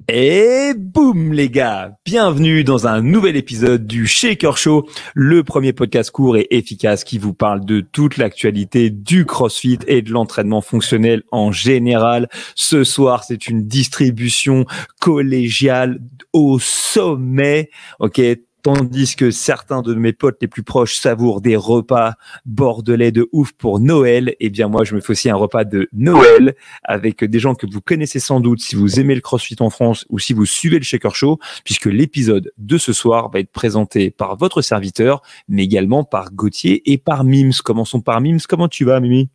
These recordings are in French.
Et boum les gars, bienvenue dans un nouvel épisode du Shaker Show, le premier podcast court et efficace qui vous parle de toute l'actualité du CrossFit et de l'entraînement fonctionnel en général. Ce soir, c'est une distribution collégiale au sommet, ok. Tandis que certains de mes potes les plus proches savourent des repas bordelais de ouf pour Noël, eh bien moi je me fais aussi un repas de Noël avec des gens que vous connaissez sans doute si vous aimez le CrossFit en France ou si vous suivez le Shaker Show, puisque l'épisode de ce soir va être présenté par votre serviteur, mais également par Gauthier et par Mims. Commençons par Mims. Comment tu vas, Mimi?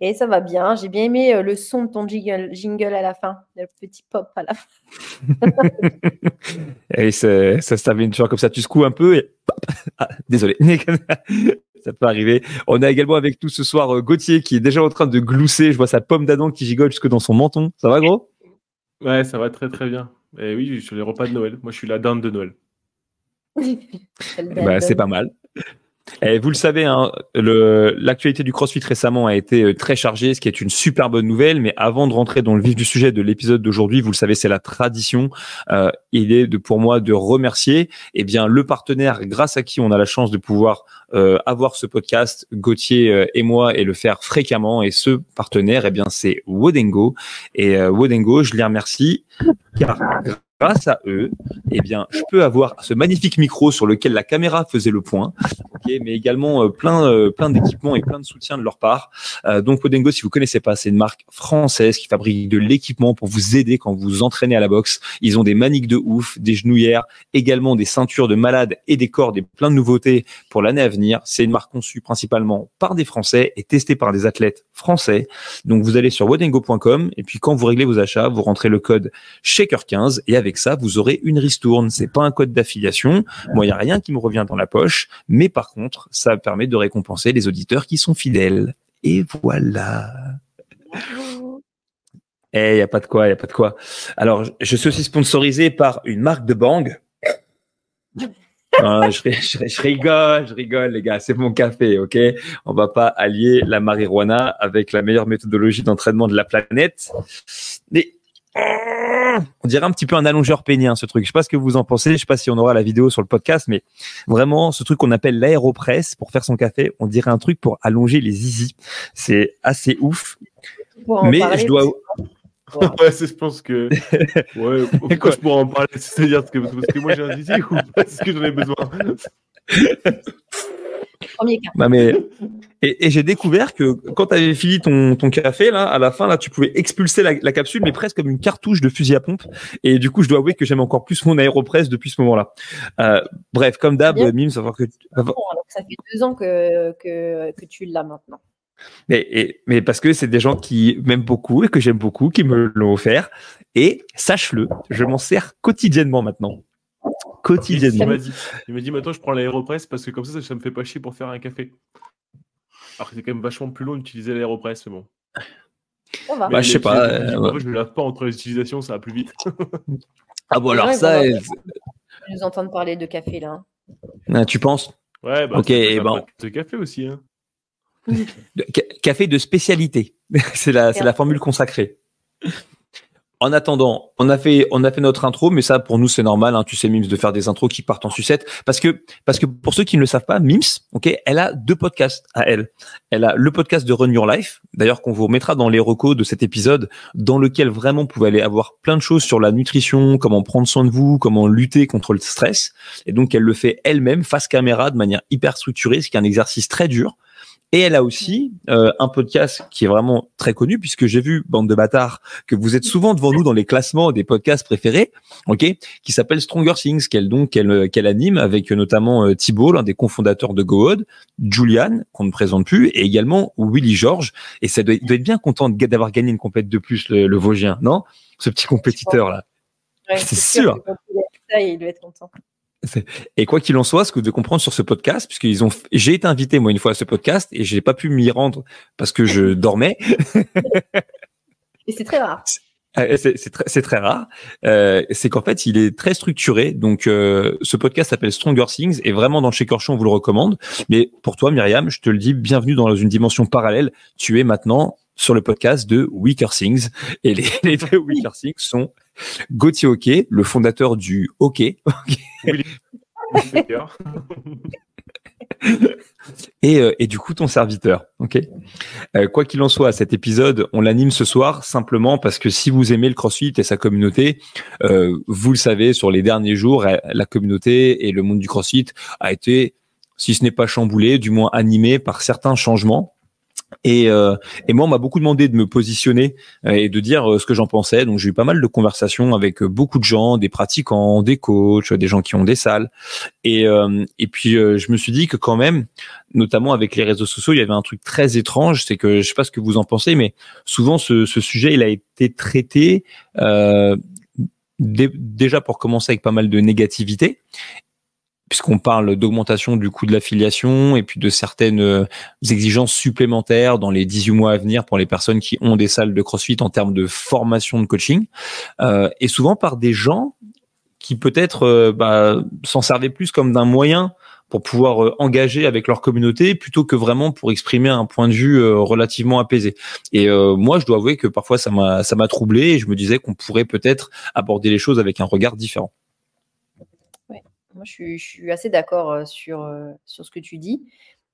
Et ça va bien. J'ai bien aimé le son de ton jingle à la fin, le petit pop à la fin. Et ça se termine toujours comme ça. Tu secoues un peu et ah, désolé. Ça peut arriver. On a également avec nous ce soir Gauthier qui est déjà en train de glousser. Je vois sa pomme d'Adam qui gigote jusque dans son menton. Ça va, gros? Ouais, ça va très très bien. Et oui, sur les repas de Noël. Moi, je suis la dinde de Noël. Bah, c'est pas mal. Et vous le savez, hein, l'actualité du CrossFit récemment a été très chargée, ce qui est une super bonne nouvelle. Mais avant de rentrer dans le vif du sujet de l'épisode d'aujourd'hui, vous le savez, c'est la tradition. Il est pour moi de remercier, le partenaire grâce à qui on a la chance de pouvoir avoir ce podcast, Gauthier et moi, et le faire fréquemment. Et ce partenaire, c'est Wodengo. Et Wodengo, je les remercie car grâce à eux, je peux avoir ce magnifique micro sur lequel la caméra faisait le point, mais également plein d'équipements et plein de soutien de leur part. Donc Wodengo, si vous connaissez pas, c'est une marque française qui fabrique de l'équipement pour vous aider quand vous entraînez à la boxe. Ils ont des maniques de ouf, des genouillères, également des ceintures de malade et des cordes et plein de nouveautés pour l'année à venir. C'est une marque conçue principalement par des Français et testée par des athlètes français. Donc vous allez sur wodengo.com et puis quand vous réglez vos achats, vous rentrez le code Shaker15 et avec ça, vous aurez une ristourne. C'est pas un code d'affiliation. Moi, il n'y a rien qui me revient dans la poche. Mais par contre, ça permet de récompenser les auditeurs qui sont fidèles. Et voilà. Il n'y a pas de quoi, il n'y a pas de quoi. Alors, je suis aussi sponsorisé par une marque de bang. Non, je rigole, les gars. C'est mon café, ok? On va pas allier la marijuana avec la meilleure méthodologie d'entraînement de la planète. Mais on dirait un petit peu un allongeur pénien, ce truc. Je sais pas ce que vous en pensez. Je sais pas si on aura la vidéo sur le podcast, mais vraiment, ce truc qu'on appelle l'aéropress pour faire son café, on dirait un truc pour allonger les zizi. C'est assez ouf. Mais je dois... Ouais, je pense que... Ouais, pourquoi je pourrais en parler? C'est-à-dire parce que moi j'ai un zizi ou parce que j'en ai besoin? Premier cas. Non, mais... Et j'ai découvert que quand tu avais fini ton café, là, à la fin, là, tu pouvais expulser la capsule, mais presque comme une cartouche de fusil à pompe. Et du coup, je dois avouer que j'aime encore plus mon aéropress depuis ce moment-là. Bref, comme d'hab, Mime, ça va que... Alors, ça fait 2 ans que tu l'as maintenant. Mais parce que c'est des gens qui m'aiment beaucoup et que j'aime beaucoup, qui me l'ont offert. Et sache-le, je m'en sers quotidiennement maintenant. Quotidiennement. Il m'a dit maintenant je prends l'aéropress parce que comme ça me fait pas chier pour faire un café. Alors que c'est quand même vachement plus long d'utiliser l'aéropress, mais bon. Ça va. Bah, je sais pas. Je me lave pas entre les utilisations, ça va plus vite. Ah bon, alors ça. Nous entendre parler de café là. Ah, tu penses? Ouais, bah. Ok, de café aussi, hein. Café de spécialité. C'est la formule consacrée. En attendant, on a fait notre intro, mais ça, pour nous, c'est normal, hein, tu sais, Mims, de faire des intros qui partent en sucette. Parce que pour ceux qui ne le savent pas, Mims, ok, elle a 2 podcasts à elle. Elle a le podcast de Run Your Life, d'ailleurs, qu'on vous remettra dans les recos de cet épisode, dans lequel vraiment vous pouvez aller avoir plein de choses sur la nutrition, comment prendre soin de vous, comment lutter contre le stress. Et donc, elle le fait elle-même, face caméra, de manière hyper structurée, ce qui est un exercice très dur. Et elle a aussi un podcast qui est vraiment très connu, puisque j'ai vu, bande de bâtards, que vous êtes souvent devant nous dans les classements des podcasts préférés, ok, qui s'appelle Stronger Things, qu'elle anime avec notamment Thibaut, l'un des cofondateurs de GoHod, Julian, qu'on ne présente plus, et également Willy Georges. Et ça doit être bien content d'avoir gagné une compète de plus, le Vosgien, non? Ce petit compétiteur-là. Ouais, c'est sûr. Il doit être content. Et quoi qu'il en soit, ce que vous devez comprendre sur ce podcast, j'ai été invité moi une fois à ce podcast et j'ai pas pu m'y rendre parce que je dormais. Et c'est très rare. C'est très rare. C'est qu'en fait, il est très structuré. Donc, ce podcast s'appelle Stronger Things et vraiment dans le Shaker Show, on vous le recommande. Mais pour toi, Myriam, je te le dis, bienvenue dans une dimension parallèle. Tu es maintenant sur le podcast de Weaker Things. Et les deux Weaker Things sont Gauthier Hockey, le fondateur du hockey. Oui, et du coup, ton serviteur. Ok. Quoi qu'il en soit, cet épisode, on l'anime ce soir simplement parce que si vous aimez le CrossFit et sa communauté, vous le savez, sur les derniers jours, la communauté et le monde du CrossFit a été, si ce n'est pas chamboulé, du moins animé par certains changements. Et moi, on m'a beaucoup demandé de me positionner et de dire ce que j'en pensais. Donc, j'ai eu pas mal de conversations avec beaucoup de gens, des pratiquants, des coachs, des gens qui ont des salles. Et puis, je me suis dit que quand même, notamment avec les réseaux sociaux, il y avait un truc très étrange. C'est que je sais pas ce que vous en pensez, mais souvent, ce sujet, il a été traité déjà pour commencer avec pas mal de négativité, puisqu'on parle d'augmentation du coût de l'affiliation et puis de certaines exigences supplémentaires dans les 18 mois à venir pour les personnes qui ont des salles de CrossFit en termes de formation de coaching, et souvent par des gens qui peut-être s'en servaient plus comme d'un moyen pour pouvoir engager avec leur communauté plutôt que vraiment pour exprimer un point de vue relativement apaisé. Et moi, je dois avouer que parfois ça m'a troublé et je me disais qu'on pourrait peut-être aborder les choses avec un regard différent. Moi, je suis assez d'accord sur ce que tu dis.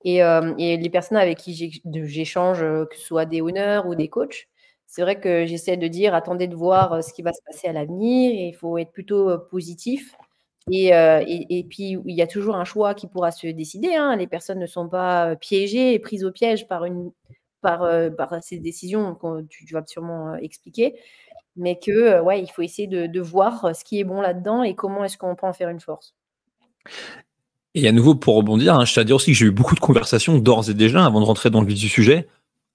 Et les personnes avec qui j'échange, que ce soit des owners ou des coachs, c'est vrai que j'essaie de dire, attendez de voir ce qui va se passer à l'avenir. Et il faut être plutôt positif. Et puis, il y a toujours un choix qui pourra se décider. Hein. Les personnes ne sont pas piégées et prises au piège par ces décisions que tu vas sûrement expliquer. Mais il faut essayer de voir ce qui est bon là-dedans et comment est-ce qu'on peut en faire une force. Et à nouveau, pour rebondir, je tiens à dire aussi que j'ai eu beaucoup de conversations d'ores et déjà, avant de rentrer dans le vif du sujet,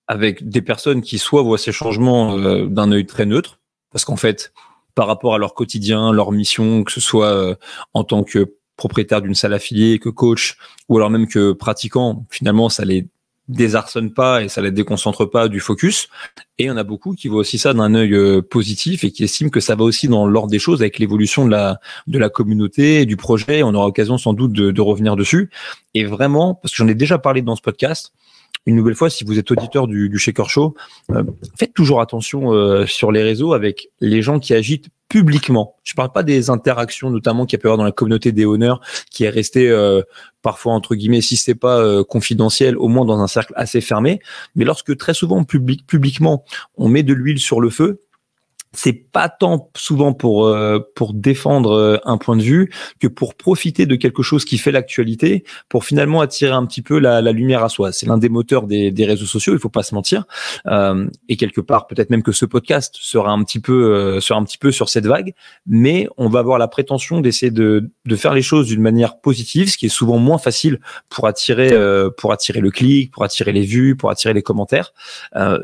avec des personnes qui soit voient ces changements d'un œil très neutre, parce qu'en fait, par rapport à leur quotidien, leur mission, que ce soit en tant que propriétaire d'une salle affiliée, que coach, ou alors même que pratiquant, finalement, ça les désarçonne pas et ça les déconcentre pas du focus. Et il y en a beaucoup qui voient aussi ça d'un œil positif et qui estiment que ça va aussi dans l'ordre des choses avec l'évolution de la communauté et du projet. On aura occasion sans doute de revenir dessus. Et vraiment, parce que j'en ai déjà parlé dans ce podcast, une nouvelle fois, si vous êtes auditeur du Shaker Show, faites toujours attention sur les réseaux avec les gens qui agitent publiquement. Je parle pas des interactions, notamment qu'il y a pu y avoir dans la communauté des owners, qui est restée parfois entre guillemets, si c'est pas confidentiel, au moins dans un cercle assez fermé. Mais lorsque très souvent publiquement, on met de l'huile sur le feu, c'est pas tant souvent pour défendre un point de vue que pour profiter de quelque chose qui fait l'actualité, pour finalement attirer un petit peu la lumière à soi. C'est l'un des moteurs des réseaux sociaux, il faut pas se mentir. Et quelque part, peut-être même que ce podcast sera un petit peu sur cette vague, mais on va avoir la prétention d'essayer de faire les choses d'une manière positive, ce qui est souvent moins facile pour attirer le clic, pour attirer les vues, pour attirer les commentaires.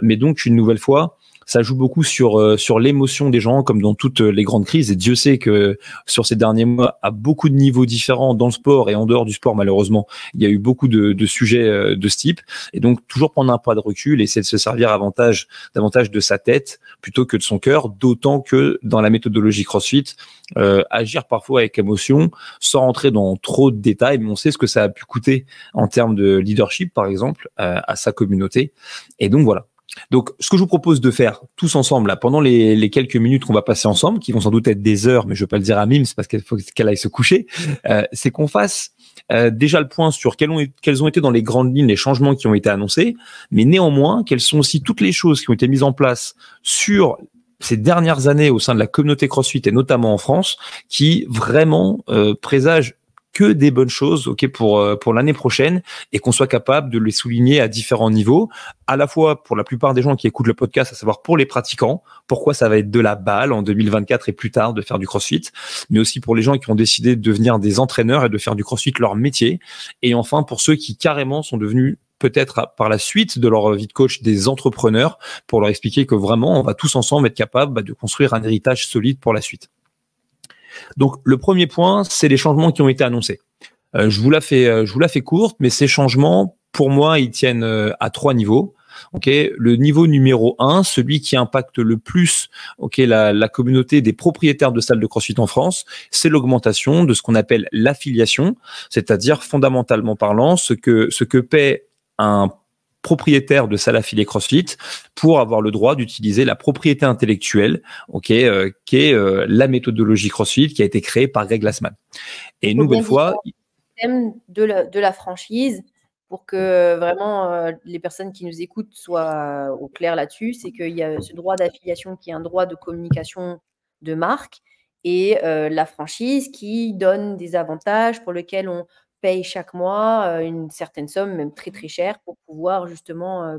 Mais donc une nouvelle fois, ça joue beaucoup sur l'émotion des gens, comme dans toutes les grandes crises. Et Dieu sait que sur ces derniers mois, à beaucoup de niveaux différents dans le sport et en dehors du sport, malheureusement, il y a eu beaucoup de sujets de ce type. Et donc, toujours prendre un pas de recul et essayer de se servir davantage de sa tête plutôt que de son cœur, d'autant que dans la méthodologie CrossFit, agir parfois avec émotion, sans rentrer dans trop de détails, mais on sait ce que ça a pu coûter en termes de leadership, par exemple, à sa communauté. Et donc, voilà. Donc, ce que je vous propose de faire tous ensemble, là, pendant les quelques minutes qu'on va passer ensemble, qui vont sans doute être des heures, mais je ne vais pas le dire à Mims parce qu'il faut qu'elle aille se coucher, c'est qu'on fasse déjà le point sur quels ont été dans les grandes lignes les changements qui ont été annoncés, mais néanmoins, quelles sont aussi toutes les choses qui ont été mises en place sur ces dernières années au sein de la communauté CrossFit et notamment en France, qui vraiment présagent que des bonnes choses, pour l'année prochaine, et qu'on soit capable de les souligner à différents niveaux, à la fois pour la plupart des gens qui écoutent le podcast, à savoir pour les pratiquants, pourquoi ça va être de la balle en 2024 et plus tard de faire du CrossFit, mais aussi pour les gens qui ont décidé de devenir des entraîneurs et de faire du CrossFit leur métier, et enfin pour ceux qui carrément sont devenus peut-être par la suite de leur vie de coach des entrepreneurs, pour leur expliquer que vraiment on va tous ensemble être capables de construire un héritage solide pour la suite. Donc, le premier point, c'est les changements qui ont été annoncés. Je vous la fais courte, mais ces changements, pour moi, ils tiennent à 3 niveaux. Le niveau numéro 1, celui qui impacte le plus, la communauté des propriétaires de salles de CrossFit en France, c'est l'augmentation de ce qu'on appelle l'affiliation, c'est-à-dire fondamentalement parlant, ce que paie un propriétaire de salle affiliée CrossFit pour avoir le droit d'utiliser la propriété intellectuelle, qui est la méthodologie CrossFit qui a été créée par Greg Glassman. Et une nouvelle fois, de la franchise, pour que vraiment les personnes qui nous écoutent soient au clair là-dessus, c'est qu'il y a ce droit d'affiliation qui est un droit de communication de marque et la franchise qui donne des avantages pour lesquels on paye chaque mois une certaine somme, même très très chère, pour pouvoir justement,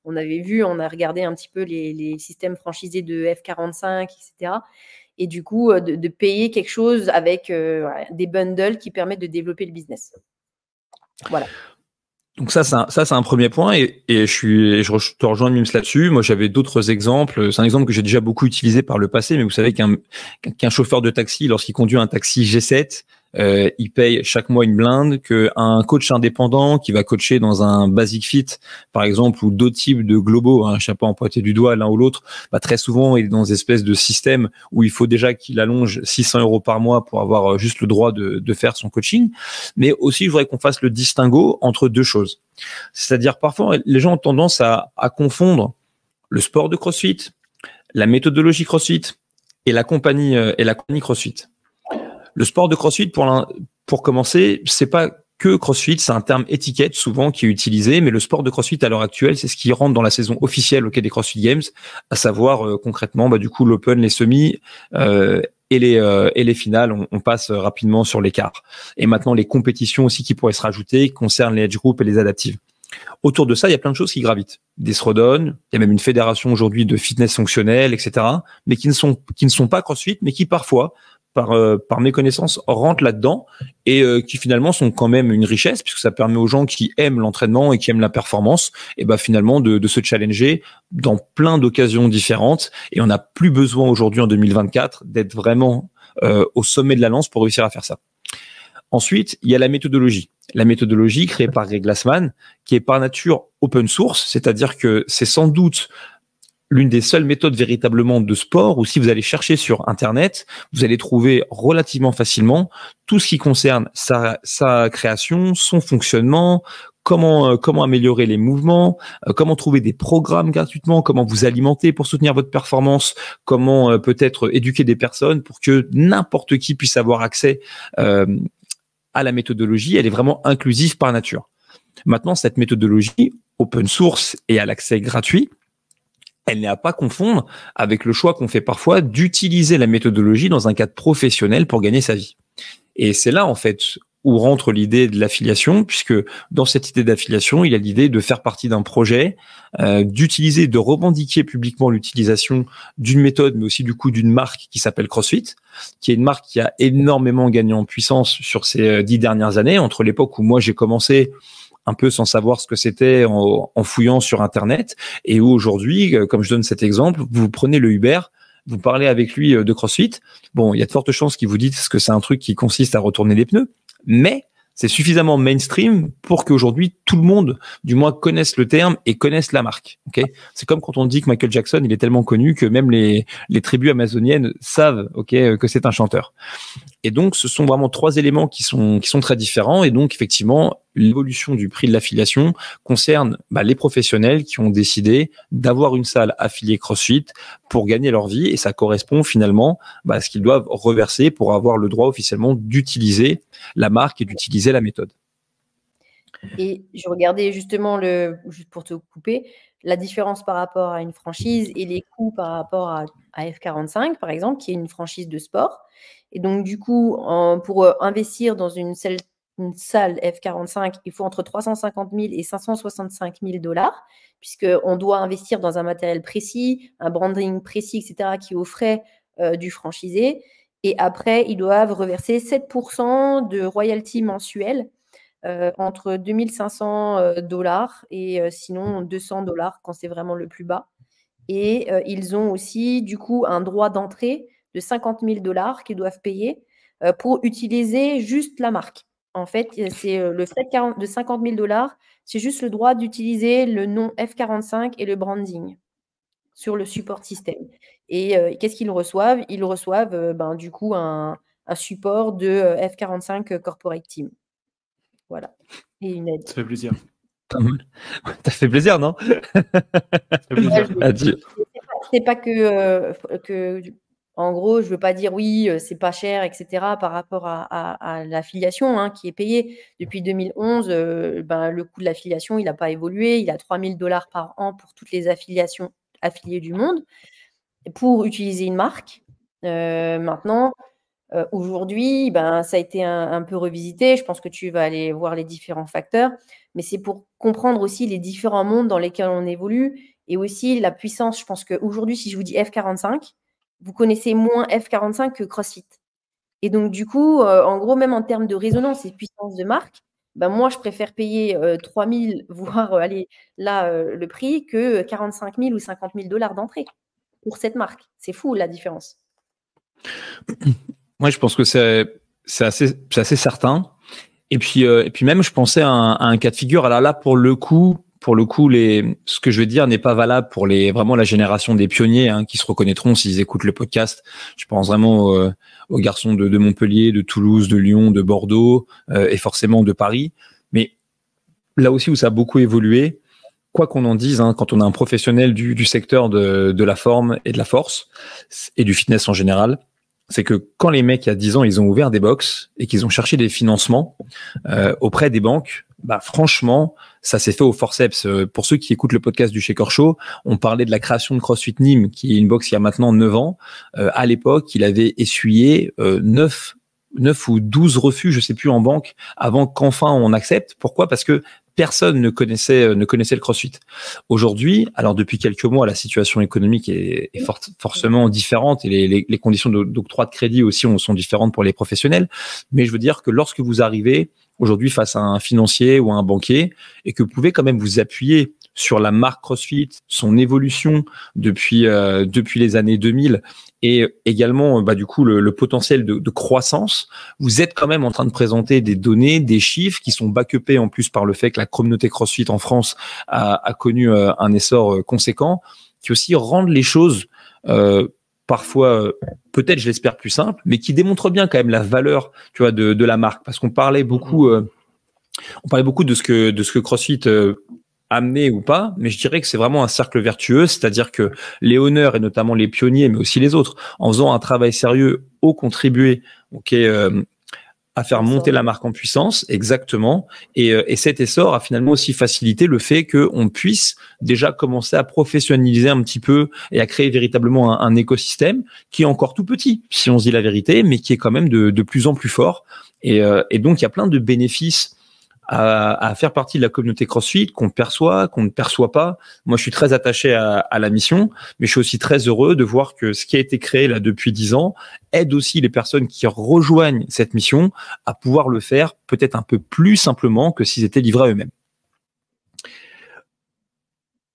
on avait vu, on a regardé un petit peu les systèmes franchisés de F45, etc. Et du coup, de payer quelque chose avec des bundles qui permettent de développer le business. Voilà. Donc ça c'est un premier point et je te rejoins Mims là-dessus. Moi, j'avais d'autres exemples. C'est un exemple que j'ai déjà beaucoup utilisé par le passé, mais vous savez qu'un chauffeur de taxi, lorsqu'il conduit un taxi G7, il paye chaque mois une blinde, qu'un coach indépendant qui va coacher dans un Basic Fit, par exemple, ou d'autres types de globaux, je sais pas, empointer du doigt l'un ou l'autre, très souvent, il est dans une espèce de système où il faut déjà qu'il allonge 600 € par mois pour avoir juste le droit de faire son coaching. Mais aussi, je voudrais qu'on fasse le distinguo entre deux choses. C'est-à-dire, parfois, les gens ont tendance à confondre le sport de CrossFit, la méthodologie CrossFit et la compagnie CrossFit. Le sport de CrossFit, pour commencer, c'est pas que CrossFit, c'est un terme étiquette souvent qui est utilisé, mais le sport de CrossFit à l'heure actuelle, c'est ce qui rentre dans la saison officielle des CrossFit Games, à savoir concrètement, du coup, l'Open, les semis et les finales. On passe rapidement sur les quarts. Et maintenant, les compétitions aussi qui pourraient se rajouter, qui concernent les edge groups et les adaptives. Autour de ça, il y a plein de choses qui gravitent. Des Throwdown, il y a même une fédération aujourd'hui de fitness fonctionnel, etc., mais qui ne sont pas CrossFit, mais qui parfois, par méconnaissance, rentrent là-dedans et qui finalement sont quand même une richesse, puisque ça permet aux gens qui aiment l'entraînement et qui aiment la performance, et finalement de se challenger dans plein d'occasions différentes. Et on n'a plus besoin aujourd'hui en 2024 d'être vraiment au sommet de la lance pour réussir à faire ça. Ensuite, il y a la méthodologie. La méthodologie créée par Greg Glassman, qui est par nature open source, c'est-à-dire que c'est sans doute l'une des seules méthodes véritablement de sport où si vous allez chercher sur Internet, vous allez trouver relativement facilement tout ce qui concerne sa création, son fonctionnement, comment améliorer les mouvements, comment trouver des programmes gratuitement, comment vous alimenter pour soutenir votre performance, comment peut-être éduquer des personnes pour que n'importe qui puisse avoir accès à la méthodologie. Elle est vraiment inclusive par nature. Maintenant, cette méthodologie open source et à l'accès gratuit, elle n'est à pas confondre avec le choix qu'on fait parfois d'utiliser la méthodologie dans un cadre professionnel pour gagner sa vie. Et c'est là, en fait, où rentre l'idée de l'affiliation, puisque dans cette idée d'affiliation, il y a l'idée de faire partie d'un projet, d'utiliser, de revendiquer publiquement l'utilisation d'une méthode, mais aussi du coup d'une marque qui s'appelle CrossFit, qui est une marque qui a énormément gagné en puissance sur ces 10 dernières années, entre l'époque où moi j'ai commencé un peu sans savoir ce que c'était en fouillant sur Internet, et où aujourd'hui, comme je donne cet exemple, vous prenez le Uber, vous parlez avec lui de CrossFit, bon, il y a de fortes chances qu'il vous dise que c'est un truc qui consiste à retourner des pneus, mais c'est suffisamment mainstream pour qu'aujourd'hui tout le monde, du moins, connaisse le terme et connaisse la marque. Okay, c'est comme quand on dit que Michael Jackson, il est tellement connu que même les tribus amazoniennes savent, que c'est un chanteur. Et donc, ce sont vraiment trois éléments qui sont très différents. Et donc, effectivement, l'évolution du prix de l'affiliation concerne les professionnels qui ont décidé d'avoir une salle affiliée CrossFit pour gagner leur vie. Et ça correspond finalement à ce qu'ils doivent reverser pour avoir le droit officiellement d'utiliser la marque et d'utiliser la méthode. Et je regardais justement, juste pour te couper, la différence par rapport à une franchise et les coûts par rapport à F45, par exemple, qui est une franchise de sport. Et donc, du coup, pour investir dans une salle F45, il faut entre 350 000 et 565 000 $, puisqu'on doit investir dans un matériel précis, un branding précis, etc., qui est aux frais du franchisé. Et après, ils doivent reverser 7% de royalty mensuel entre 2 500 $ et sinon 200 $ quand c'est vraiment le plus bas. Et ils ont aussi, du coup, un droit d'entrée de 50 000 $ qu'ils doivent payer pour utiliser juste la marque. En fait, c'est le frais de 50 000 $, c'est juste le droit d'utiliser le nom F45 et le branding sur le support système. Et qu'est-ce qu'ils reçoivent? Ils reçoivent du coup un support de F45 Corporate Team. Voilà. Et une aide. Ça fait plaisir. Ça fait plaisir, non? C'est pas que en gros, je veux pas dire oui, c'est pas cher, etc. par rapport à l'affiliation qui est payée. Depuis 2011, le coût de l'affiliation, il n'a pas évolué. Il a 3 000 $ par an pour toutes les affiliations affiliées du monde pour utiliser une marque. Maintenant, aujourd'hui, ça a été un peu revisité. Je pense que tu vas aller voir les différents facteurs, mais c'est pour comprendre aussi les différents mondes dans lesquels on évolue et aussi la puissance. Je pense qu'aujourd'hui, si je vous dis F45, vous connaissez moins F45 que CrossFit. Et donc, du coup, en gros, même en termes de résonance et puissance de marque, moi, je préfère payer 3 000, voire le prix, que 45 000 ou 50 000 $ d'entrée pour cette marque. C'est fou la différence. Moi, je pense que c'est assez certain. Et puis même, je pensais à un cas de figure. Alors là, pour le coup, ce que je vais dire n'est pas valable pour vraiment la génération des pionniers qui se reconnaîtront s'ils écoutent le podcast. Je pense vraiment aux garçons de Montpellier, de Toulouse, de Lyon, de Bordeaux et forcément de Paris. Mais là aussi où ça a beaucoup évolué, quoi qu'on en dise, quand on a un professionnel du secteur de la forme et de la force et du fitness en général, c'est que quand les mecs, il y a 10 ans, ils ont ouvert des box et qu'ils ont cherché des financements auprès des banques, franchement, ça s'est fait au forceps. Pour ceux qui écoutent le podcast du Shaker Show, on parlait de la création de CrossFit Nîmes, qui est une box il y a maintenant 9 ans. À l'époque, il avait essuyé 9 ou 12 refus, je sais plus, en banque, avant qu'enfin on accepte. Pourquoi? Parce que personne ne connaissait le CrossFit. Aujourd'hui, alors depuis quelques mois, la situation économique est forcément différente et les conditions d'octroi de crédit aussi sont différentes pour les professionnels. Mais je veux dire que lorsque vous arrivez aujourd'hui face à un financier ou à un banquier et que vous pouvez quand même vous appuyer sur la marque CrossFit, son évolution depuis les années 2000 et également du coup le potentiel de croissance, vous êtes quand même en train de présenter des données, des chiffres qui sont back-upés en plus par le fait que la communauté CrossFit en France a connu un essor conséquent, qui aussi rendent les choses parfois peut-être, je l'espère, plus simples, mais qui démontrent bien quand même la valeur, tu vois, de la marque, parce qu'on parlait beaucoup de ce que CrossFit amener ou pas, mais je dirais que c'est vraiment un cercle vertueux, c'est-à-dire que les honneurs et notamment les pionniers, mais aussi les autres, en faisant un travail sérieux, ont contribué à faire monter la marque en puissance, exactement, et cet essor a finalement aussi facilité le fait qu'on puisse déjà commencer à professionnaliser un petit peu et à créer véritablement un écosystème qui est encore tout petit, si on se dit la vérité, mais qui est quand même de plus en plus fort, et donc il y a plein de bénéfices à faire partie de la communauté CrossFit, qu'on perçoit, qu'on ne perçoit pas. Moi, je suis très attaché à la mission, mais je suis aussi très heureux de voir que ce qui a été créé là depuis 10 ans aide aussi les personnes qui rejoignent cette mission à pouvoir le faire peut-être un peu plus simplement que s'ils étaient livrés à eux-mêmes.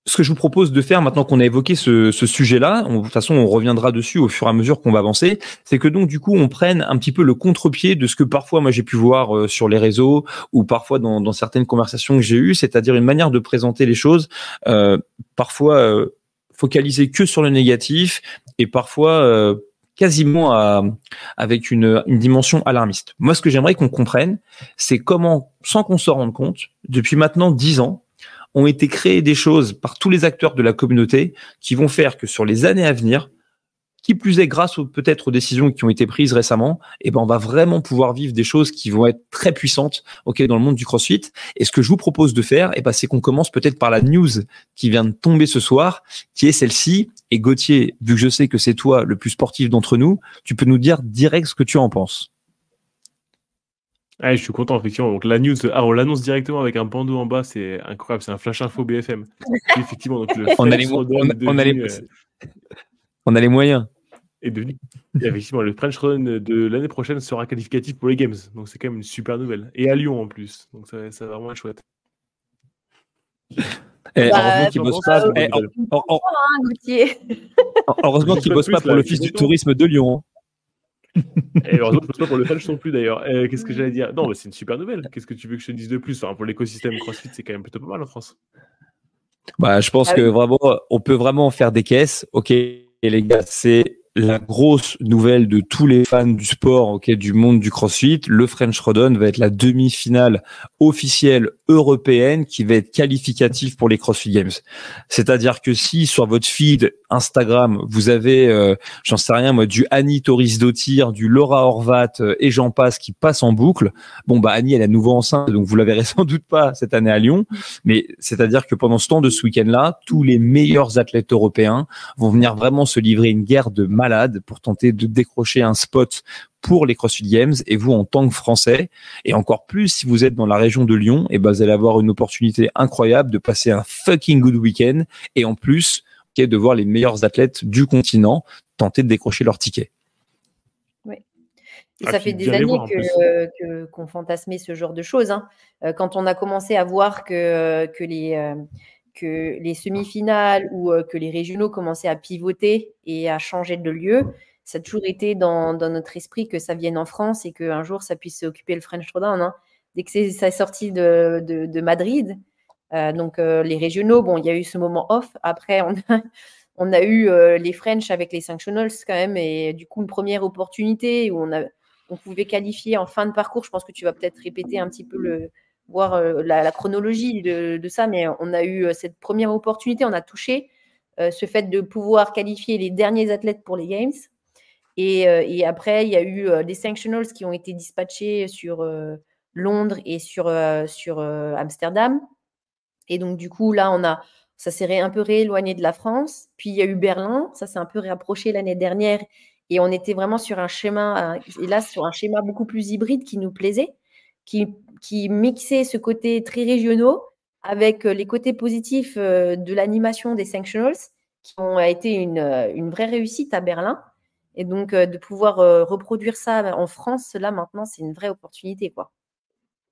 Ce que je vous propose de faire maintenant qu'on a évoqué ce sujet-là, de toute façon on reviendra dessus au fur et à mesure qu'on va avancer, c'est que donc du coup on prenne un petit peu le contre-pied de ce que parfois moi j'ai pu voir sur les réseaux ou parfois dans certaines conversations que j'ai eues, c'est-à-dire une manière de présenter les choses parfois focalisée que sur le négatif et parfois quasiment avec une dimension alarmiste. Moi ce que j'aimerais qu'on comprenne, c'est comment, sans qu'on s'en rende compte, depuis maintenant 10 ans, ont été créées des choses par tous les acteurs de la communauté qui vont faire que sur les années à venir, qui plus est grâce peut-être aux décisions qui ont été prises récemment, on va vraiment pouvoir vivre des choses qui vont être très puissantes dans le monde du CrossFit. Et ce que je vous propose de faire, c'est qu'on commence peut-être par la news qui vient de tomber ce soir, qui est celle-ci. Et Gauthier, vu que je sais que c'est toi le plus sportif d'entre nous, tu peux nous dire direct ce que tu en penses. Je suis content, effectivement. Donc, la news, on l'annonce directement avec un bandeau en bas, c'est incroyable, c'est un flash info BFM. Effectivement, donc on a les moyens. Et effectivement, le French Run de l'année prochaine sera qualificatif pour les Games. Donc, c'est quand même une super nouvelle. Et à Lyon en plus. Donc, ça va vraiment être chouette. Heureusement qu'il ne bosse pas. Heureusement qu'il ne bosse pas pour l'Office du tourisme de Lyon. Et heureusement, je ne bosse pas pour le French non plus d'ailleurs. Qu'est-ce que j'allais dire? Non, mais c'est une super nouvelle. Qu'est-ce que tu veux que je te dise de plus? Pour l'écosystème CrossFit, c'est quand même plutôt pas mal en France. Je pense que vraiment, on peut vraiment faire des caisses. Ok, et les gars, c'est la grosse nouvelle de tous les fans du sport, du monde du CrossFit. Le French Rodon va être la demi-finale officielle européenne qui va être qualificative pour les CrossFit Games. C'est-à-dire que si sur votre feed Instagram, vous avez, j'en sais rien moi, du Annie Torres-Dottir, du Laura Horvat et j'en passe qui passent en boucle, bon bah Annie elle est à nouveau enceinte, donc vous la verrez sans doute pas cette année à Lyon, mais c'est-à-dire que pendant ce temps de ce week-end-là, tous les meilleurs athlètes européens vont venir vraiment se livrer une guerre de malades pour tenter de décrocher un spot pour les CrossFit Games. Et vous, en tant que Français, et encore plus si vous êtes dans la région de Lyon, et ben vous allez avoir une opportunité incroyable de passer un fucking good week-end et en plus de voir les meilleurs athlètes du continent tenter de décrocher leur ticket. Oui. Et ça fait des années qu'on fantasmait ce genre de choses. Hein. Quand on a commencé à voir que les semi-finales ou que les régionaux commençaient à pivoter et à changer de lieu, ça a toujours été dans notre esprit que ça vienne en France et qu'un jour, ça puisse occuper le French Throwdown. Hein. Dès que ça est sorti de Madrid, donc les régionaux, bon, il y a eu ce moment off. Après, on a eu les French avec les Sanctionals quand même et du coup, une première opportunité où on pouvait qualifier en fin de parcours. Je pense que tu vas peut-être répéter un petit peu voir la chronologie de ça, mais on a eu cette première opportunité, on a touché ce fait de pouvoir qualifier les derniers athlètes pour les Games. Et après, il y a eu des sanctionals qui ont été dispatchés sur Londres et sur Amsterdam. Et donc, du coup, là, ça s'est un peu rééloigné de la France. Puis, il y a eu Berlin. Ça s'est un peu réapproché l'année dernière. Et on était vraiment sur un schéma beaucoup plus hybride qui nous plaisait, qui mixait ce côté très régionaux avec les côtés positifs de l'animation des sanctionals qui ont été une vraie réussite à Berlin. Et donc, de pouvoir reproduire ça en France, là, maintenant, c'est une vraie opportunité, quoi.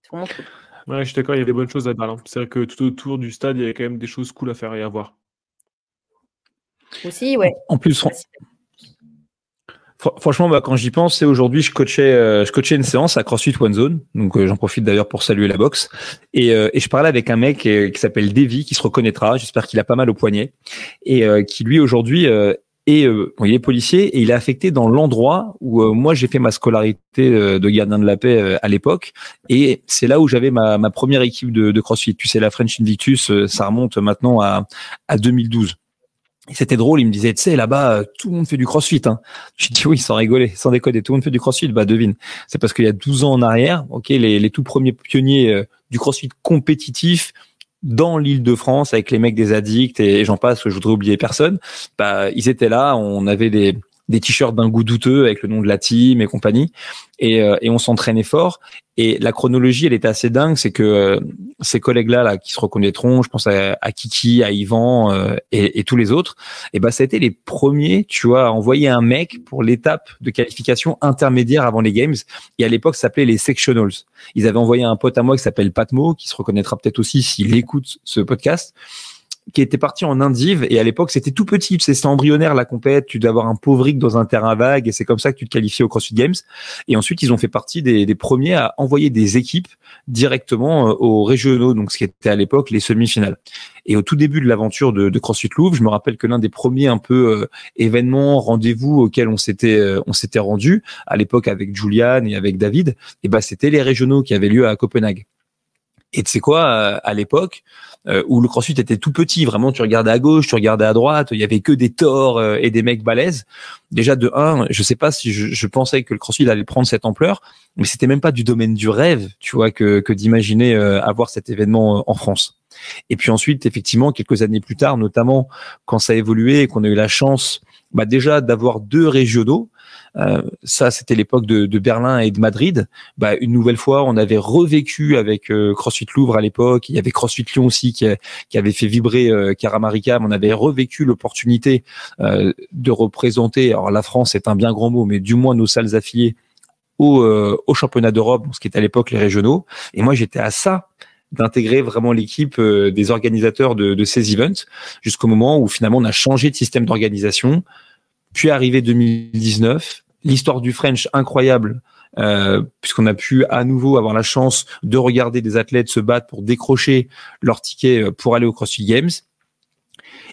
C'est vraiment cool. Ouais, je suis d'accord, il y a des bonnes choses à Berlin. C'est vrai que tout autour du stade, il y avait quand même des choses cool à faire et à voir. Aussi, ouais. En plus, franchement, quand j'y pense, c'est aujourd'hui, je coachais une séance à CrossFit One Zone. Donc, j'en profite d'ailleurs pour saluer la boxe. Et je parlais avec un mec qui s'appelle Davy, qui se reconnaîtra. J'espère qu'il a pas mal au poignet. Et qui, lui, aujourd'hui, il est policier et il est affecté dans l'endroit où moi j'ai fait ma scolarité de gardien de la paix à l'époque et c'est là où j'avais ma première équipe de CrossFit. Tu sais, la French Invictus, ça remonte maintenant à 2012. Et c'était drôle, il me disait, tu sais, là-bas, tout le monde fait du CrossFit. Hein. J'ai dit oui, sans rigoler, sans déconner, tout le monde fait du CrossFit. Bah devine, c'est parce qu'il y a 12 ans en arrière, ok, les tout premiers pionniers du CrossFit compétitif dans l'Île-de-France avec les mecs des addicts et j'en passe, je voudrais oublier personne. Bah, ils étaient là, on avait des t-shirts d'un goût douteux avec le nom de la team et compagnie et on s'entraînait fort et la chronologie elle était assez dingue, c'est que ces collègues là qui se reconnaîtront, je pense à Kiki, à Yvan et tous les autres, et bah ça a été les premiers, tu vois, à envoyer un mec pour l'étape de qualification intermédiaire avant les Games et à l'époque ça s'appelait les sectionals. Ils avaient envoyé un pote à moi qui s'appelle Patmo, qui se reconnaîtra peut-être aussi s'il écoute ce podcast, qui était parti en Indive et à l'époque c'était tout petit, c'était embryonnaire la compète, tu devais avoir un pauvric dans un terrain vague et c'est comme ça que tu te qualifiais au CrossFit Games et ensuite ils ont fait partie des premiers à envoyer des équipes directement aux régionaux, donc ce qui était à l'époque les semi-finales. Et au tout début de l'aventure de CrossFit Louvre, je me rappelle que l'un des premiers un peu événements, rendez-vous auxquels on s'était rendu à l'époque avec Julian et avec David, et ben c'était les régionaux qui avaient lieu à Copenhague. Et tu sais quoi, à l'époque où le CrossFit était tout petit, vraiment tu regardais à gauche, tu regardais à droite, il y avait que des Thor et des mecs balèzes. Déjà de un, je sais pas si je pensais que le CrossFit allait prendre cette ampleur, mais c'était même pas du domaine du rêve, tu vois, que d'imaginer avoir cet événement en France. Et puis ensuite, effectivement, quelques années plus tard, notamment quand ça a évolué et qu'on a eu la chance, bah déjà d'avoir 2 régionaux. Ça, c'était l'époque de Berlin et de Madrid. Bah, une nouvelle fois, on avait revécu avec CrossFit Louvre à l'époque. Il y avait CrossFit Lyon aussi qui avait fait vibrer Caramaricam. On avait revécu l'opportunité de représenter. Alors la France est un bien grand mot, mais du moins nos salles affiliées au championnat d'Europe, ce qui était à l'époque les régionaux. Et moi, j'étais à ça d'intégrer vraiment l'équipe des organisateurs de ces events jusqu'au moment où finalement on a changé de système d'organisation. Puis arrivé 2019, l'histoire du French incroyable, puisqu'on a pu à nouveau avoir la chance de regarder des athlètes se battre pour décrocher leur ticket pour aller au CrossFit Games.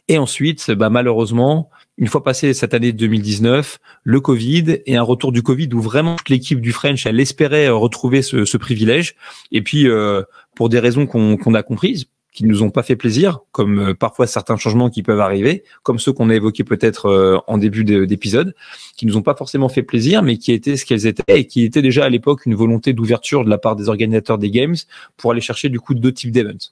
Et ensuite, malheureusement, une fois passé cette année 2019, le Covid et un retour du Covid où vraiment toute l'équipe du French, elle espérait retrouver ce privilège. Et puis, pour des raisons qu'on a comprises, qui nous ont pas fait plaisir, comme parfois certains changements qui peuvent arriver, comme ceux qu'on a évoqués peut-être en début d'épisode, qui nous ont pas forcément fait plaisir, mais qui étaient ce qu'elles étaient et qui étaient déjà à l'époque une volonté d'ouverture de la part des organisateurs des games pour aller chercher du coup deux types d'events.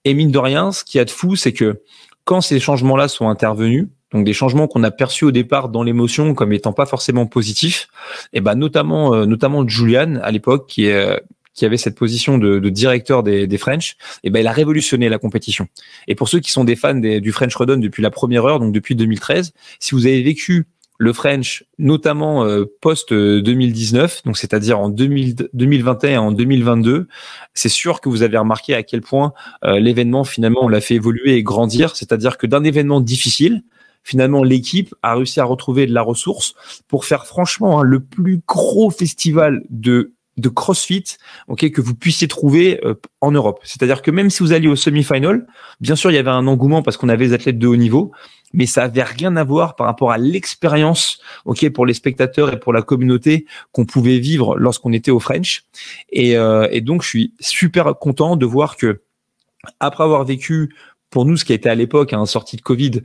Et mine de rien, ce qu'il y a de fou, c'est que quand ces changements-là sont intervenus, donc des changements qu'on a perçus au départ dans l'émotion comme étant pas forcément positifs, et notamment Julian à l'époque qui avait cette position de directeur des French, il a révolutionné la compétition. Et pour ceux qui sont des fans du French Redone depuis la première heure, donc depuis 2013, si vous avez vécu le French, notamment post 2019, donc c'est-à-dire en 2021 et en 2022, c'est sûr que vous avez remarqué à quel point l'événement finalement on l'a fait évoluer et grandir. C'est-à-dire que d'un événement difficile, finalement l'équipe a réussi à retrouver de la ressource pour faire franchement le plus gros festival de CrossFit, que vous puissiez trouver en Europe. C'est-à-dire que même si vous alliez au semi-final, bien sûr, il y avait un engouement parce qu'on avait des athlètes de haut niveau, mais ça avait rien à voir par rapport à l'expérience, pour les spectateurs et pour la communauté qu'on pouvait vivre lorsqu'on était au French. Et donc, je suis super content de voir que, après avoir vécu pour nous, ce qui a été à l'époque, sortie de Covid,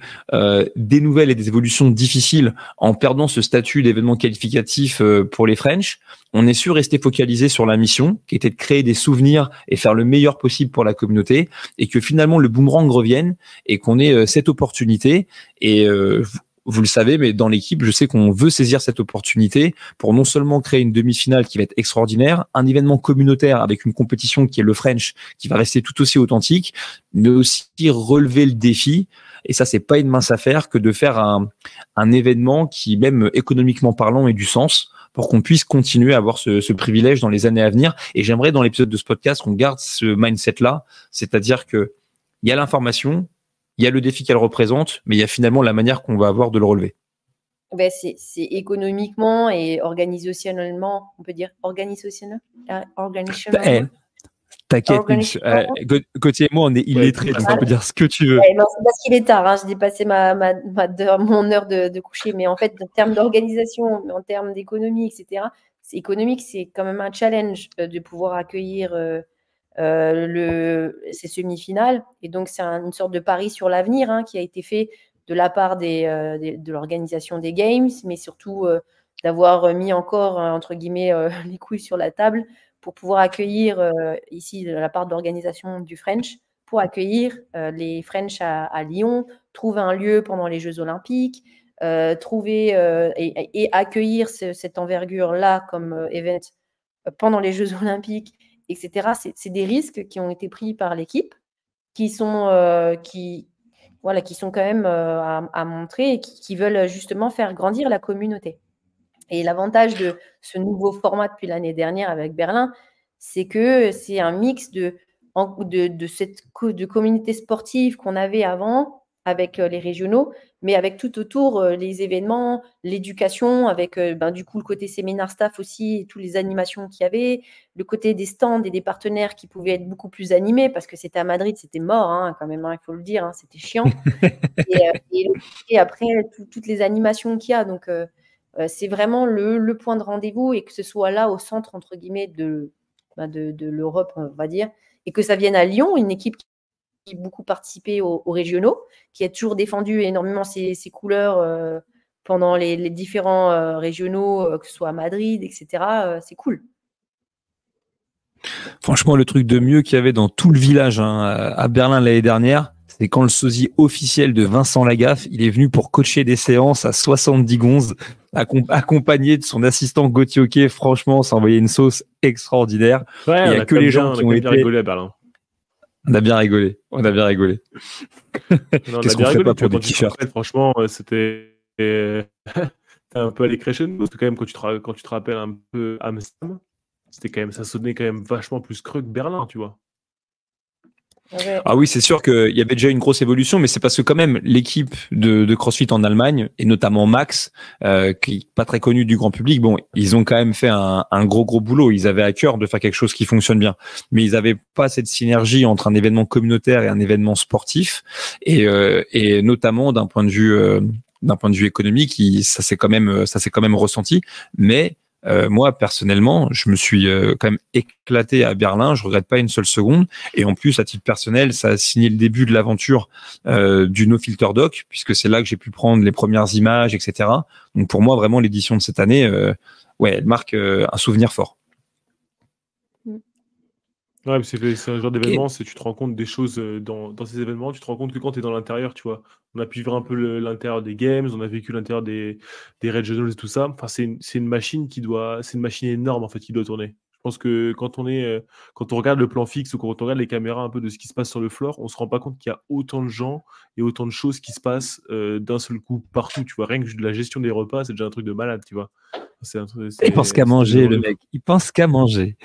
des nouvelles et des évolutions difficiles en perdant ce statut d'événement qualificatif pour les French, on est su rester focalisé sur la mission, qui était de créer des souvenirs et faire le meilleur possible pour la communauté, et que finalement le boomerang revienne et qu'on ait cette opportunité. Et vous le savez, mais dans l'équipe, je sais qu'on veut saisir cette opportunité pour non seulement créer une demi-finale qui va être extraordinaire, un événement communautaire avec une compétition qui est le French, qui va rester tout aussi authentique, mais aussi relever le défi. Et ça, c'est pas une mince affaire que de faire un événement qui, même économiquement parlant, ait du sens pour qu'on puisse continuer à avoir ce privilège dans les années à venir. Et j'aimerais, dans l'épisode de ce podcast, qu'on garde ce mindset-là, c'est-à-dire que il y a l'information, il y a le défi qu'elle représente, mais il y a finalement la manière qu'on va avoir de le relever. C'est économiquement et organisationnellement, on peut dire organisationnellement. T'inquiète, Gauthier et moi, on est illettrés, donc on peut dire ce que tu veux. Non, c'est parce qu'il est tard, j'ai dépassé mon heure de coucher, mais en fait, en termes d'organisation, en termes d'économie, etc., c'est économique, c'est quand même un challenge de pouvoir accueillir ces semi-finales. Et donc, c'est une sorte de pari sur l'avenir qui a été fait de la part de l'organisation des Games, mais surtout d'avoir mis encore, entre guillemets, les couilles sur la table pour pouvoir accueillir ici, de la part de l'organisation du French, pour accueillir les French à Lyon, trouver un lieu pendant les Jeux Olympiques, trouver et accueillir cette envergure-là comme event pendant les Jeux Olympiques, etc. C'est des risques qui ont été pris par l'équipe, qui sont quand même à montrer et qui veulent justement faire grandir la communauté. Et l'avantage de ce nouveau format depuis l'année dernière avec Berlin, c'est que c'est un mix de communauté sportive qu'on avait avant avec les régionaux, mais avec tout autour les événements, l'éducation, avec du coup le côté séminaire staff aussi, toutes les animations qu'il y avait, le côté des stands et des partenaires qui pouvaient être beaucoup plus animés, parce que c'était à Madrid, c'était mort quand même, il faut le dire, c'était chiant. et après, toutes les animations qu'il y a, donc c'est vraiment le point de rendez-vous, et que ce soit là au centre, entre guillemets, de l'Europe, on va dire, et que ça vienne à Lyon, une équipe qui a beaucoup participé aux régionaux, qui a toujours défendu énormément ses couleurs pendant les différents régionaux, que ce soit à Madrid, etc. C'est cool. Franchement, le truc de mieux qu'il y avait dans tout le village à Berlin l'année dernière, c'est quand le sosie officiel de Vincent Lagaffe, il est venu pour coacher des séances à 70 gonzes, accompagné de son assistant Gauthier Hockey. Franchement, ça envoyait une sauce extraordinaire. Ouais, il y a que les gens qui ont été... rigolé à Berlin. On a bien rigolé. Non, Qu'est-ce qu'on fait pas pour des t-shirts? Franchement, c'était un peu allé crescendo, parce que quand même, quand tu te rappelles un peu Amsterdam, ça sonnait quand même vachement plus creux que Berlin, tu vois. Ouais. Ah oui, c'est sûr qu'il y avait déjà une grosse évolution, mais c'est parce que quand même l'équipe de CrossFit en Allemagne, et notamment Max, qui est pas très connu du grand public, bon, ils ont quand même fait un gros boulot. Ils avaient à cœur de faire quelque chose qui fonctionne bien, mais ils avaient pas cette synergie entre un événement communautaire et un événement sportif, et notamment d'un point de vue économique, ça s'est quand même ressenti, mais moi, personnellement, je me suis quand même éclaté à Berlin. Je regrette pas une seule seconde. Et en plus, à titre personnel, ça a signé le début de l'aventure du No Filter Doc, puisque c'est là que j'ai pu prendre les premières images, etc. Donc pour moi, vraiment, l'édition de cette année, elle marque un souvenir fort. Ouais, c'est un genre Ok. d'événement, c'est tu te rends compte des choses dans ces événements, tu te rends compte que quand tu es dans l'intérieur, tu vois, on a pu vivre un peu l'intérieur des games, on a vécu l'intérieur des regionals et tout ça. Enfin, c'est une machine c'est une machine énorme en fait qui doit tourner. Je pense que quand on regarde le plan fixe ou quand on regarde les caméras un peu de ce qui se passe sur le floor, on se rend pas compte qu'il y a autant de gens et autant de choses qui se passent d'un seul coup partout, tu vois. Rien que de la gestion des repas, c'est déjà un truc de malade, tu vois. Il pense qu'à C'est des manger, événements le de fou. mec. Il pense qu'à manger.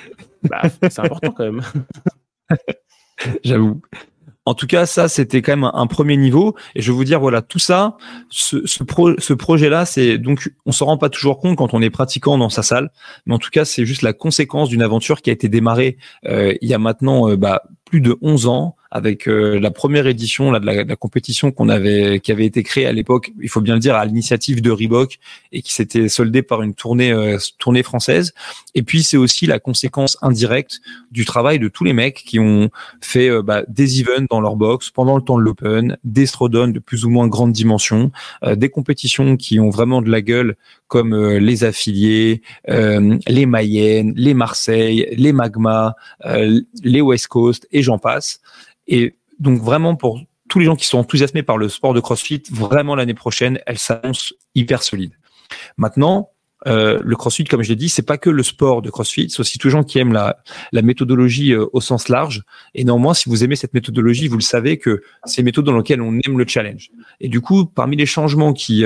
Bah, c'est important quand même. J'avoue. En tout cas, ça, c'était quand même un premier niveau. Et je vais vous dire, voilà, tout ça, ce projet-là, c'est donc, on s'en rend pas toujours compte quand on est pratiquant dans sa salle, mais en tout cas, c'est juste la conséquence d'une aventure qui a été démarrée il y a maintenant plus de 11 ans avec la première édition là, de la compétition qui avait été créée à l'époque, il faut bien le dire, à l'initiative de Reebok et qui s'était soldée par une tournée française. Et puis, c'est aussi la conséquence indirecte du travail de tous les mecs qui ont fait des events dans leur box pendant le temps de l'Open, des throwdowns de plus ou moins grande dimension, des compétitions qui ont vraiment de la gueule comme les affiliés, les Mayennes, les Marseille, les Magma, les West Coast et j'en passe. Et donc vraiment pour tous les gens qui sont enthousiasmés par le sport de CrossFit, vraiment l'année prochaine, elle s'annonce hyper solide. Maintenant, le CrossFit, comme je l'ai dit, c'est pas que le sport de CrossFit, c'est aussi tous les gens qui aiment la méthodologie au sens large. Et néanmoins, si vous aimez cette méthodologie, vous le savez que c'est une méthode dans laquelle on aime le challenge. Et du coup, parmi les changements qui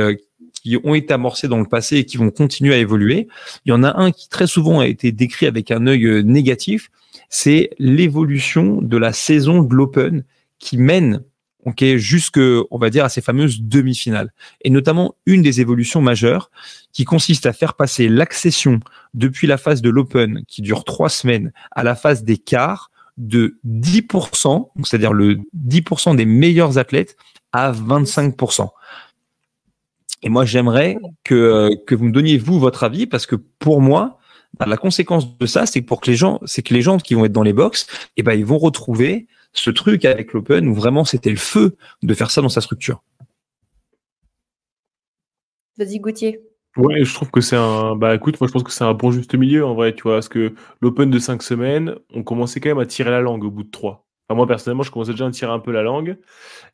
ont été amorcés dans le passé et qui vont continuer à évoluer, il y en a un qui très souvent a été décrit avec un œil négatif, c'est l'évolution de la saison de l'Open qui mène jusque, on va dire, à ces fameuses demi-finales. Et notamment, une des évolutions majeures qui consiste à faire passer l'accession depuis la phase de l'Open, qui dure 3 semaines, à la phase des quarts, de 10%, c'est-à-dire le 10% des meilleurs athlètes, à 25%. Et moi, j'aimerais que vous me donniez, vous, votre avis, parce que pour moi, la conséquence de ça, c'est que les gens qui vont être dans les box, ils vont retrouver ce truc avec l'Open où vraiment c'était le feu de faire ça dans sa structure. Vas-y, Gauthier. Ouais, je trouve que bah écoute, moi je pense que c'est un bon juste milieu en vrai, tu vois, parce que l'Open de 5 semaines, on commençait quand même à tirer la langue au bout de 3. Enfin, moi personnellement, je commençais déjà à tirer un peu la langue.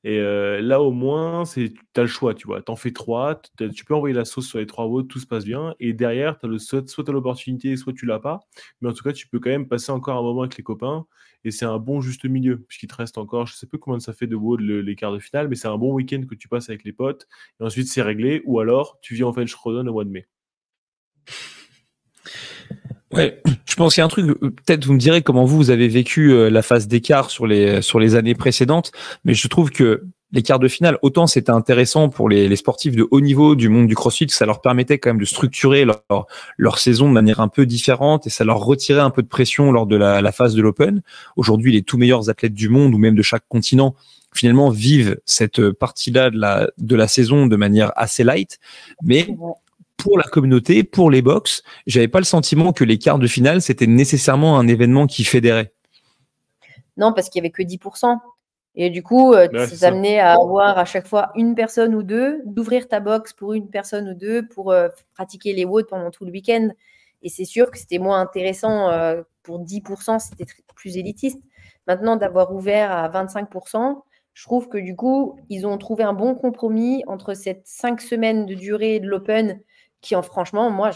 Et là, au moins, tu as le choix, tu vois. T'en fais 3, tu peux envoyer la sauce sur les 3 votes, tout se passe bien. Et derrière, soit tu as l'opportunité, soit tu l'as pas. Mais en tout cas, tu peux quand même passer encore un moment avec les copains. Et c'est un bon juste milieu, puisqu'il te reste encore, je sais plus combien ça fait de WOD les quarts de finale, mais c'est un bon week-end que tu passes avec les potes. Et ensuite, c'est réglé. Ou alors, tu viens en French Rodon au mois de mai. Ouais, je pense qu'il y a un truc, peut-être vous me direz comment vous avez vécu la phase d'écart sur les années précédentes, mais je trouve que les quarts de finale, autant c'était intéressant pour les sportifs de haut niveau du monde du CrossFit, ça leur permettait quand même de structurer leur saison de manière un peu différente et ça leur retirait un peu de pression lors de la phase de l'Open. Aujourd'hui, les tout meilleurs athlètes du monde ou même de chaque continent finalement vivent cette partie-là de la saison de manière assez light, mais pour la communauté, pour les box, j'avais pas le sentiment que les quarts de finale, c'était nécessairement un événement qui fédérait. Non, parce qu'il n'y avait que 10%. Et du coup, ça t'amenait à avoir à chaque fois une personne ou deux, d'ouvrir ta box pour une personne ou deux pour pratiquer les WOD pendant tout le week-end. Et c'est sûr que c'était moins intéressant pour 10%, c'était plus élitiste. Maintenant, d'avoir ouvert à 25%, je trouve que du coup, ils ont trouvé un bon compromis entre cette 5 semaines de durée de l'Open qui, franchement, moi,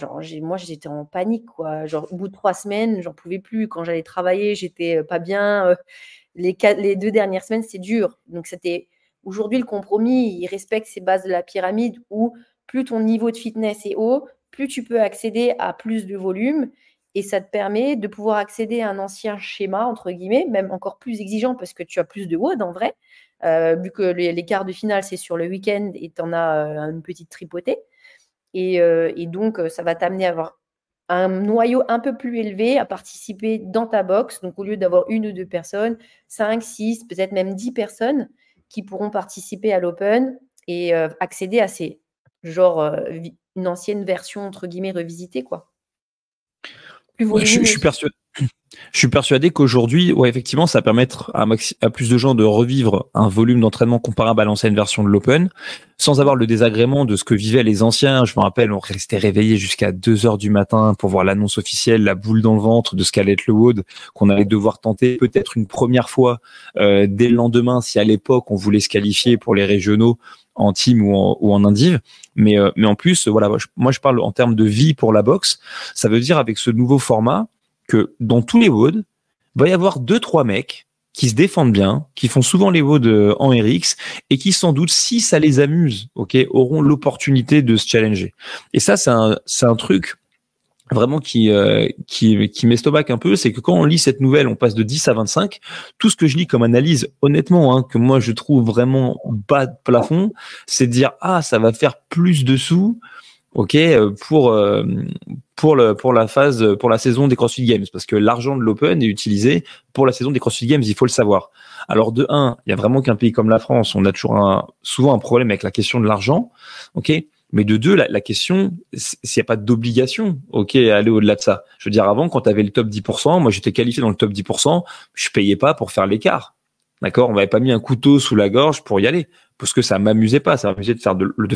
j'étais en panique, quoi. Genre, au bout de 3 semaines, j'en pouvais plus. Quand j'allais travailler, j'étais pas bien. Les 2 dernières semaines, c'est dur. Donc, c'était aujourd'hui le compromis. Il respecte ces bases de la pyramide où plus ton niveau de fitness est haut, plus tu peux accéder à plus de volume et ça te permet de pouvoir accéder à un ancien schéma, entre guillemets, même encore plus exigeant parce que tu as plus de WOD en vrai, vu que les quarts de finale, c'est sur le week-end et tu en as une petite tripotée. Et donc, ça va t'amener à avoir un noyau un peu plus élevé à participer dans ta box. Donc, au lieu d'avoir 1 ou 2 personnes, 5, 6, peut-être même 10 personnes qui pourront participer à l'Open et accéder à ces, genre, une ancienne version, entre guillemets, revisitée, quoi. Plus Ouais, je volumineuse. suis persuadé. Je suis persuadé qu'aujourd'hui, ouais, effectivement, ça va permettre à plus de gens de revivre un volume d'entraînement comparable à l'ancienne version de l'Open, sans avoir le désagrément de ce que vivaient les anciens. Je me rappelle, on restait réveillé jusqu'à 2 heures du matin pour voir l'annonce officielle, la boule dans le ventre de ce qu'allait être le WOD, qu'on allait devoir tenter peut-être une première fois dès le lendemain, si à l'époque on voulait se qualifier pour les régionaux en team ou en indiv. Mais en plus, voilà, moi je parle en termes de vie pour la boxe. Ça veut dire avec ce nouveau format, que dans tous les WOD, va y avoir 2-3 mecs qui se défendent bien, qui font souvent les WOD en RX et qui sans doute, si ça les amuse, auront l'opportunité de se challenger. Et ça, c'est un truc vraiment qui m'estomaque un peu, c'est que quand on lit cette nouvelle, on passe de 10 à 25. Tout ce que je lis comme analyse, honnêtement, que moi je trouve vraiment bas de plafond, c'est de dire ça va faire plus de sous. Pour la saison des CrossFit Games, parce que l'argent de l'Open est utilisé pour la saison des CrossFit Games, il faut le savoir. Alors de un, il y a vraiment qu'un pays comme la France, on a toujours souvent un problème avec la question de l'argent, mais de deux, la question, s'il n'y a pas d'obligation, à aller au-delà de ça. Je veux dire, avant, quand tu avais le top 10%, moi j'étais qualifié dans le top 10%, je payais pas pour faire l'écart. D'accord, on m'avait pas mis un couteau sous la gorge pour y aller, parce que ça m'amusait pas, ça m'amusait de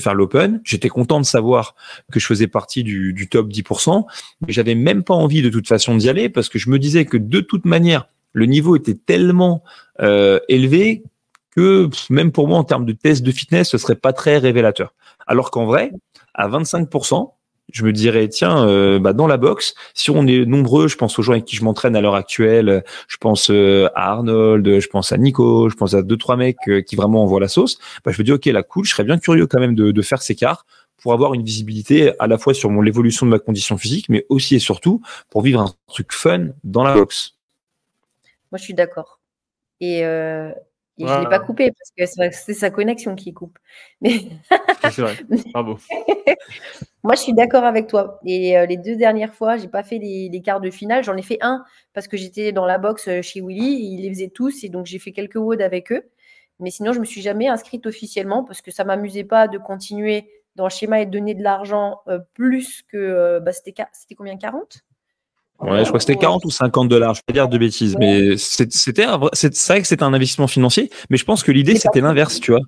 faire l'Open. J'étais content de savoir que je faisais partie du top 10%, mais j'avais même pas envie de toute façon d'y aller, parce que je me disais que de toute manière, le niveau était tellement élevé que même pour moi, en termes de test de fitness, ce serait pas très révélateur. Alors qu'en vrai, à 25%, je me dirais, tiens, dans la boxe, si on est nombreux, je pense aux gens avec qui je m'entraîne à l'heure actuelle, je pense à Arnold, je pense à Nico, je pense à 2-3 mecs qui vraiment envoient la sauce, je me dis, ok, là, cool, je serais bien curieux quand même de faire ces quarts pour avoir une visibilité à la fois sur l'évolution de ma condition physique, mais aussi et surtout pour vivre un truc fun dans la boxe. Moi, je suis d'accord. Et je ne l'ai pas coupé parce que c'est sa connexion qui coupe. Mais c'est vrai, bravo. Moi, je suis d'accord avec toi. Et les 2 dernières fois, j'ai pas fait les quarts de finale. J'en ai fait un parce que j'étais dans la boxe chez Willy. Ils les faisaient tous et donc j'ai fait quelques WOD avec eux. Mais sinon, je me suis jamais inscrite officiellement parce que ça m'amusait pas de continuer dans le schéma et de donner de l'argent plus que c'était combien, 40? Ouais, je crois que c'était 40 ou 50 $. Je vais pas dire de bêtises, mais c'est vrai que c'était un investissement financier, mais je pense que l'idée c'était l'inverse, tu vois.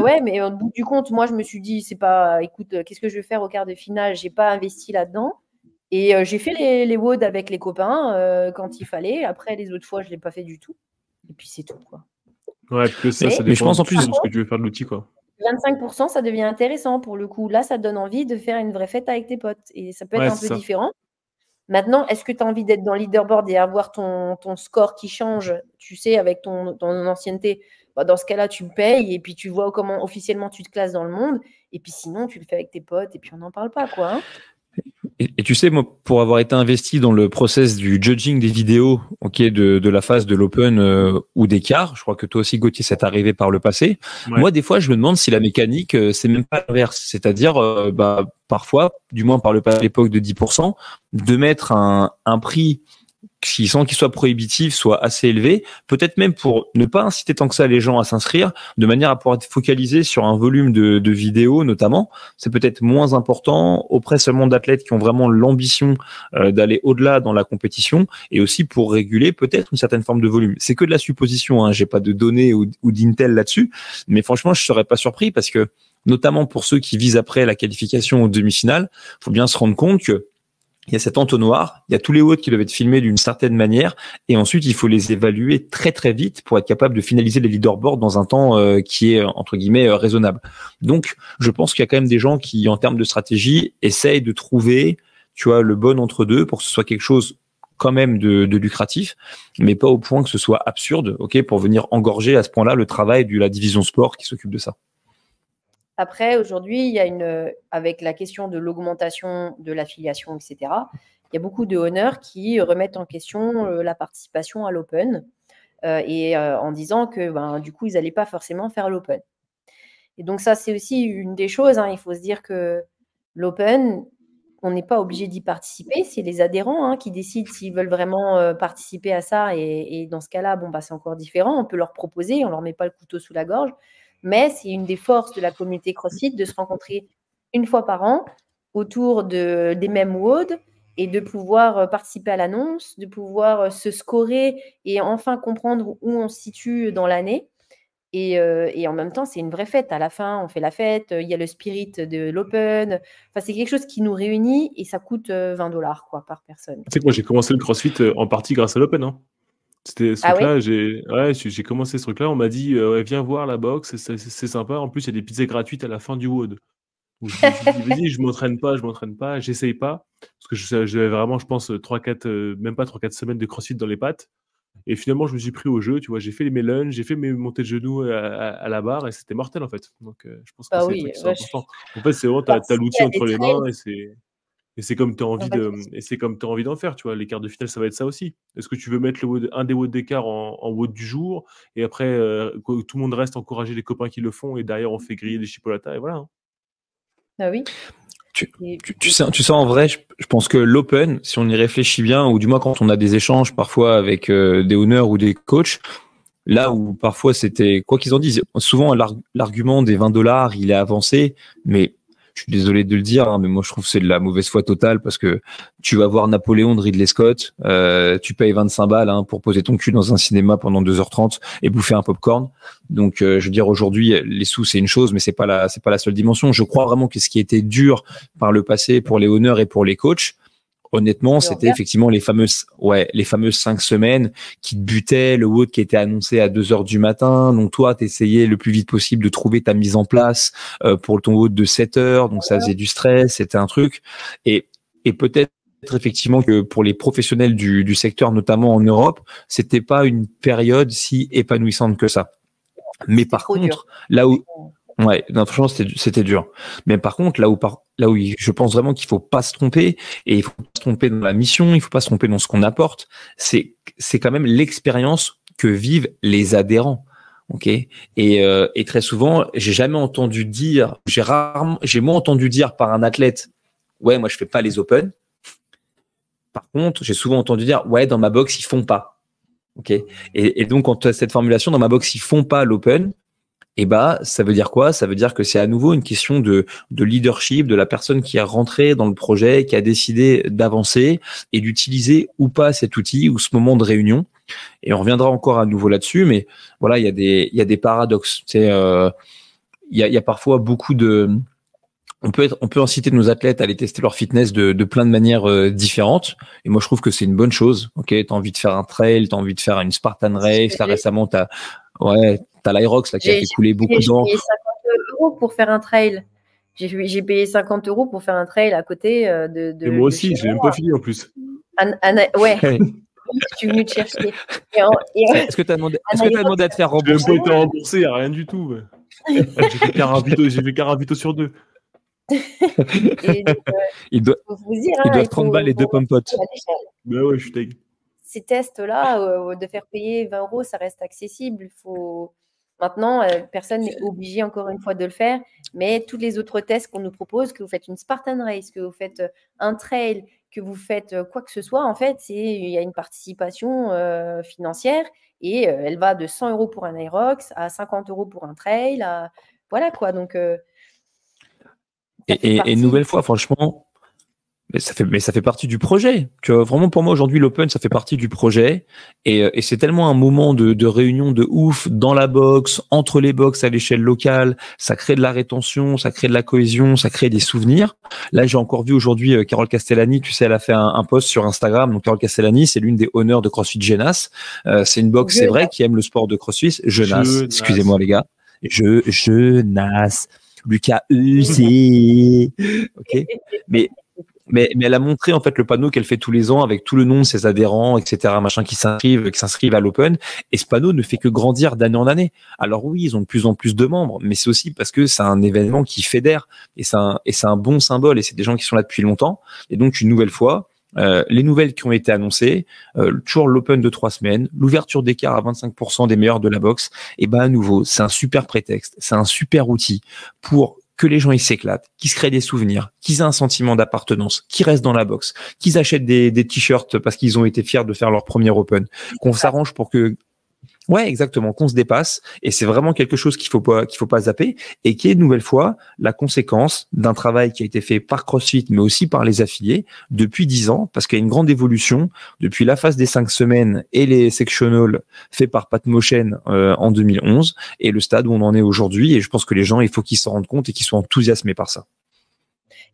Ouais, mais au bout du compte, moi je me suis dit, écoute, qu'est-ce que je vais faire au quart de finale? J'ai pas investi là-dedans. Et j'ai fait les WOD avec les copains quand il fallait. Après, les autres fois, je l'ai pas fait du tout. Et puis c'est tout, quoi. Ouais, parce que ça dépend je pense en plus de ce que tu veux faire de l'outil, quoi. 25%, ça devient intéressant pour le coup. Là, ça te donne envie de faire une vraie fête avec tes potes. Et ça peut être un peu différent. Maintenant, est-ce que tu as envie d'être dans le leaderboard et avoir ton score qui change, tu sais, avec ton ancienneté? Dans ce cas-là, tu me payes et puis tu vois comment officiellement tu te classes dans le monde. Et puis sinon, tu le fais avec tes potes et puis on n'en parle pas, quoi. Et tu sais, moi, pour avoir été investi dans le process du judging des vidéos, de la phase de l'Open ou des quarts, je crois que toi aussi, Gauthier, c'est arrivé par le passé. Ouais. Moi, des fois, je me demande si la mécanique, c'est même pas l'inverse. C'est-à-dire, parfois, du moins par l'époque de 10%, de mettre un prix qui, sans qu'il soit prohibitif, soit assez élevé, peut-être même pour ne pas inciter tant que ça les gens à s'inscrire, de manière à pouvoir être focalisé sur un volume de vidéos notamment. C'est peut-être moins important auprès seulement d'athlètes qui ont vraiment l'ambition d'aller au-delà dans la compétition, et aussi pour réguler peut-être une certaine forme de volume. C'est que de la supposition, hein, j'ai pas de données ou d'intel là-dessus, mais franchement, je serais pas surpris parce que, notamment pour ceux qui visent après la qualification aux demi-finales, faut bien se rendre compte que il y a cet entonnoir, il y a tous les WOD qui doivent être filmés d'une certaine manière, et ensuite il faut les évaluer très très vite pour être capable de finaliser les leaderboards dans un temps qui est entre guillemets raisonnable. Donc je pense qu'il y a quand même des gens qui, en termes de stratégie, essayent de trouver, tu vois, le bon entre-deux pour que ce soit quelque chose quand même de lucratif, mais pas au point que ce soit absurde, pour venir engorger à ce point-là le travail de la division sport qui s'occupe de ça. Après, aujourd'hui, il y a avec la question de l'augmentation de l'affiliation, etc., il y a beaucoup de honneurs qui remettent en question la participation à l'Open en disant que du coup, ils n'allaient pas forcément faire l'Open. Et donc ça, c'est aussi une des choses. Il faut se dire que l'Open, on n'est pas obligé d'y participer. C'est les adhérents qui décident s'ils veulent vraiment participer à ça. Et dans ce cas-là, c'est encore différent. On peut leur proposer, on ne leur met pas le couteau sous la gorge. Mais c'est une des forces de la communauté CrossFit de se rencontrer une fois par an autour des mêmes WOD et de pouvoir participer à l'annonce, de pouvoir se scorer et enfin comprendre où on se situe dans l'année. Et en même temps, c'est une vraie fête. À la fin, on fait la fête. Il y a le spirit de l'Open. Enfin, c'est quelque chose qui nous réunit et ça coûte $20 par personne. Tu sais que moi, j'ai commencé le CrossFit en partie grâce à l'Open. C'était ce truc-là. J'ai commencé ce truc-là. On m'a dit, viens voir la boxe, c'est sympa. En plus, il y a des pizzas gratuites à la fin du WOD. Donc, je me suis dit, vas-y, je m'entraîne pas, j'essaye pas. Parce que j'avais vraiment, je pense, même pas 3-4 semaines de CrossFit dans les pattes. Et finalement, je me suis pris au jeu, tu vois, j'ai fait mes lunges, j'ai fait mes montées de genoux à la barre et c'était mortel en fait. Donc, je pense que c'est des trucs qui sont importants. En fait, c'est vraiment, t'as l'outil entre les mains et c'est comme tu as envie d'en faire, tu vois. Les quarts de finale, ça va être ça aussi. Est-ce que tu veux mettre un des WOD d'écart en WOD du jour et après, tout le monde reste encourager les copains qui le font et derrière, on fait griller des chipolatas et voilà. Ah oui. Tu sais, en vrai, je pense que l'Open, si on y réfléchit bien, ou du moins quand on a des échanges parfois avec des honneurs ou des coachs, là où parfois c'était, quoi qu'ils en disent, souvent l'argument des $20, il est avancé, mais je suis désolé de le dire, mais moi je trouve que c'est de la mauvaise foi totale parce que tu vas voir Napoléon de Ridley Scott, tu payes 25 balles pour poser ton cul dans un cinéma pendant 2h30 et bouffer un popcorn. Donc je veux dire, aujourd'hui les sous c'est une chose, mais c'est pas la seule dimension. Je crois vraiment que ce qui était dur par le passé pour les honneurs et pour les coachs, honnêtement, c'était effectivement les fameuses 5 semaines qui te butaient, le WOD qui était annoncé à 2h du matin. Donc, toi, t'essayais le plus vite possible de trouver ta mise en place, pour ton WOD de 7h. Donc, ça faisait du stress, c'était un truc. Et peut-être effectivement que pour les professionnels du secteur, notamment en Europe, c'était pas une période si épanouissante que ça. Mais par contre, là où, franchement, c'était dur. Mais par contre, là où je pense vraiment qu'il faut pas se tromper, et il faut pas se tromper dans la mission, il faut pas se tromper dans ce qu'on apporte, c'est quand même l'expérience que vivent les adhérents. Ok. Et très souvent, j'ai moins entendu dire par un athlète, ouais, moi je fais pas les Open. Par contre, j'ai souvent entendu dire, ouais, dans ma box ils font pas. Ok. Et donc quand tu as cette formulation, dans ma box ils font pas l'Open, et ça veut dire quoi? Ça veut dire que c'est à nouveau une question de leadership de la personne qui est rentrée dans le projet, qui a décidé d'avancer et d'utiliser ou pas cet outil ou ce moment de réunion. Et on reviendra encore à nouveau là-dessus, mais voilà, il y a des paradoxes. Il y a parfois beaucoup de, on peut inciter nos athlètes à aller tester leur fitness de plein de manières différentes. Et moi, je trouve que c'est une bonne chose. Ok, t'as envie de faire un trail, t'as envie de faire une Spartan Race. Là, récemment, t'as l'Irox qui a fait couler beaucoup d'encre. J'ai payé 50 € pour faire un trail. J'ai payé 50 € pour faire un trail à côté de. Et moi aussi, je l'ai même pas fini en plus. Ouais. Je suis venue te chercher. Est-ce que tu as demandé à te faire rembourser? Je n'ai pas été remboursé, il n'y a rien du tout. J'ai fait qu'un ravito sur 2. Il doit 30 balles et 2 pommes potes. Ben ouais, je suis tag. Ces tests-là, de faire payer 20 €, ça reste accessible. Maintenant, personne n'est obligé encore une fois de le faire, mais tous les autres tests qu'on nous propose, que vous faites une Spartan Race, que vous faites un trail, que vous faites quoi que ce soit, en fait, il y a une participation financière et elle va de 100 € pour un Irox à 50 € pour un trail. Voilà quoi. Donc, et une nouvelle fois, franchement, mais ça fait partie du projet. Tu vois, vraiment pour moi aujourd'hui l'Open ça fait partie du projet et c'est tellement un moment de réunion de ouf dans la box, entre les box à l'échelle locale, ça crée de la rétention, ça crée de la cohésion, ça crée des souvenirs. Là, j'ai encore vu aujourd'hui Carole Castellani, tu sais, elle a fait un post sur Instagram. Donc Carole Castellani, c'est l'une des honneurs de CrossFit Genas. C'est une box, c'est vrai, qui aime le sport de CrossFit. Genas, excusez-moi les gars. Genas. Lucas UC. OK. Mais elle a montré en fait le panneau qu'elle fait tous les ans avec tout le nom de ses adhérents, etc., machin, qui s'inscrivent à l'Open. Et ce panneau ne fait que grandir d'année en année. Alors oui, ils ont de plus en plus de membres, mais c'est aussi parce que c'est un événement qui fédère et c'est un bon symbole et c'est des gens qui sont là depuis longtemps. Et donc une nouvelle fois, les nouvelles qui ont été annoncées, toujours l'Open de 3 semaines, l'ouverture d'écart à 25% des meilleurs de la boxe, et ben à nouveau, c'est un super prétexte, c'est un super outil pour que les gens ils s'éclatent, qu'ils se créent des souvenirs, qu'ils aient un sentiment d'appartenance, qu'ils restent dans la boxe, qu'ils achètent des t-shirts parce qu'ils ont été fiers de faire leur premier Open, qu'on s'arrange pour que ouais, exactement, qu'on se dépasse, et c'est vraiment quelque chose qu'il faut pas zapper, et qui est une nouvelle fois la conséquence d'un travail qui a été fait par CrossFit, mais aussi par les affiliés depuis 10 ans, parce qu'il y a une grande évolution depuis la phase des 5 semaines et les sectionals faits par Pat Motion en 2011, et le stade où on en est aujourd'hui, et je pense que les gens, il faut qu'ils s'en rendent compte et qu'ils soient enthousiasmés par ça.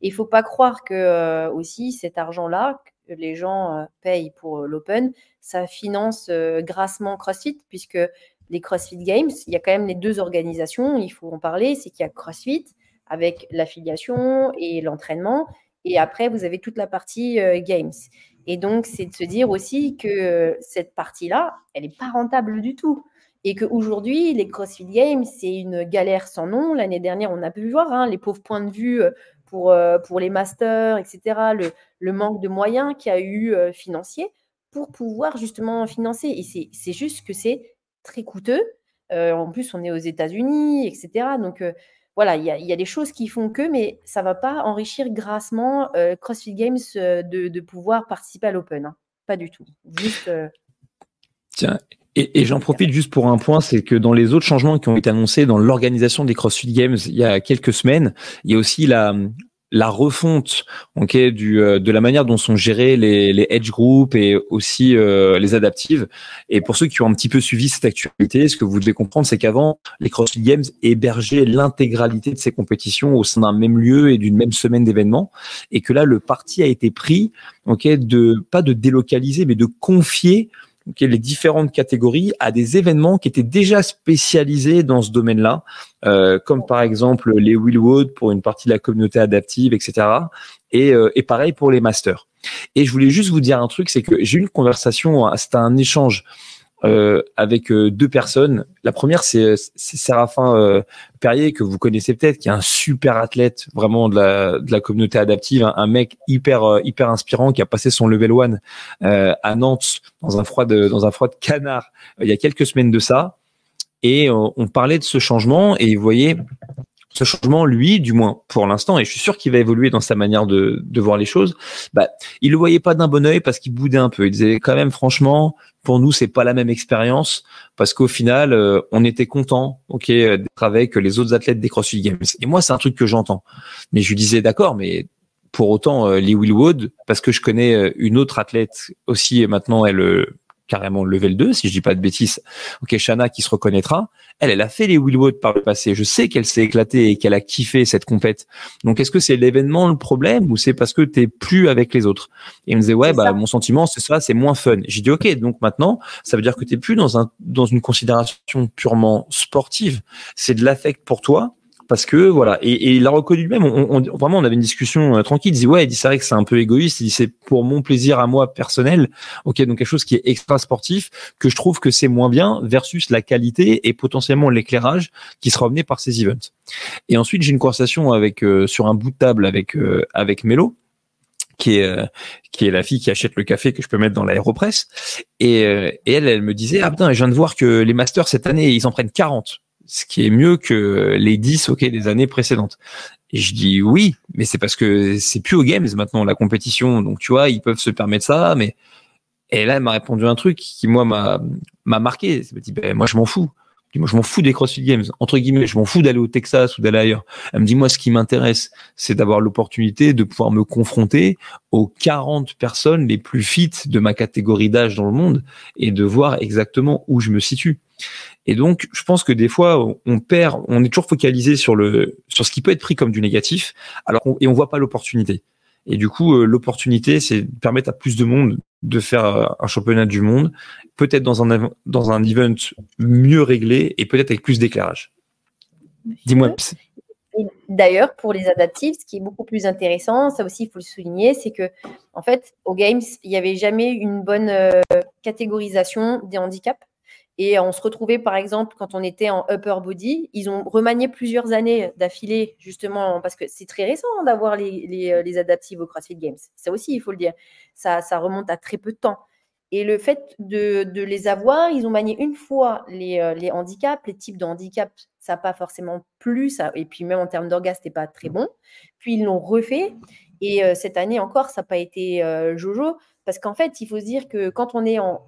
Il faut pas croire que aussi cet argent-là que les gens payent pour l'Open, ça finance grassement CrossFit, puisque les CrossFit Games, il y a quand même les deux organisations, il faut en parler, c'est qu'il y a CrossFit avec l'affiliation et l'entraînement, et après vous avez toute la partie Games. Et donc c'est de se dire aussi que cette partie-là, elle n'est pas rentable du tout. Et qu'aujourd'hui, les CrossFit Games, c'est une galère sans nom. L'année dernière, on a pu voir les pauvres points de vue pour les masters, etc., le manque de moyens qu'il y a eu financiers pour pouvoir justement financer. Et c'est juste que c'est très coûteux. En plus, on est aux États-Unis, etc. Donc, voilà, il y a des choses qui font que, mais ça ne va pas enrichir grassement CrossFit Games de pouvoir participer à l'Open. Hein. Pas du tout. Juste. Tiens. Et j'en profite juste pour un point, c'est que dans les autres changements qui ont été annoncés dans l'organisation des CrossFit Games il y a quelques semaines, il y a aussi la refonte de la manière dont sont gérés les edge groups et aussi les adaptives. Et pour ceux qui ont un petit peu suivi cette actualité, ce que vous devez comprendre, c'est qu'avant, les CrossFit Games hébergeaient l'intégralité de ces compétitions au sein d'un même lieu et d'une même semaine d'événements, et que là, le parti a été pris, pas de délocaliser, mais de confier les différentes catégories à des événements qui étaient déjà spécialisés dans ce domaine-là, comme par exemple les Wheelwood pour une partie de la communauté adaptive, etc. Et pareil pour les masters. Et je voulais juste vous dire un truc, c'est que j'ai eu une conversation, c'était un échange avec deux personnes. La première, c'est Séraphin Perrier, que vous connaissez peut-être, qui est un super athlète vraiment de la communauté adaptive, un mec hyper inspirant, qui a passé son level 1 à Nantes dans un froid de canard il y a quelques semaines de ça. Et on parlait de ce changement, et vous voyez, ce changement, lui, du moins pour l'instant, et je suis sûr qu'il va évoluer dans sa manière de voir les choses, il le voyait pas d'un bon œil parce qu'il boudait un peu. Il disait quand même, franchement, pour nous, c'est pas la même expérience, parce qu'au final, on était content, d'être avec les autres athlètes des CrossFit Games. Et moi, c'est un truc que j'entends. Mais je lui disais, d'accord, mais pour autant, Lee Wheelwood, parce que je connais une autre athlète aussi, et maintenant, elle carrément level 2, si je dis pas de bêtises. Shana, qui se reconnaîtra. Elle a fait les Wheelwood par le passé. Je sais qu'elle s'est éclatée et qu'elle a kiffé cette compète. Donc, est-ce que c'est l'événement le problème, ou c'est parce que t'es plus avec les autres? Et il me disait, ouais, mon sentiment, c'est ça, c'est moins fun. J'ai dit, ok, donc maintenant, ça veut dire que t'es plus dans une considération purement sportive. C'est de l'affect pour toi. Parce que voilà, et il a reconnu lui-même. Vraiment, on avait une discussion tranquille. Il dit ouais, c'est vrai que c'est un peu égoïste. Il dit c'est pour mon plaisir à moi personnel. Donc quelque chose qui est extra sportif, que je trouve que c'est moins bien versus la qualité et potentiellement l'éclairage qui sera amené par ces events. Et ensuite, j'ai une conversation avec sur un bout de table avec Mélo, qui est la fille qui achète le café que je peux mettre dans l'Aéropress. Et elle me disait ah putain, je viens de voir que les masters cette année ils en prennent 40. Ce qui est mieux que les 10 des années précédentes. Et je dis oui, mais c'est parce que c'est plus aux Games maintenant la compétition, donc tu vois, ils peuvent se permettre ça, mais et là elle m'a répondu un truc qui moi m'a marqué. Elle m'a dit moi je m'en fous. Moi je m'en fous des CrossFit Games, entre guillemets, je m'en fous d'aller au Texas ou d'aller ailleurs. Elle me dit moi ce qui m'intéresse, c'est d'avoir l'opportunité de pouvoir me confronter aux 40 personnes les plus fit de ma catégorie d'âge dans le monde et de voir exactement où je me situe. Et donc, je pense que des fois, on est toujours focalisé sur ce qui peut être pris comme du négatif, et on voit pas l'opportunité. Et du coup, l'opportunité, c'est de permettre à plus de monde de faire un championnat du monde, peut-être dans un event mieux réglé et peut-être avec plus d'éclairage. Dis-moi. Et d'ailleurs, pour les adaptifs, ce qui est beaucoup plus intéressant, ça aussi, il faut le souligner, c'est que, en fait, aux Games, il n'y avait jamais une bonne catégorisation des handicaps. Et on se retrouvait, par exemple, quand on était en upper body, ils ont remanié plusieurs années d'affilée, justement, parce que c'est très récent d'avoir les adaptives au CrossFit Games. Ça aussi, il faut le dire. Ça remonte à très peu de temps. Et le fait de les avoir, ils ont manié une fois les handicaps, les types de handicaps, ça n'a pas forcément plu. Et puis même en termes d'orgas, ce n'était pas très bon. Puis ils l'ont refait. Et cette année encore, ça n'a pas été jojo. Parce qu'en fait, il faut se dire que quand on est en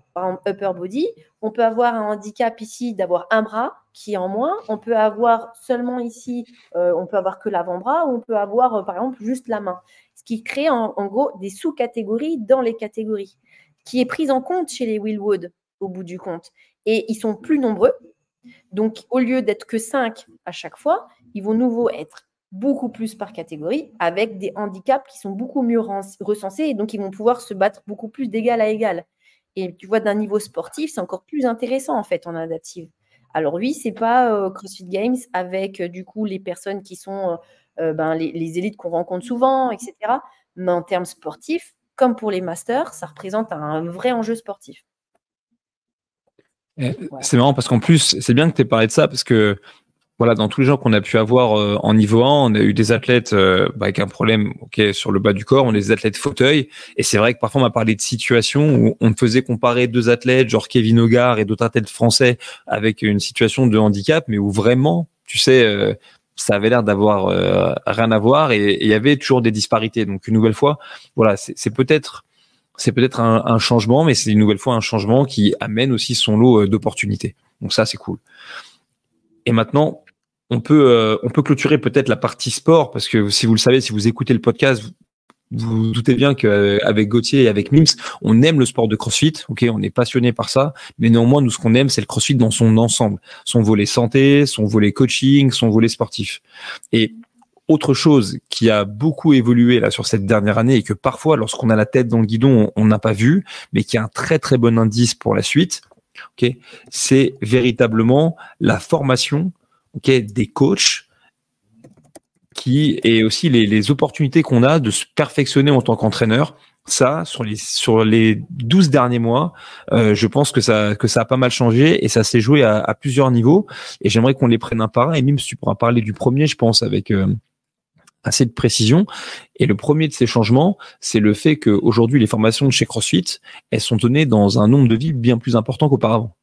upper body, on peut avoir un handicap ici d'avoir un bras qui est en moins. On peut avoir seulement ici, on peut avoir que l'avant-bras, ou on peut avoir, par exemple, juste la main. Ce qui crée en gros des sous-catégories dans les catégories, qui est prise en compte chez les Willwood au bout du compte. Et ils sont plus nombreux. Donc, au lieu d'être que 5 à chaque fois, ils vont nouveau être beaucoup plus par catégorie, avec des handicaps qui sont beaucoup mieux recensés, et donc ils vont pouvoir se battre beaucoup plus d'égal à égal. Et tu vois, d'un niveau sportif, c'est encore plus intéressant en fait en adaptive. Alors oui, c'est pas CrossFit Games avec du coup les personnes qui sont les élites qu'on rencontre souvent, etc. Mais en termes sportifs, comme pour les masters, ça représente un vrai enjeu sportif. Voilà. C'est marrant parce qu'en plus, c'est bien que tu aies parlé de ça parce que voilà, dans tous les gens qu'on a pu avoir en niveau 1, on a eu des athlètes avec un problème sur le bas du corps, on a des athlètes fauteuils. Et c'est vrai que parfois on m'a parlé de situations où on faisait comparer deux athlètes, genre Kevin Hogar et d'autres athlètes français avec une situation de handicap, mais où vraiment, tu sais, ça avait l'air d'avoir rien à voir et il y avait toujours des disparités. Donc une nouvelle fois, voilà, c'est peut-être un changement, mais c'est une nouvelle fois un changement qui amène aussi son lot d'opportunités. Donc ça, c'est cool. Et maintenant, on peut clôturer peut-être la partie sport parce que si vous le savez, si vous écoutez le podcast, vous doutez bien qu'avec Gauthier et avec Mims, on aime le sport de CrossFit. Ok, on est passionné par ça, mais néanmoins, nous, ce qu'on aime, c'est le CrossFit dans son ensemble, son volet santé, son volet coaching, son volet sportif. Et autre chose qui a beaucoup évolué là sur cette dernière année et que parfois, lorsqu'on a la tête dans le guidon, on n'a pas vu, mais qui est un très très bon indice pour la suite. Ok, c'est véritablement la formation, des coachs et aussi les opportunités qu'on a de se perfectionner en tant qu'entraîneur. Ça, sur les 12 derniers mois, je pense que ça a pas mal changé et ça s'est joué à plusieurs niveaux. Et j'aimerais qu'on les prenne un par un. Et même si tu pourras parler du premier, je pense, avec assez de précision. Et le premier de ces changements, c'est le fait qu'aujourd'hui, les formations de chez CrossFit, elles sont données dans un nombre de villes bien plus important qu'auparavant.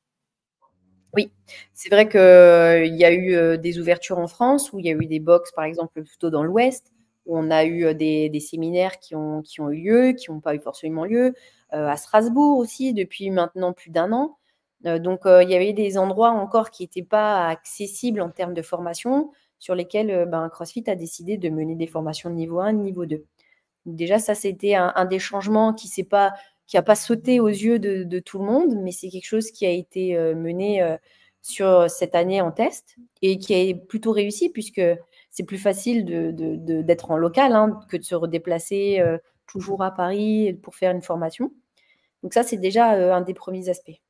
Oui, c'est vrai qu'il y a eu des ouvertures en France où il y a eu des box, par exemple, plutôt dans l'Ouest, où on a eu des séminaires qui ont eu lieu, qui n'ont pas eu forcément lieu, à Strasbourg aussi, depuis maintenant plus d'un an. Donc, il y avait des endroits encore qui n'étaient pas accessibles en termes de formation, sur lesquels CrossFit a décidé de mener des formations de niveau 1 et de niveau 2. Donc déjà, ça, c'était un des changements qui n'a pas sauté aux yeux de tout le monde, mais c'est quelque chose qui a été mené sur cette année en test et qui est plutôt réussi puisque c'est plus facile d'être en local que de se redéplacer toujours à Paris pour faire une formation. Donc ça, c'est déjà un des premiers aspects.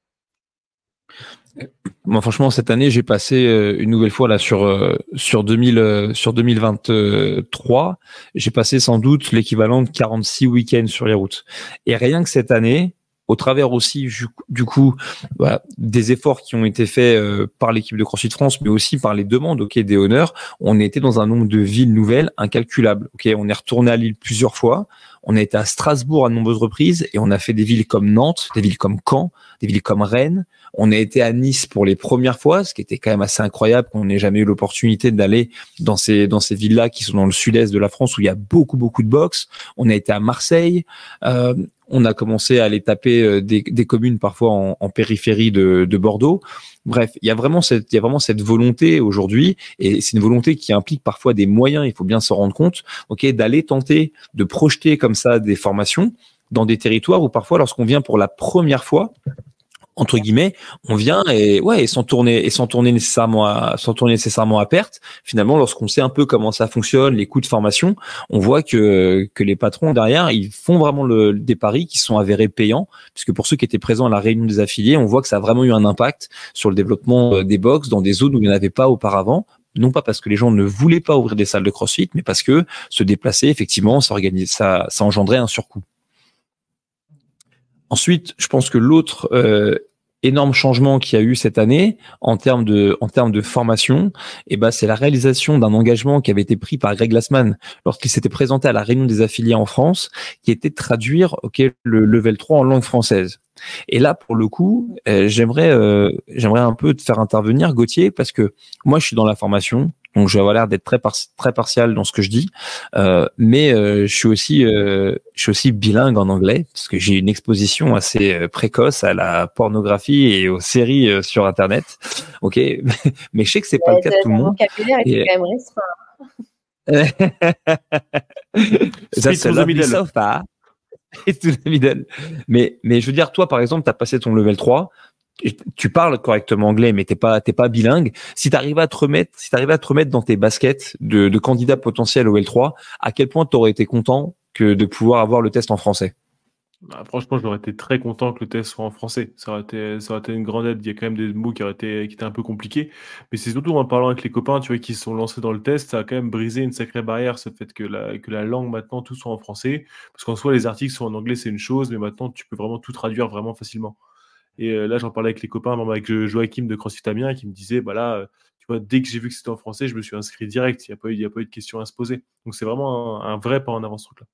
Moi, franchement, cette année, j'ai passé une nouvelle fois là sur 2023, j'ai passé sans doute l'équivalent de 46 week-ends sur les routes. Et rien que cette année, au travers aussi du coup des efforts qui ont été faits par l'équipe de CrossFit France, mais aussi par les demandes des honneurs, on était dans un nombre de villes nouvelles incalculable. On est retourné à Lille plusieurs fois, on a été à Strasbourg à de nombreuses reprises et on a fait des villes comme Nantes, des villes comme Caen, des villes comme Rennes. On a été à Nice pour les premières fois, ce qui était quand même assez incroyable qu'on n'ait jamais eu l'opportunité d'aller dans ces villes-là qui sont dans le sud-est de la France où il y a beaucoup de box. On a été à Marseille. On a commencé à aller taper des communes parfois en périphérie de Bordeaux. Bref, il y a vraiment cette volonté aujourd'hui, et c'est une volonté qui implique parfois des moyens, il faut bien s'en rendre compte, d'aller tenter de projeter comme ça des formations dans des territoires où parfois lorsqu'on vient pour la première fois, entre guillemets, on vient et sans tourner nécessairement à perte. Finalement, lorsqu'on sait un peu comment ça fonctionne, les coûts de formation, on voit que les patrons derrière, ils font vraiment des paris qui sont avérés payants, puisque pour ceux qui étaient présents à la réunion des affiliés, on voit que ça a vraiment eu un impact sur le développement des box dans des zones où il n'y en avait pas auparavant. Non pas parce que les gens ne voulaient pas ouvrir des salles de CrossFit, mais parce que se déplacer, effectivement, ça engendrait un surcoût. Ensuite, je pense que l'autre énorme changement qu'il y a eu cette année en termes de formation, et ben c'est la réalisation d'un engagement qui avait été pris par Greg Glassman lorsqu'il s'était présenté à la réunion des affiliés en France, qui était de traduire le level 3 en langue française. Et là, pour le coup, j'aimerais un peu te faire intervenir, Gauthier, parce que moi, je suis dans la formation, donc je vais avoir l'air d'être très partial dans ce que je dis, mais je suis aussi bilingue en anglais, parce que j'ai une exposition assez précoce à la pornographie et aux séries sur Internet. Ok, mais je sais que c'est pas le cas de tout le Ton monde. vocabulaire était quand même restreint. That's a lovely sofa. It's to the middle. Mais je veux dire, toi, par exemple, tu as passé ton level 3, tu parles correctement anglais, mais t'es pas bilingue. Si tu arrives à te remettre dans tes baskets de candidats potentiels au L3, à quel point tu aurais été content que de pouvoir avoir le test en français? Bah, franchement, j'aurais été très content que le test soit en français. Ça aurait été une grande aide. Il y a quand même des mots qui étaient un peu compliqués. Mais c'est surtout en parlant avec les copains, tu vois, qui se sont lancés dans le test, ça a quand même brisé une sacrée barrière, ce fait que la langue, maintenant, tout soit en français. Parce qu'en soi, les articles sont en anglais, c'est une chose, mais maintenant, tu peux vraiment tout traduire vraiment facilement. Et là, j'en parlais avec les copains, même avec Joachim de CrossFit Amiens, qui me disait, bah là, tu vois, dès que j'ai vu que c'était en français, je me suis inscrit direct. Il n'y a pas eu de questions à se poser. Donc, c'est vraiment un vrai pas en avant, ce truc-là.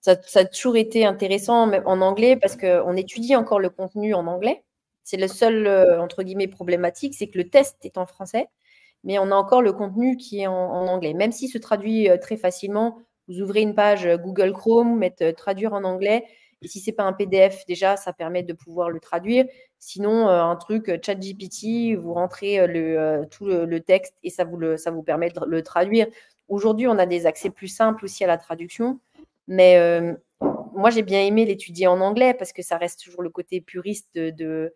Ça a toujours été intéressant même en anglais parce qu'on étudie encore le contenu en anglais. C'est le seul, entre guillemets, problématique, c'est que le test est en français, mais on a encore le contenu qui est en anglais. Même s'il se traduit très facilement, vous ouvrez une page Google Chrome, mettez traduire en anglais, et si ce n'est pas un PDF, déjà, ça permet de pouvoir le traduire. Sinon, un truc ChatGPT, vous rentrez tout le texte et ça vous permet de le traduire. Aujourd'hui, on a des accès plus simples aussi à la traduction. Mais moi, j'ai bien aimé l'étudier en anglais parce que ça reste toujours le côté puriste de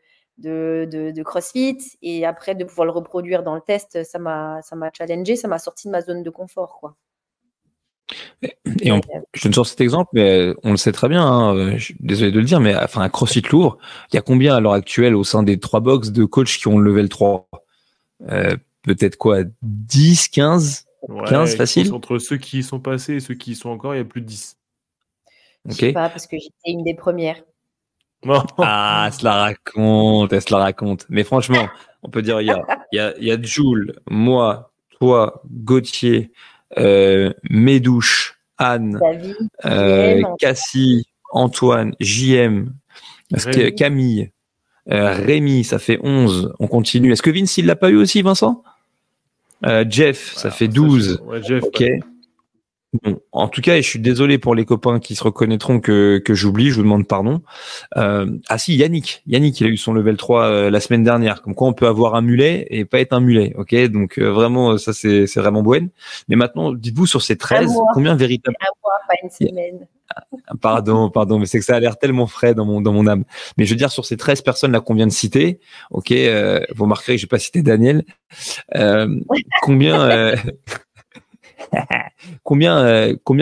CrossFit. Et après, de pouvoir le reproduire dans le test, ça m'a challengé, ça m'a sorti de ma zone de confort, quoi. Je donne sur cet exemple, mais on le sait très bien, hein, je suis désolé de le dire, mais enfin, à CrossFit Louvre, il y a combien à l'heure actuelle au sein des 3 box de coachs qui ont le level 3? Peut-être quoi, 10, 15? Ouais, 15 facile? entre ceux qui y sont passés et ceux qui y sont encore, il y a plus de 10. Je sais pas, parce que j'étais une des premières. Ah, elle se la raconte. Mais franchement, on peut dire, il y a Jules, moi, toi, Gauthier, Médouche, Anne, David, Cassie, Antoine, JM, Camille, Rémi, ça fait 11. On continue. Est-ce que Vince, il l'a pas eu aussi, Vincent? Jeff, ça fait 12. Ouais, Jeff, ok. Ouais. Bon, en tout cas, et je suis désolé pour les copains qui se reconnaîtront que j'oublie, je vous demande pardon. Ah si, Yannick, il a eu son level 3 la semaine dernière. Comme quoi, on peut avoir un mulet et pas être un mulet, ok? Donc vraiment, ça c'est vraiment bon. Mais maintenant, dites-vous sur ces 13, combien véritablement? Un mois, pas une semaine. Pardon, mais c'est que ça a l'air tellement frais dans mon âme. Mais je veux dire, sur ces 13 personnes là qu'on vient de citer, ok, vous remarquerez que j'ai pas cité Daniel. Combien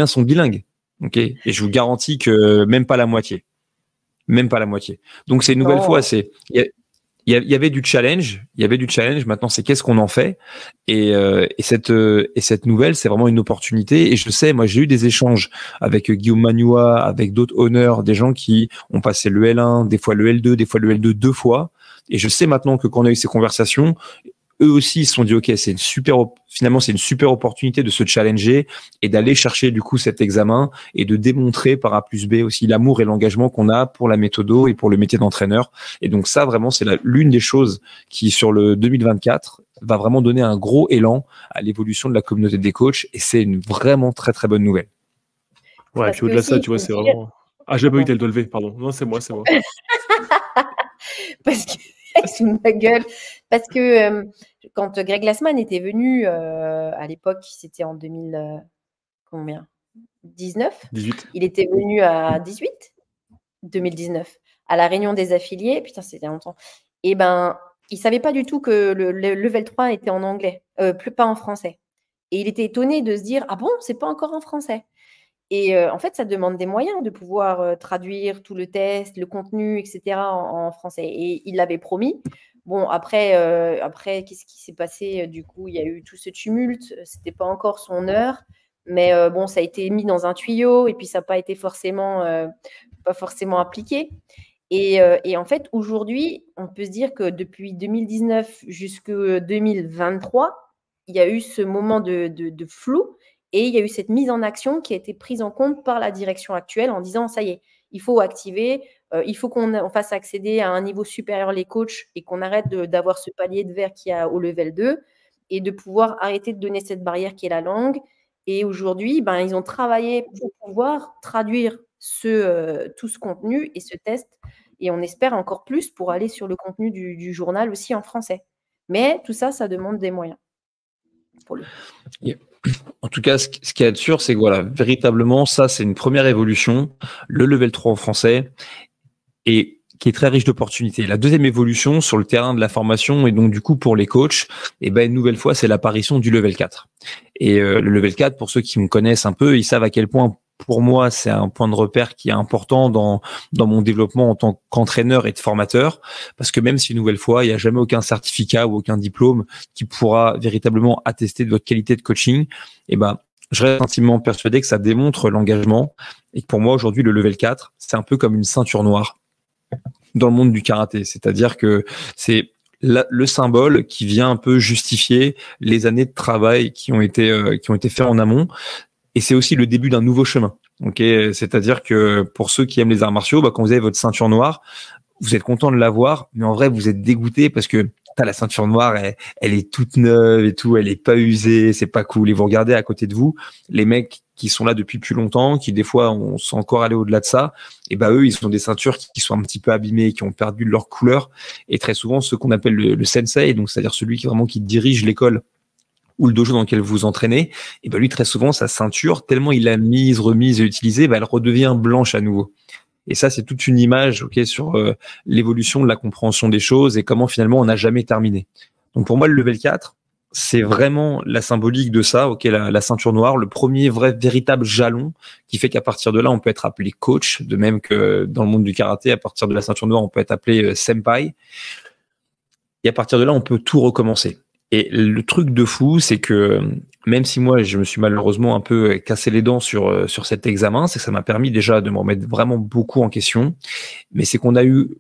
sont bilingues, ok? Et je vous garantis que même pas la moitié. Donc c'est une nouvelle fois, il y avait du challenge. Maintenant, c'est qu'est-ce qu'on en fait? Et cette nouvelle, c'est vraiment une opportunité. Et je sais, moi, j'ai eu des échanges avec Guillaume Magnoua, avec d'autres honneurs, des gens qui ont passé le L1, des fois le L2, des fois le L2 2 fois. Et je sais maintenant que quand on a eu ces conversations, eux aussi, ils se sont dit, OK, finalement, c'est une super opportunité de se challenger et d'aller chercher, du coup, cet examen et de démontrer par A plus B aussi l'amour et l'engagement qu'on a pour la méthodo et pour le métier d'entraîneur. Et donc, ça, vraiment, c'est l'une des choses qui, sur le 2024, va vraiment donner un gros élan à l'évolution de la communauté des coachs. Et c'est une vraiment très, très bonne nouvelle. Ouais, puis au-delà de ça, tu vois, c'est vraiment. Ah, j'ai pas eu, elle doit lever, pardon. Non, c'est moi. Parce que, sous ma gueule, parce que quand Greg Glassman était venu à l'époque, c'était en 2019, 18. Il était venu à 2019, à la réunion des affiliés. Putain, c'était longtemps. Et ben, il savait pas du tout que le level 3 était en anglais, pas en français. Et il était étonné de se dire, ah bon, c'est pas encore en français. Et en fait, ça demande des moyens de pouvoir traduire tout le test, le contenu, etc. en français. Et il l'avait promis. Bon, après qu'est-ce qui s'est passé? Du coup, il y a eu tout ce tumulte. C'était pas encore son heure. Mais bon, ça a été mis dans un tuyau et puis ça n'a pas été forcément appliqué. Et en fait, aujourd'hui, on peut se dire que depuis 2019 jusqu'en 2023, il y a eu ce moment de flou et il y a eu cette mise en action qui a été prise en compte par la direction actuelle en disant, ça y est, il faut activer, il faut qu'on fasse accéder à un niveau supérieur les coachs et qu'on arrête d'avoir ce palier de verre qu'il y a au level 2 et de pouvoir arrêter de donner cette barrière qui est la langue. Et aujourd'hui, ben, ils ont travaillé pour pouvoir traduire tout ce contenu et ce test. Et on espère encore plus pour aller sur le contenu du journal aussi en français. Mais tout ça, ça demande des moyens. Pour le Yeah. En tout cas, ce qui est sûr, c'est que voilà, véritablement, ça, c'est une première évolution. Le level 3 en français et qui est très riche d'opportunités. La deuxième évolution sur le terrain de la formation et donc du coup pour les coachs, et ben une nouvelle fois, c'est l'apparition du level 4. Et le level 4, pour ceux qui me connaissent un peu, ils savent à quel point pour moi, c'est un point de repère qui est important dans mon développement en tant qu'entraîneur et de formateur, parce que même si une nouvelle fois, il n'y a jamais aucun certificat ou aucun diplôme qui pourra véritablement attester de votre qualité de coaching, et ben je reste intimement persuadé que ça démontre l'engagement et que pour moi aujourd'hui le level 4, c'est un peu comme une ceinture noire dans le monde du karaté, c'est-à-dire que c'est le symbole qui vient un peu justifier les années de travail qui ont été faits en amont. Et c'est aussi le début d'un nouveau chemin. Okay, c'est-à-dire que pour ceux qui aiment les arts martiaux, bah, quand vous avez votre ceinture noire, vous êtes content de l'avoir, mais en vrai, vous êtes dégoûté parce que la ceinture noire, elle est toute neuve et tout, elle est pas usée, c'est pas cool. Et vous regardez à côté de vous, les mecs qui sont là depuis plus longtemps, qui des fois on sont encore allés au-delà de ça, et bah eux, ils ont des ceintures qui sont un petit peu abîmées, qui ont perdu de leur couleur. Et très souvent, ce qu'on appelle le sensei, donc c'est-à-dire celui qui dirige l'école ou le dojo dans lequel vous vous entraînez, et ben lui très souvent sa ceinture, tellement il l'a mise, remise et utilisée, elle redevient blanche à nouveau. Et ça c'est toute une image, sur l'évolution de la compréhension des choses et comment finalement on n'a jamais terminé. Donc pour moi le level 4, c'est vraiment la symbolique de ça, la ceinture noire, le premier véritable jalon qui fait qu'à partir de là on peut être appelé coach, de même que dans le monde du karaté, à partir de la ceinture noire on peut être appelé senpai. Et à partir de là on peut tout recommencer. Et le truc de fou, c'est que même si moi, je me suis malheureusement un peu cassé les dents sur cet examen, c'est que ça m'a permis déjà de me remettre vraiment beaucoup en question. Mais c'est qu'on a eu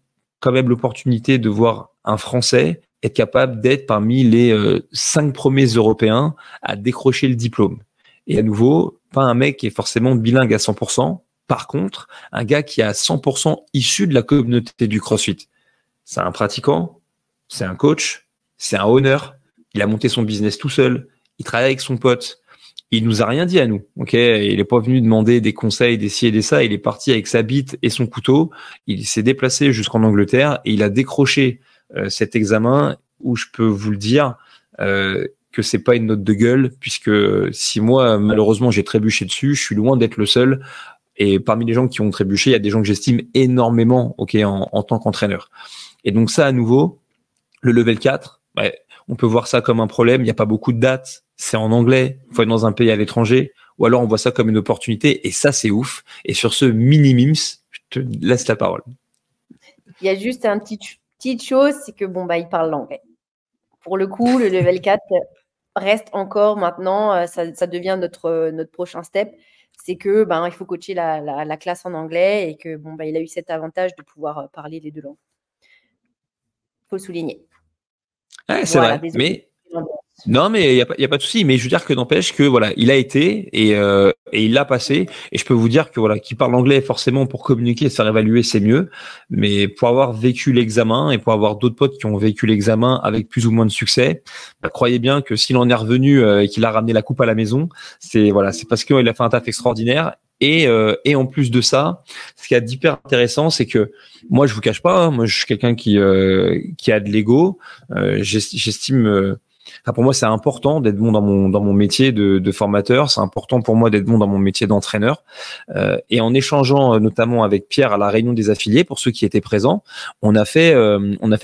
quand même l'opportunité de voir un Français être capable d'être parmi les 5 premiers Européens à décrocher le diplôme. Et à nouveau, pas un mec qui est forcément bilingue à 100%. Par contre, un gars qui est à 100% issu de la communauté du CrossFit. C'est un pratiquant, c'est un coach, c'est un owner. Il a monté son business tout seul. Il travaille avec son pote. Il nous a rien dit à nous. Il est pas venu demander des conseils, des ci et des ça. Il est parti avec sa bite et son couteau. Il s'est déplacé jusqu'en Angleterre et il a décroché cet examen où je peux vous le dire que c'est pas une note de gueule, puisque si moi malheureusement j'ai trébuché dessus, je suis loin d'être le seul. Et parmi les gens qui ont trébuché, il y a des gens que j'estime énormément, en tant qu'entraîneur. Et donc ça, à nouveau, le level 4, on peut voir ça comme un problème. Il n'y a pas beaucoup de dates. C'est en anglais. Il faut être dans un pays à l'étranger. Ou alors, on voit ça comme une opportunité. Et ça, c'est ouf. Et sur ce mini-mims, je te laisse la parole. Il y a juste une petite chose, c'est que, il parle l'anglais. Pour le coup, le level 4 reste encore maintenant, ça devient notre prochain step. C'est que, il faut coacher la classe en anglais et que, il a eu cet avantage de pouvoir parler les deux langues. Il faut le souligner. Ouais, c'est vrai, mais non, mais il y a pas de souci. Mais je veux dire que n'empêche que il a été et il l'a passé. Et je peux vous dire que qu'il parle anglais forcément pour communiquer, se faire évaluer, c'est mieux. Mais pour avoir vécu l'examen et pour avoir d'autres potes qui ont vécu l'examen avec plus ou moins de succès, croyez bien que s'il en est revenu et qu'il a ramené la coupe à la maison, c'est parce qu'il a fait un taf extraordinaire. Et en plus de ça, ce qui est d'hyper intéressant, c'est que moi, je vous cache pas, moi, je suis quelqu'un qui a de l'ego. J'estime, pour moi, c'est important d'être bon dans mon métier de formateur. C'est important pour moi d'être bon dans mon métier d'entraîneur. Et en échangeant notamment avec Pierre à la réunion des affiliés, pour ceux qui étaient présents, on a fait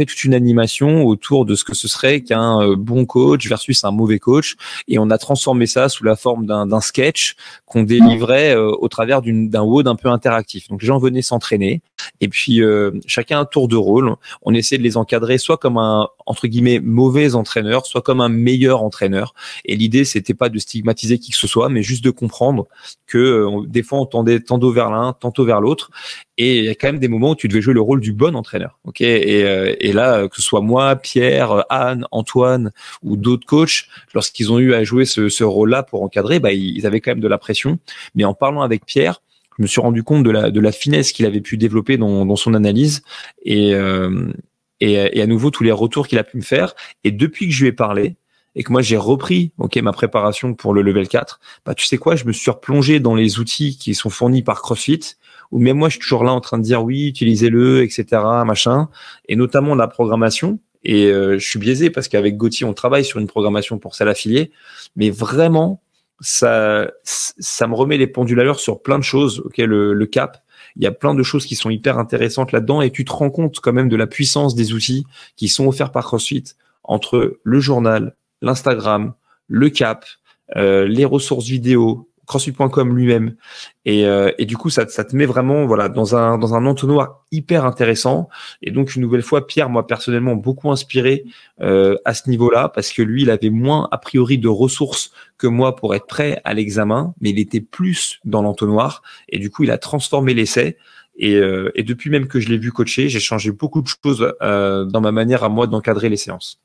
toute une animation autour de ce que ce serait qu'un bon coach versus un mauvais coach. Et on a transformé ça sous la forme d'un sketch qu'on délivrait au travers d'un WOD un peu interactif. Donc les gens venaient s'entraîner et puis chacun un tour de rôle. On essayait de les encadrer soit comme entre guillemets mauvais entraîneur, soit comme un meilleur entraîneur. Et l'idée, c'était pas de stigmatiser qui que ce soit, mais juste de comprendre que des fois on tendait tantôt vers l'un, tantôt vers l'autre. Et il y a quand même des moments où tu devais jouer le rôle du bon entraîneur. Ok. Et là, que ce soit moi, Pierre, Anne, Antoine ou d'autres coachs, lorsqu'ils ont eu à jouer ce rôle-là pour encadrer, bah, ils avaient quand même de la pression. Mais en parlant avec Pierre, je me suis rendu compte de la finesse qu'il avait pu développer dans son analyse et à nouveau tous les retours qu'il a pu me faire. Et depuis que je lui ai parlé et que moi j'ai repris ma préparation pour le level 4, bah tu sais quoi, je me suis replongé dans les outils qui sont fournis par CrossFit, où même moi je suis toujours là en train de dire oui, utilisez-le, etc., machin, et notamment la programmation. Et je suis biaisé parce qu'avec Gauthier on travaille sur une programmation pour celle affiliée, mais vraiment ça me remet les pendules à l'heure sur plein de choses. Le cap, il y a plein de choses qui sont hyper intéressantes là-dedans et tu te rends compte quand même de la puissance des outils qui sont offerts par CrossFit entre le journal, l'Instagram, le cap, les ressources vidéo, CrossFit.com lui-même. Et du coup, ça te met vraiment dans un entonnoir hyper intéressant. Et donc, une nouvelle fois, Pierre, moi, personnellement, beaucoup inspiré à ce niveau-là, parce que lui, il avait moins, a priori, de ressources que moi pour être prêt à l'examen, mais il était plus dans l'entonnoir. Et du coup, il a transformé l'essai. Et depuis même que je l'ai vu coacher, j'ai changé beaucoup de choses dans ma manière à moi d'encadrer les séances.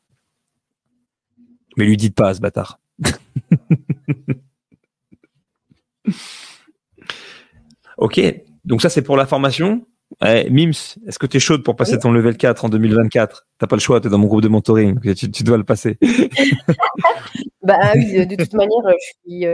Mais lui dites pas, ce bâtard. Ok, donc ça c'est pour la formation. Mims, est-ce que tu es chaude pour passer ton level 4 en 2024? T'as pas le choix, tu es dans mon groupe de mentoring, tu dois le passer. Bah oui, de toute manière, je suis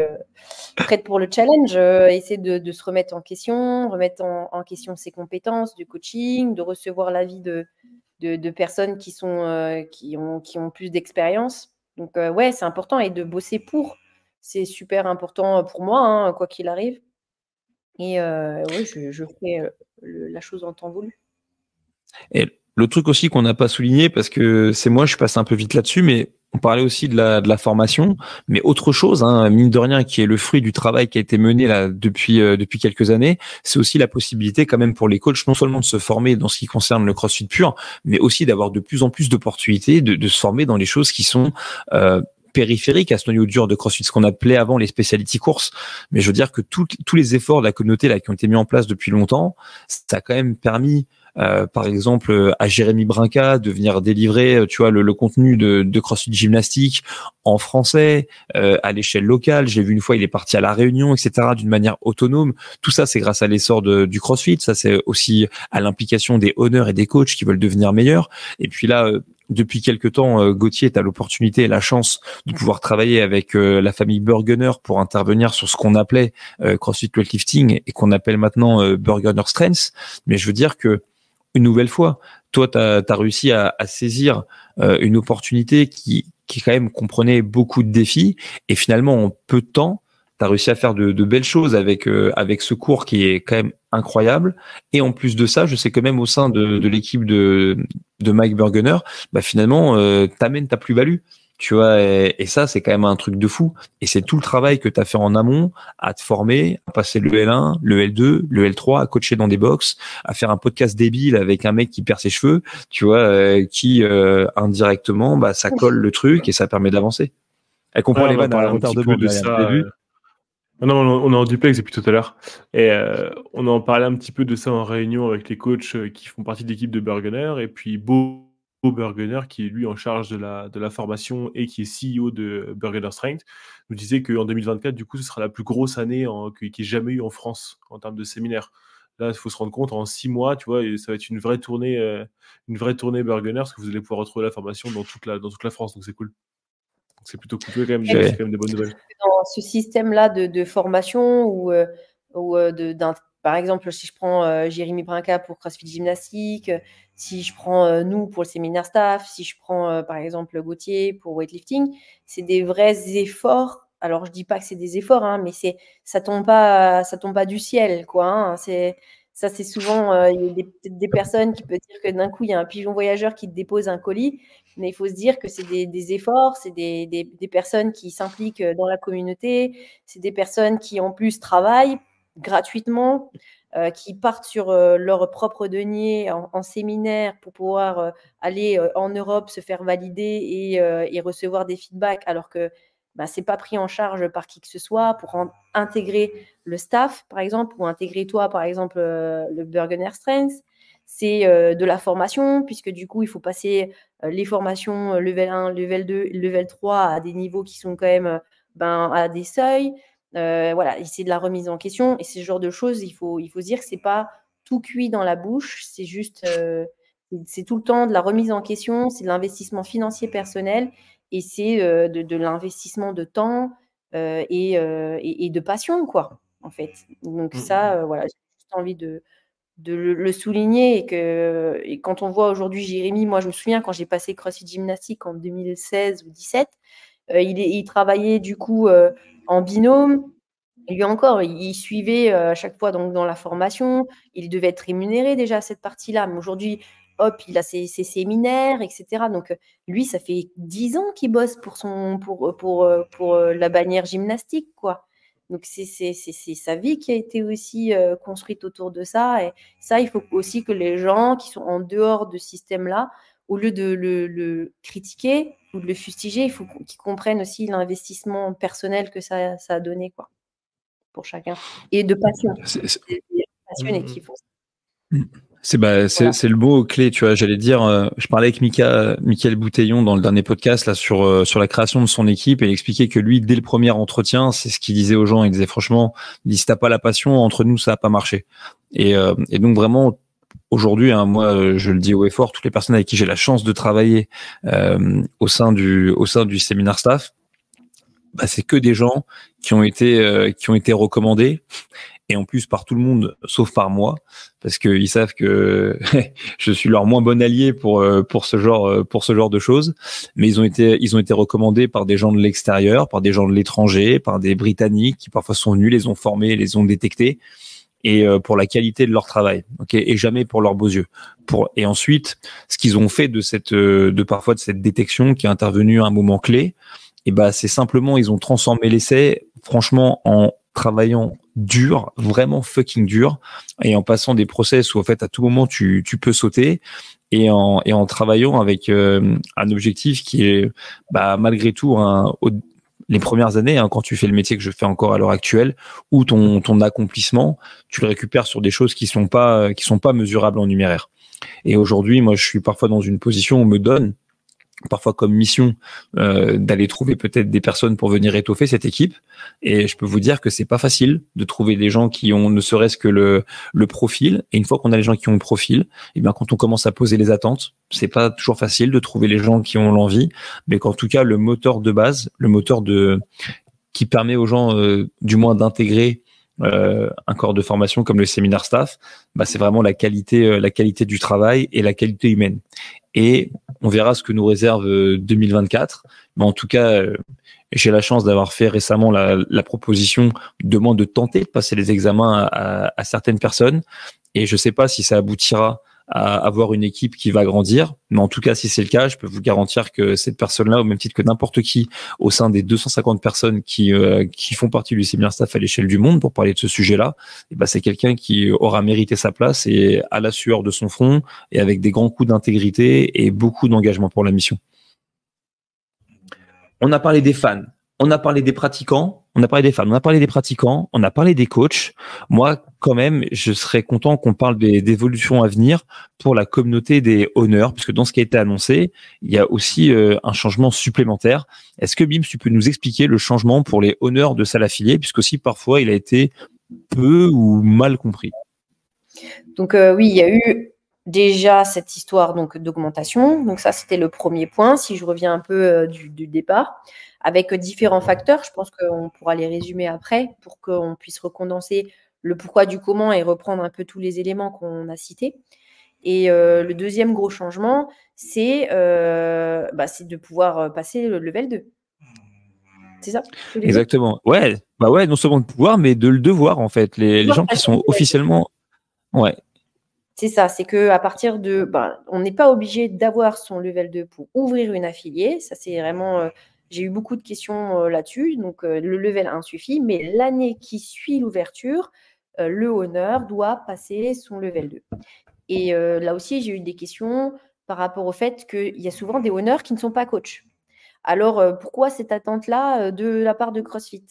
prête pour le challenge. Essayer de se remettre en question, remettre en question ses compétences de coaching, de recevoir l'avis de personnes qui ont plus d'expérience. Donc ouais, c'est important, et de bosser pour. C'est super important pour moi, quoi qu'il arrive. Et oui, je ferai la chose en temps voulu. Et le truc aussi qu'on n'a pas souligné, parce que c'est moi, je suis passé un peu vite là-dessus, mais on parlait aussi de la formation, mais autre chose, mine de rien, qui est le fruit du travail qui a été mené là depuis quelques années, c'est aussi la possibilité quand même pour les coachs non seulement de se former dans ce qui concerne le CrossFit pur, mais aussi d'avoir de plus en plus d'opportunités de se former dans les choses qui sont périphériques à ce noyau dur de CrossFit, ce qu'on appelait avant les specialty courses. Mais je veux dire que tous les efforts de la communauté là qui ont été mis en place depuis longtemps, ça a quand même permis par exemple à Jérémy Brinca de venir délivrer le contenu de CrossFit gymnastique en français à l'échelle locale. J'ai vu une fois, il est parti à La Réunion, etc., d'une manière autonome. Tout ça, c'est grâce à l'essor du CrossFit. Ça, c'est aussi à l'implication des owners et des coachs qui veulent devenir meilleurs. Et puis là, depuis quelques temps, Gauthier, tu as l'opportunité et la chance de pouvoir travailler avec la famille Burgener pour intervenir sur ce qu'on appelait CrossFit Weightlifting et qu'on appelle maintenant Burgener Strength. Mais je veux dire que une nouvelle fois, toi, tu as réussi à saisir une opportunité qui quand même comprenait beaucoup de défis, et finalement, en peu de temps, tu as réussi à faire de belles choses avec ce cours qui est quand même incroyable. Et en plus de ça, je sais que même au sein de l'équipe de Mike Burgener, bah finalement, t'amènes ta plus-value. Tu vois, et ça, c'est quand même un truc de fou. Et c'est tout le travail que tu as fait en amont, à te former, à passer le L1, le L2, le L3, à coacher dans des box, à faire un podcast débile avec un mec qui perd ses cheveux, tu vois, qui indirectement, bah, ça colle le truc et ça permet d'avancer. Elle comprend les vannes à retard de bande. Non, on est en duplex depuis tout à l'heure. Et on en parlait un petit peu de ça en réunion avec les coachs qui font partie de l'équipe de Burgener. Et puis Beau Burgener, qui est lui en charge de la formation et qui est CEO de Burgener Strength, nous disait qu'en 2024, du coup, ce sera la plus grosse année qu'il y ait jamais eu en France en termes de séminaires. Là, il faut se rendre compte, en 6 mois, tu vois, ça va être une vraie tournée Burgener, parce que vous allez pouvoir retrouver la formation dans toute la France. Donc c'est cool. C'est plutôt cool, quand même, c'est quand même des bonnes nouvelles. Dans ce système-là de formation par exemple, si je prends Jérémy Brinca pour CrossFit Gymnastique, si je prends nous pour le séminaire staff, si je prends par exemple Gauthier pour weightlifting, c'est des vrais efforts. Alors, je dis pas que c'est des efforts, mais ça tombe pas du ciel, quoi. Ça, c'est souvent il y a peut-être des personnes qui peuvent dire que d'un coup, il y a un pigeon voyageur qui te dépose un colis. Mais il faut se dire que c'est des efforts, c'est des personnes qui s'impliquent dans la communauté, c'est des personnes qui en plus travaillent. gratuitement, qui partent sur leur propre denier en séminaire pour pouvoir aller en Europe se faire valider et recevoir des feedbacks, alors que ce n'est pas pris en charge par qui que ce soit pour intégrer le staff, par exemple, ou intégrer toi, par exemple, le Burgener Strengths. C'est de la formation, puisque du coup, il faut passer les formations level 1, level 2, level 3 à des niveaux qui sont quand même à des seuils. Voilà, et c'est de la remise en question. Et ce genre de choses, il faut se dire que ce n'est pas tout cuit dans la bouche, c'est juste, c'est tout le temps de la remise en question, c'est de l'investissement financier personnel et c'est de l'investissement de temps et de passion, quoi, en fait. Donc ça, voilà, j'ai juste envie de le souligner et quand on voit aujourd'hui Jérémy, moi je me souviens quand j'ai passé CrossFit Gymnastique en 2016 ou 2017, il travaillait du coup en binôme. Et lui encore, il suivait à chaque fois donc, dans la formation. Il devait être rémunéré déjà à cette partie-là. Mais aujourd'hui, hop, il a ses séminaires, etc. Donc, lui, ça fait 10 ans qu'il bosse pour la bannière gymnastique, quoi. Donc, c'est sa vie qui a été aussi construite autour de ça. Et ça, il faut aussi que les gens qui sont en dehors de ce système-là, au lieu de le critiquer ou de le fustiger, il faut qu'ils comprennent aussi l'investissement personnel que ça a donné, quoi, pour chacun. Et de passion. C'est Passionnés qui font ça. Voilà. Voilà. Le mot clé, tu vois. J'allais dire, je parlais avec Mickaël Bouteillon dans le dernier podcast là sur la création de son équipe et il expliquait que lui, dès le premier entretien, c'est ce qu'il disait aux gens. Il disait franchement, si t'as pas la passion, entre nous, ça a pas marché. Et donc vraiment, aujourd'hui, hein, moi, je le dis haut et fort, toutes les personnes avec qui j'ai la chance de travailler au sein du séminaire staff, c'est que des gens qui ont été recommandés. Et en plus par tout le monde, sauf par moi, parce qu'ils savent que je suis leur moins bon allié pour ce genre de choses. Mais ils ont été recommandés par des gens de l'extérieur, par des gens de l'étranger, par des Britanniques qui parfois sont venus, les ont formés, les ont détectés, et pour la qualité de leur travail, ok, et jamais pour leurs beaux yeux. Et ensuite, ce qu'ils ont fait de cette détection qui est intervenue à un moment clé, et c'est simplement ils ont transformé l'essai, franchement, en travaillant dur, vraiment fucking dur, et en passant des process où en fait à tout moment tu peux sauter, et en travaillant avec un objectif qui est malgré tout les premières années, quand tu fais le métier que je fais encore à l'heure actuelle, où ton accomplissement, tu le récupères sur des choses qui sont pas mesurables en numéraire. Et aujourd'hui, moi, je suis parfois dans une position où on me donne parfois comme mission d'aller trouver peut-être des personnes pour venir étoffer cette équipe, et je peux vous dire que c'est pas facile de trouver des gens qui ont ne serait-ce que le profil, et une fois qu'on a les gens qui ont le profil, et bien quand on commence à poser les attentes, c'est pas toujours facile de trouver les gens qui ont l'envie, mais qu'en tout cas le moteur de base, qui permet aux gens du moins d'intégrer un corps de formation comme le séminaire staff, c'est vraiment la qualité du travail et la qualité humaine. Et on verra ce que nous réserve 2024. Mais en tout cas, j'ai la chance d'avoir fait récemment la proposition de tenter de passer les examens à certaines personnes. Et je ne sais pas si ça aboutira à avoir une équipe qui va grandir. Mais en tout cas, si c'est le cas, je peux vous garantir que cette personne-là, au même titre que n'importe qui, au sein des 250 personnes qui font partie du séminaire staff à l'échelle du monde pour parler de ce sujet-là, c'est quelqu'un qui aura mérité sa place et à la sueur de son front et avec des grands coups d'intégrité et beaucoup d'engagement pour la mission. On a parlé des fans, on a parlé des pratiquants, on a parlé des fans, on a parlé des pratiquants, on a parlé des coachs. Moi, quand même, je serais content qu'on parle des évolutions à venir pour la communauté des honneurs, puisque dans ce qui a été annoncé, il y a aussi un changement supplémentaire. Est-ce que Bims, tu peux nous expliquer le changement pour les honneurs de salle affiliée, puisqu'aussi parfois il a été peu ou mal compris? Donc oui, il y a eu déjà cette histoire d'augmentation. Donc ça, c'était le premier point. Si je reviens un peu du départ, avec différents facteurs, je pense qu'on pourra les résumer après pour qu'on puisse recondenser le pourquoi du comment et reprendre un peu tous les éléments qu'on a cités. Et le deuxième gros changement, c'est de pouvoir passer le level 2. C'est ça? Exactement. Ouais, non seulement de pouvoir, mais de le devoir, en fait. Les gens qui sont officiellement... Ouais. C'est ça, c'est qu'à partir de... on n'est pas obligé d'avoir son level 2 pour ouvrir une affiliée. Ça, c'est vraiment... j'ai eu beaucoup de questions là-dessus. Donc, le level 1 suffit. Mais l'année qui suit l'ouverture, le owner doit passer son level 2. Et là aussi, j'ai eu des questions par rapport au fait qu'il y a souvent des owners qui ne sont pas coachs. Alors, pourquoi cette attente-là de la part de CrossFit ?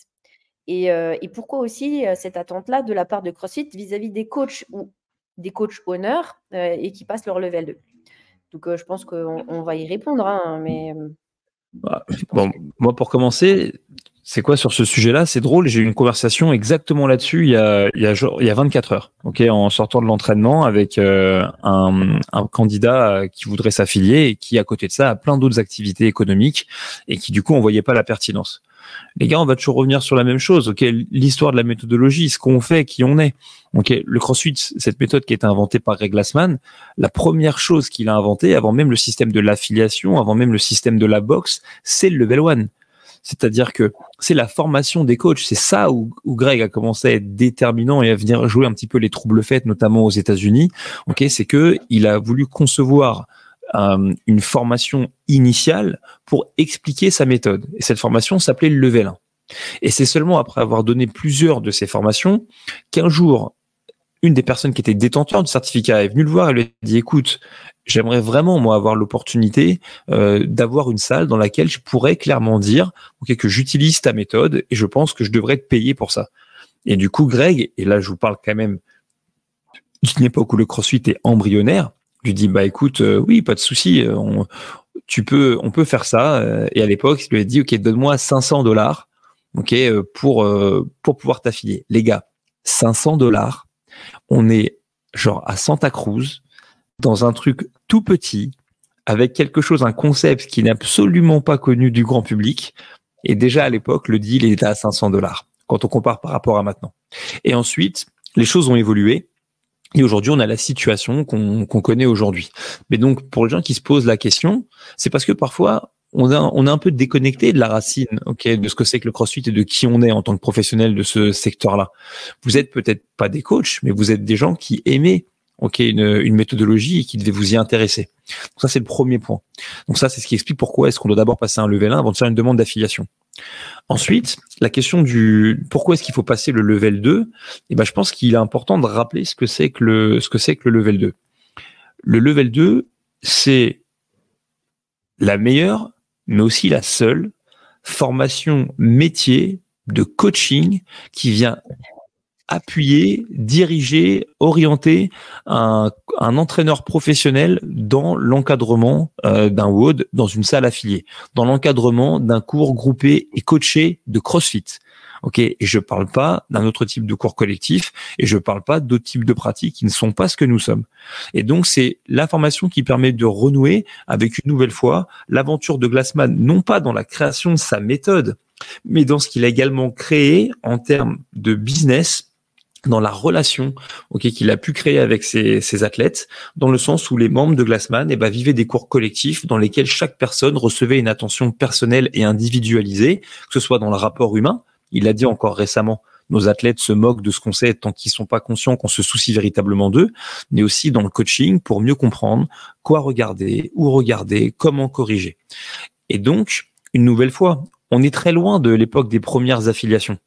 Et pourquoi aussi cette attente-là de la part de CrossFit vis-à-vis des coachs ou des coachs owners et qui passent leur level 2 ? Donc, je pense qu'on va y répondre, hein, mais bon, moi, pour commencer, c'est quoi sur ce sujet-là? C'est drôle, j'ai eu une conversation exactement là-dessus il y a 24 heures, en sortant de l'entraînement avec un candidat qui voudrait s'affilier et qui, à côté de ça, a plein d'autres activités économiques et qui, du coup, on voyait pas la pertinence. Les gars, on va toujours revenir sur la même chose, l'histoire de la méthodologie, ce qu'on fait, qui on est. Le CrossFit, cette méthode qui a été inventée par Greg Glassman, la première chose qu'il a inventée, avant même le système de l'affiliation, avant même le système de la boxe, c'est le level 1. C'est-à-dire que c'est la formation des coachs. C'est ça où Greg a commencé à être déterminant et à venir jouer un petit peu les troubles faits, notamment aux États-Unis. C'est que il a voulu concevoir une formation initiale pour expliquer sa méthode. Et cette formation s'appelait le Level 1. Et c'est seulement après avoir donné plusieurs de ces formations qu'un jour, une des personnes qui était détenteur du certificat est venue le voir et lui a dit « Écoute, j'aimerais vraiment, moi, avoir l'opportunité d'avoir une salle dans laquelle je pourrais clairement dire que j'utilise ta méthode et je pense que je devrais te payer pour ça. » Et du coup, Greg, et là, je vous parle quand même d'une époque où le CrossFit est embryonnaire, lui dit « écoute, oui, pas de souci, on peut faire ça. » Et à l'époque, il lui a dit « Ok, donne-moi $500 pour pouvoir t'affilier. » Les gars, $500, on est genre à Santa Cruz, dans un truc tout petit, avec quelque chose, un concept qui n'est absolument pas connu du grand public. Et déjà à l'époque, le deal était à $500 quand on compare par rapport à maintenant. Et ensuite, les choses ont évolué. Et aujourd'hui, on a la situation qu'on connaît aujourd'hui. Mais donc, pour les gens qui se posent la question, c'est parce que parfois, on est un peu déconnecté de la racine, de ce que c'est que le CrossFit et de qui on est en tant que professionnel de ce secteur-là. Vous êtes peut-être pas des coachs, mais vous êtes des gens qui aimaient une méthodologie et qui devaient vous y intéresser. Donc ça, c'est le premier point. Donc ça, c'est ce qui explique pourquoi est-ce qu'on doit d'abord passer un level 1 avant de faire une demande d'affiliation. Ensuite, la question du pourquoi est-ce qu'il faut passer le level 2, je pense qu'il est important de rappeler ce que c'est que le level 2. Le level 2, c'est la meilleure, mais aussi la seule formation métier de coaching qui vient appuyer, diriger, orienter un entraîneur professionnel dans l'encadrement d'un WOD dans une salle affiliée, dans l'encadrement d'un cours groupé et coaché de CrossFit. Et je parle pas d'un autre type de cours collectif et je parle pas d'autres types de pratiques qui ne sont pas ce que nous sommes. Et donc, c'est la formation qui permet de renouer avec une nouvelle fois l'aventure de Glassman, non pas dans la création de sa méthode, mais dans ce qu'il a également créé en termes de business, dans la relation qu'il a pu créer avec ses athlètes, dans le sens où les membres de Glassman vivaient des cours collectifs dans lesquels chaque personne recevait une attention personnelle et individualisée, que ce soit dans le rapport humain. Il l'a dit encore récemment, nos athlètes se moquent de ce qu'on sait tant qu'ils sont pas conscients qu'on se soucie véritablement d'eux, mais aussi dans le coaching pour mieux comprendre quoi regarder, où regarder, comment corriger. Et donc, une nouvelle fois, on est très loin de l'époque des premières affiliations.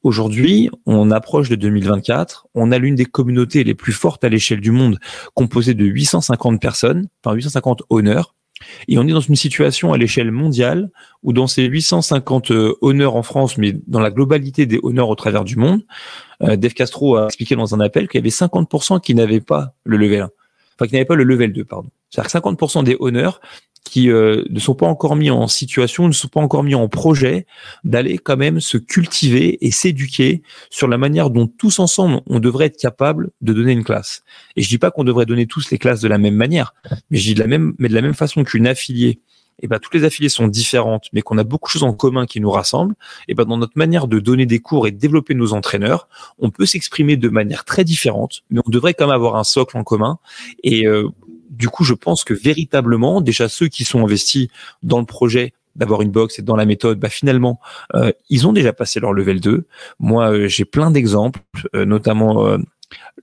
Aujourd'hui, on approche de 2024, on a l'une des communautés les plus fortes à l'échelle du monde, composée de 850 personnes, 850 owners, et on est dans une situation à l'échelle mondiale où dans ces 850 owners en France, mais dans la globalité des owners au travers du monde, Dave Castro a expliqué dans un appel qu'il y avait 50% qui n'avaient pas le level 1, qui n'avaient pas le level 2, pardon. C'est-à-dire que 50% des owners qui ne sont pas encore mis en situation, ne sont pas encore mis en projet d'aller quand même se cultiver et s'éduquer sur la manière dont tous ensemble, on devrait être capable de donner une classe. Et je dis pas qu'on devrait donner tous les classes de la même manière, mais je dis de la même façon qu'une affiliée, toutes les affiliées sont différentes, mais qu'on a beaucoup de choses en commun qui nous rassemblent, dans notre manière de donner des cours et de développer nos entraîneurs, on peut s'exprimer de manière très différente, mais on devrait quand même avoir un socle en commun. Et du coup, je pense que véritablement, déjà ceux qui sont investis dans le projet d'avoir une box et dans la méthode, finalement, ils ont déjà passé leur level 2. Moi, j'ai plein d'exemples, notamment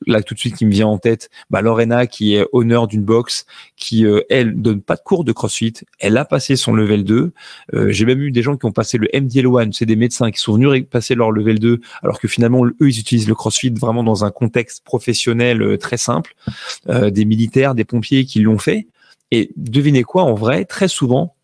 là tout de suite qui me vient en tête, Lorena qui est honneur d'une box, qui elle donne pas de cours de CrossFit, elle a passé son level 2. J'ai même eu des gens qui ont passé le MDL1, c'est des médecins qui sont venus passer leur level 2, alors que finalement eux ils utilisent le CrossFit vraiment dans un contexte professionnel très simple. Des militaires, des pompiers qui l'ont fait. Et devinez quoi, en vrai, très souvent,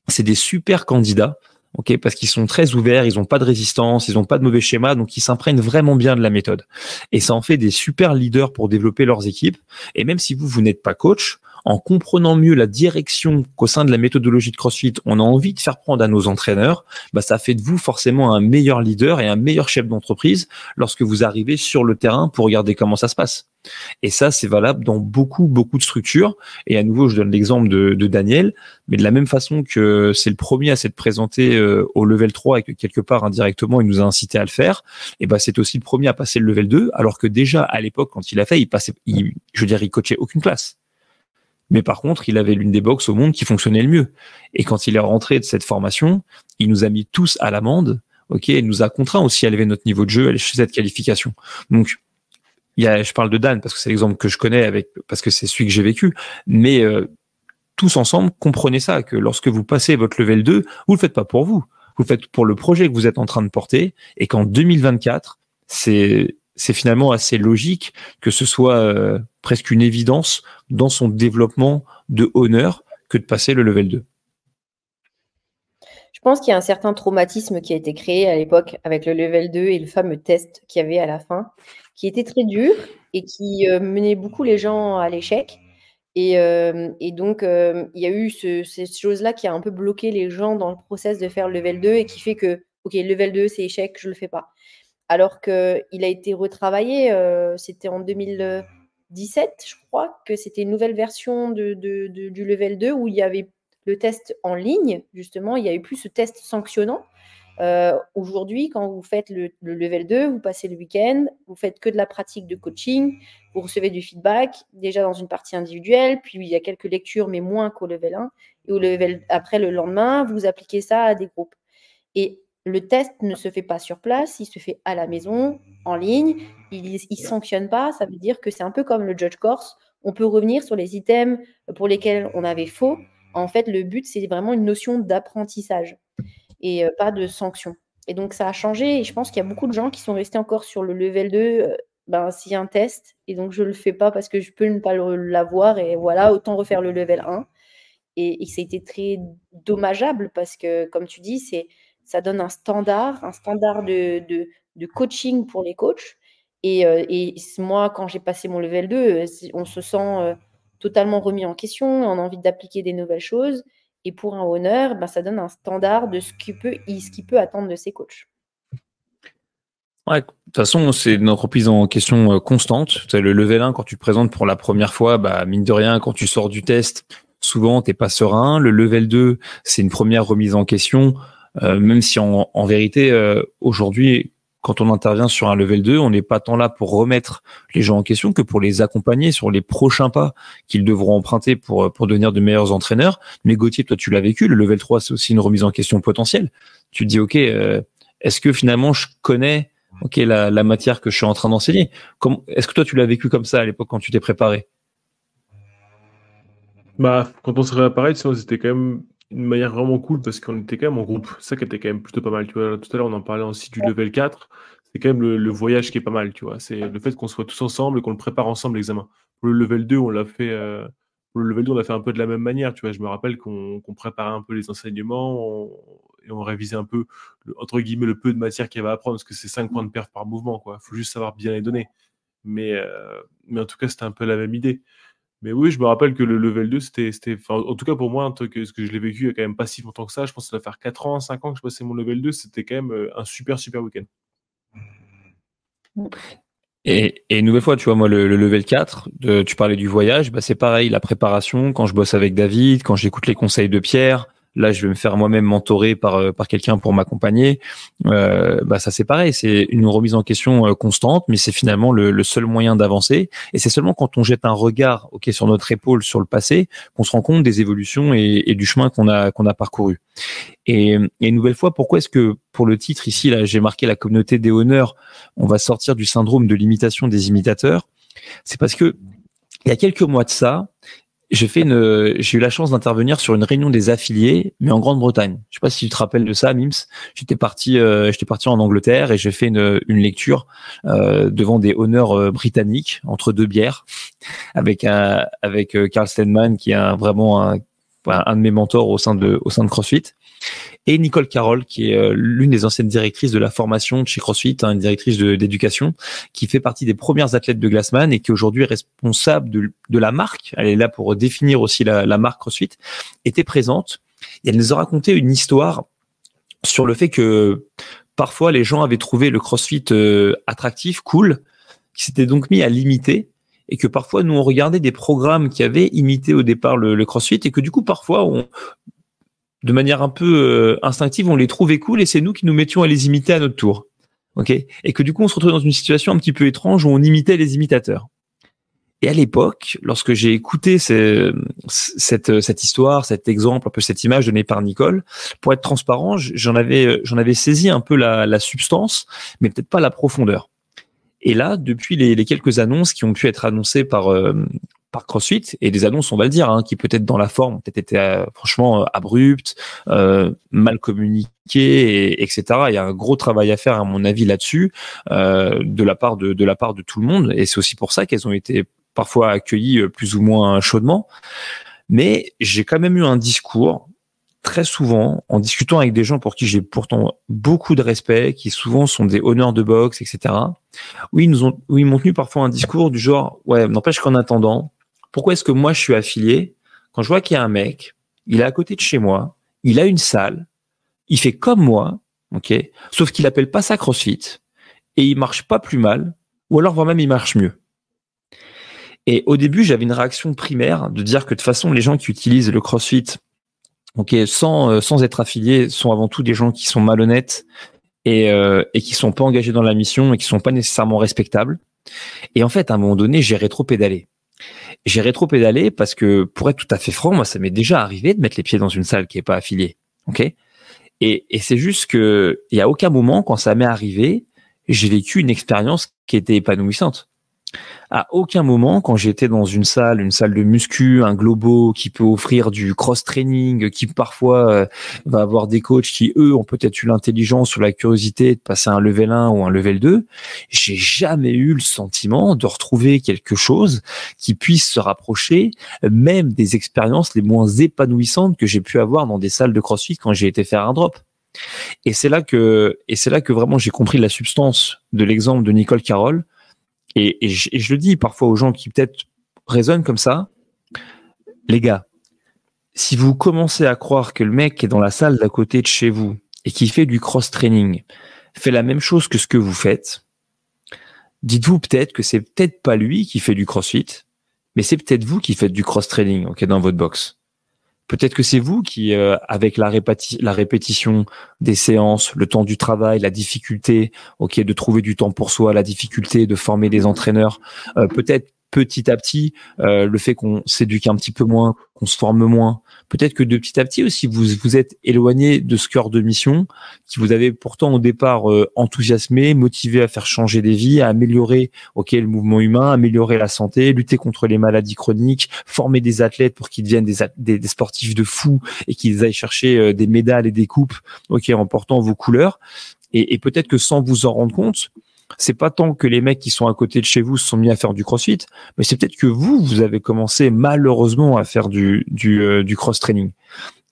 c'est des super candidats. Ok, parce qu'ils sont très ouverts, ils n'ont pas de résistance, ils n'ont pas de mauvais schéma, donc ils s'imprègnent vraiment bien de la méthode. Et ça en fait des super leaders pour développer leurs équipes. Et même si vous n'êtes pas coach, en comprenant mieux la direction qu'au sein de la méthodologie de CrossFit, on a envie de faire prendre à nos entraîneurs, ça fait de vous forcément un meilleur leader et un meilleur chef d'entreprise lorsque vous arrivez sur le terrain pour regarder comment ça se passe. Et ça, c'est valable dans beaucoup de structures. Et à nouveau, je donne l'exemple de Daniel, mais de la même façon que c'est le premier à s'être présenté au level 3 et que quelque part indirectement, il nous a incité à le faire, et c'est aussi le premier à passer le level 2, alors que déjà à l'époque, quand il a fait, il coachait aucune classe. Mais par contre, il avait l'une des box au monde qui fonctionnait le mieux. Et quand il est rentré de cette formation, il nous a mis tous à l'amende. Ok, il nous a contraints aussi à élever notre niveau de jeu à cette qualification. Donc, je parle de Dan parce que c'est l'exemple que je connais parce que c'est celui que j'ai vécu. Mais tous ensemble, comprenez ça, que lorsque vous passez votre level 2, vous le faites pas pour vous. Vous le faites pour le projet que vous êtes en train de porter. Et qu'en 2024, c'est finalement assez logique que ce soit presque une évidence dans son développement de honneur que de passer le level 2. Je pense qu'il y a un certain traumatisme qui a été créé à l'époque avec le level 2 et le fameux test qu'il y avait à la fin, qui était très dur et qui menait beaucoup les gens à l'échec. Et donc, il y a eu cette chose-là qui a un peu bloqué les gens dans le process de faire le level 2 et qui fait que, OK, level 2, c'est échec, je ne le fais pas. Alors qu'il a été retravaillé, c'était en 2017, je crois, que c'était une nouvelle version du level 2 où il y avait le test en ligne, justement, il n'y avait plus ce test sanctionnant. Aujourd'hui, quand vous faites le level 2, vous passez le week-end, vous faites que de la pratique de coaching, vous recevez du feedback, déjà dans une partie individuelle, puis il y a quelques lectures, mais moins qu'au level 1. Et après, le lendemain, vous appliquez ça à des groupes. Et le test ne se fait pas sur place, il se fait à la maison, en ligne. Il ne sanctionne pas, ça veut dire que c'est un peu comme le Judge Course. On peut revenir sur les items pour lesquels on avait faux. En fait, le but, c'est vraiment une notion d'apprentissage et pas de sanction. Et donc, ça a changé. Et je pense qu'il y a beaucoup de gens qui sont restés encore sur le level 2. S'il y a un test, et donc je ne le fais pas parce que je peux ne pas l'avoir. Et voilà, autant refaire le level 1. Et ça a été très dommageable parce que, comme tu dis, ça donne un standard de coaching pour les coachs. Et moi, quand j'ai passé mon level 2, on se sent totalement remis en question, on a envie d'appliquer des nouvelles choses. Et pour un honneur, ça donne un standard de ce qu'il peut attendre de ses coachs. Ouais, de toute façon, c'est une remise en question constante. Le level 1, quand tu te présentes pour la première fois, mine de rien, quand tu sors du test, souvent, t'es pas serein. Le level 2, c'est une première remise en question, même si en vérité, aujourd'hui, quand on intervient sur un level 2, on n'est pas tant là pour remettre les gens en question que pour les accompagner sur les prochains pas qu'ils devront emprunter pour devenir de meilleurs entraîneurs. Mais Gauthier, toi, tu l'as vécu. Le level 3, c'est aussi une remise en question potentielle. Tu te dis, OK, est-ce que finalement, je connais la matière que je suis en train d'enseigner? Est-ce que toi, tu l'as vécu comme ça à l'époque quand tu t'es préparé? Quand on se préparait, c'était quand même une manière vraiment cool parce qu'on était quand même en groupe. C'est ça qui était quand même plutôt pas mal. Tu vois, tout à l'heure, on en parlait aussi du level 4. C'est quand même le voyage qui est pas mal, tu vois. C'est le fait qu'on soit tous ensemble et qu'on le prépare ensemble l'examen. Pour le level 2, on l'a fait. Pour le level 2, on l'a fait un peu de la même manière, tu vois. Je me rappelle qu'on préparait un peu les enseignements et on révisait un peu, entre guillemets, le peu de matière qu'il y avait à apprendre parce que c'est 5 points de perf par mouvement, quoi. Faut juste savoir bien les donner. Mais en tout cas, c'était un peu la même idée. Mais oui, je me rappelle que le level 2, en tout cas pour moi, ce que je l'ai vécu il y a quand même pas si longtemps que ça. Je pense que ça va faire 4 ans, 5 ans que je passais mon level 2. C'était quand même un super week-end. Et une nouvelle fois, tu vois, moi, le level 4, tu parlais du voyage, c'est pareil, la préparation, quand je bosse avec David, quand j'écoute les conseils de Pierre, là je vais me faire moi-même mentorer par quelqu'un pour m'accompagner. Ça c'est pareil, c'est une remise en question constante, mais c'est finalement le seul moyen d'avancer. Et c'est seulement quand on jette un regard sur notre épaule sur le passé qu'on se rend compte des évolutions et du chemin qu'on a parcouru. Et une nouvelle fois, pourquoi est-ce que pour le titre ici, là, j'ai marqué la communauté des honneurs, on va sortir du syndrome de l'imitation des imitateurs? C'est parce que il y a quelques mois de ça, j'ai eu la chance d'intervenir sur une réunion des affiliés, mais en Grande-Bretagne. Je sais pas si tu te rappelles de ça, Mims. J'étais parti en Angleterre et j'ai fait une lecture devant des honneurs britanniques entre deux bières avec Carl Stedman qui est vraiment un de mes mentors au sein de CrossFit, et Nicole Carroll, qui est l'une des anciennes directrices de la formation de chez CrossFit, une directrice d'éducation, qui fait partie des premières athlètes de Glassman et qui aujourd'hui est responsable de la marque. Elle est là pour définir aussi la marque CrossFit, était présente. Et elle nous a raconté une histoire sur le fait que parfois les gens avaient trouvé le CrossFit attractif, cool, qui s'étaient donc mis à l'imiter, et que parfois nous on regardait des programmes qui avaient imité au départ le CrossFit, et que du coup parfois de manière un peu instinctive, on les trouvait cool et c'est nous qui nous mettions à les imiter à notre tour. Ok? Et que du coup, on se retrouvait dans une situation un petit peu étrange où on imitait les imitateurs. Et à l'époque, lorsque j'ai écouté cette histoire, cet exemple, un peu cette image donnée par Nicole, pour être transparent, j'en avais saisi un peu la substance, mais peut-être pas la profondeur. Et là, depuis les quelques annonces qui ont pu être annoncées par CrossFit, et des annonces, on va le dire, qui peut-être dans la forme ont peut-être été franchement abruptes, mal communiquées, etc. Il y a un gros travail à faire, à mon avis, là-dessus, de la part de tout le monde. Et c'est aussi pour ça qu'elles ont été parfois accueillies plus ou moins chaudement. Mais j'ai quand même eu un discours très souvent, en discutant avec des gens pour qui j'ai pourtant beaucoup de respect, qui souvent sont des honneurs de boxe, etc. où ils m'ont tenu parfois un discours du genre, ouais, n'empêche qu'en attendant, pourquoi est-ce que moi je suis affilié quand je vois qu'il y a un mec, il est à côté de chez moi, il a une salle, il fait comme moi, ok, sauf qu'il appelle pas ça CrossFit et il marche pas plus mal, ou alors voire même il marche mieux. Et au début, j'avais une réaction primaire de dire que de toute façon, les gens qui utilisent le CrossFit, ok, sans être affiliés, sont avant tout des gens qui sont malhonnêtes et qui sont pas engagés dans la mission et qui sont pas nécessairement respectables. Et en fait, à un moment donné, j'ai rétro-pédalé. J'ai rétro-pédalé parce que, pour être tout à fait franc, moi, ça m'est déjà arrivé de mettre les pieds dans une salle qui est pas affiliée. Ok? Et c'est juste que, il y a aucun moment, quand ça m'est arrivé, j'ai vécu une expérience qui était épanouissante. À aucun moment, quand j'étais dans une salle de muscu, un globo qui peut offrir du cross-training, qui parfois va avoir des coachs qui, eux, ont peut-être eu l'intelligence ou la curiosité de passer un level 1 ou un level 2, j'ai jamais eu le sentiment de retrouver quelque chose qui puisse se rapprocher même des expériences les moins épanouissantes que j'ai pu avoir dans des salles de CrossFit quand j'ai été faire un drop. Et c'est là que vraiment j'ai compris la substance de l'exemple de Nicole Carroll. Et je le dis parfois aux gens qui peut-être raisonnent comme ça, les gars, si vous commencez à croire que le mec qui est dans la salle d'à côté de chez vous et qui fait du cross-training fait la même chose que ce que vous faites, dites-vous peut-être que c'est peut-être pas lui qui fait du CrossFit, mais c'est peut-être vous qui faites du cross-training, ok, dans votre box. Peut-être que c'est vous qui, avec la répétition des séances, le temps du travail, la difficulté, ok, de trouver du temps pour soi, la difficulté de former des entraîneurs, peut-être petit à petit, le fait qu'on s'éduque un petit peu moins, qu'on se forme moins, peut-être que de petit à petit aussi vous êtes éloigné de ce cœur de mission qui vous avait pourtant au départ enthousiasmé, motivé à faire changer des vies, à améliorer le mouvement humain, améliorer la santé, lutter contre les maladies chroniques, former des athlètes pour qu'ils deviennent des sportifs de fou et qu'ils aillent chercher des médailles et des coupes en portant vos couleurs. Et peut-être que sans vous en rendre compte, c'est pas tant que les mecs qui sont à côté de chez vous se sont mis à faire du crossfit, mais c'est peut-être que vous avez commencé malheureusement à faire du cross-training.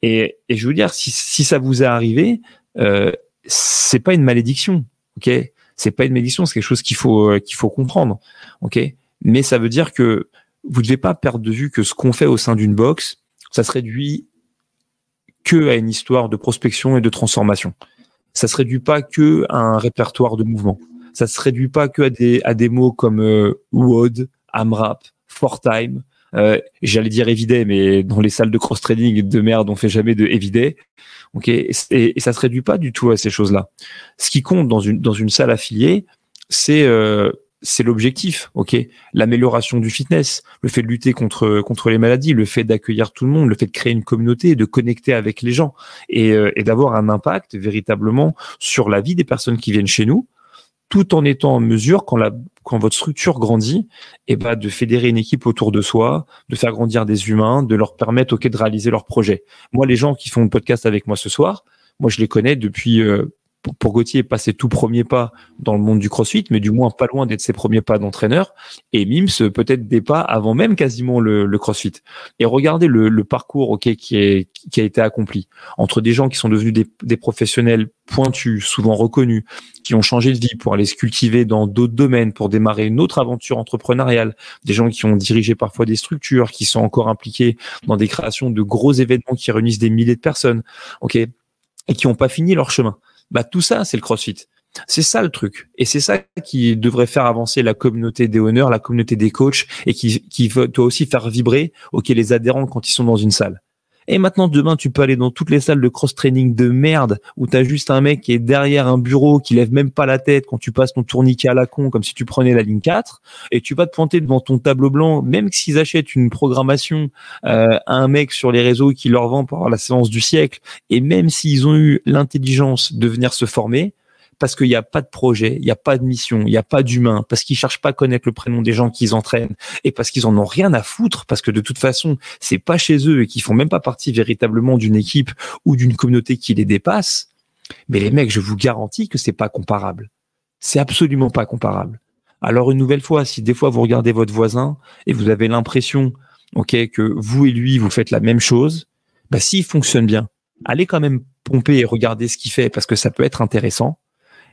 Et je veux dire, si ça vous est arrivé, c'est pas une malédiction, ok? C'est pas une malédiction, c'est quelque chose qu'il faut comprendre, ok? Mais ça veut dire que vous devez pas perdre de vue que ce qu'on fait au sein d'une box, ça se réduit que à une histoire de prospection et de transformation. Ça se réduit pas que à un répertoire de mouvements. Ça se réduit pas que à des mots comme WOD, AMRAP, 4Time, J'allais dire everyday, mais dans les salles de cross-training de merde, on fait jamais de everyday. Ok, et ça se réduit pas du tout à ces choses-là. Ce qui compte dans une salle affiliée, c'est l'objectif, ok, l'amélioration du fitness, le fait de lutter contre les maladies, le fait d'accueillir tout le monde, le fait de créer une communauté, de connecter avec les gens et d'avoir un impact véritablement sur la vie des personnes qui viennent chez nous, tout en étant en mesure, quand votre structure grandit, de fédérer une équipe autour de soi, de faire grandir des humains, de leur permettre, de réaliser leurs projets. Moi, les gens qui font le podcast avec moi ce soir, moi, je les connais depuis, pour Gauthier, pas ses tout premiers pas dans le monde du CrossFit, mais du moins pas loin d'être ses premiers pas d'entraîneur. Et Mims, peut-être des pas avant même quasiment le CrossFit. Et regardez le parcours, ok, qui a été accompli entre des gens qui sont devenus des professionnels pointus, souvent reconnus, qui ont changé de vie pour aller se cultiver dans d'autres domaines, pour démarrer une autre aventure entrepreneuriale, des gens qui ont dirigé parfois des structures, qui sont encore impliqués dans des créations de gros événements qui réunissent des milliers de personnes, ok, et qui n'ont pas fini leur chemin. Tout ça, c'est le CrossFit. C'est ça le truc. Et c'est ça qui devrait faire avancer la communauté des honneurs, la communauté des coachs, et qui doit aussi faire vibrer, ok, les adhérents quand ils sont dans une salle. Et maintenant, demain, tu peux aller dans toutes les salles de cross-training de merde où t'as juste un mec qui est derrière un bureau, qui lève même pas la tête quand tu passes ton tourniquet à la con, comme si tu prenais la ligne 4, et tu vas te pointer devant ton tableau blanc, même s'ils achètent une programmation à un mec sur les réseaux qui leur vend pour avoir la séance du siècle, et même s'ils ont eu l'intelligence de venir se former, parce qu'il n'y a pas de projet, il n'y a pas de mission, il n'y a pas d'humain, parce qu'ils cherchent pas à connaître le prénom des gens qu'ils entraînent, et parce qu'ils en ont rien à foutre, parce que de toute façon, c'est pas chez eux et qu'ils font même pas partie véritablement d'une équipe ou d'une communauté qui les dépasse. Mais les mecs, je vous garantis que c'est pas comparable. C'est absolument pas comparable. Alors une nouvelle fois, si des fois vous regardez votre voisin et vous avez l'impression, ok, que vous et lui vous faites la même chose, s'il fonctionne bien, allez quand même pomper et regarder ce qu'il fait parce que ça peut être intéressant.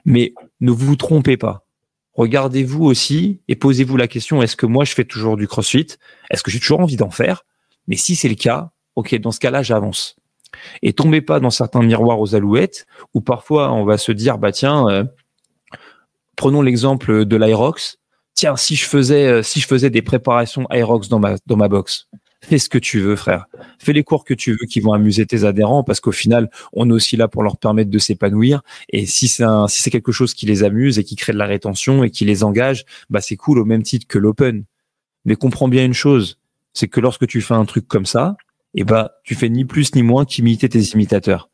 Mais ne vous trompez pas. Regardez-vous aussi et posez-vous la question, est-ce que moi je fais toujours du CrossFit? Est-ce que j'ai toujours envie d'en faire? Mais si c'est le cas, ok, dans ce cas-là, j'avance. Et tombez pas dans certains miroirs aux alouettes où parfois on va se dire, prenons l'exemple de l'Aerox. Tiens, si je faisais des préparations Aerox dans ma box. Fais ce que tu veux, frère. Fais les cours que tu veux qui vont amuser tes adhérents parce qu'au final, on est aussi là pour leur permettre de s'épanouir. Et si c'est quelque chose qui les amuse et qui crée de la rétention et qui les engage, c'est cool au même titre que l'open. Mais comprends bien une chose, c'est que lorsque tu fais un truc comme ça, tu fais ni plus ni moins qu'imiter tes imitateurs.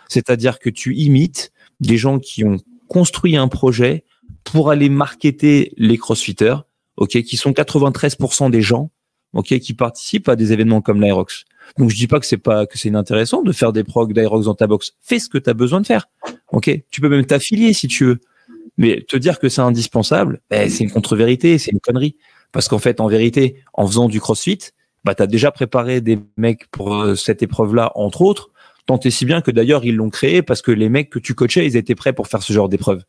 C'est-à-dire que tu imites des gens qui ont construit un projet pour aller marketer les crossfitters, ok, qui sont 93% des gens, ok, qui participent à des événements comme l'Aerox. Donc je dis pas que c'est inintéressant de faire des progs d'Aerox dans ta box. Fais ce que tu as besoin de faire. Ok, tu peux même t'affilier si tu veux. Mais te dire que c'est indispensable, c'est une contre-vérité, c'est une connerie. Parce qu'en fait, en vérité, en faisant du CrossFit, tu as déjà préparé des mecs pour cette épreuve-là, entre autres. Tant et si bien que d'ailleurs, ils l'ont créé parce que les mecs que tu coachais, ils étaient prêts pour faire ce genre d'épreuve.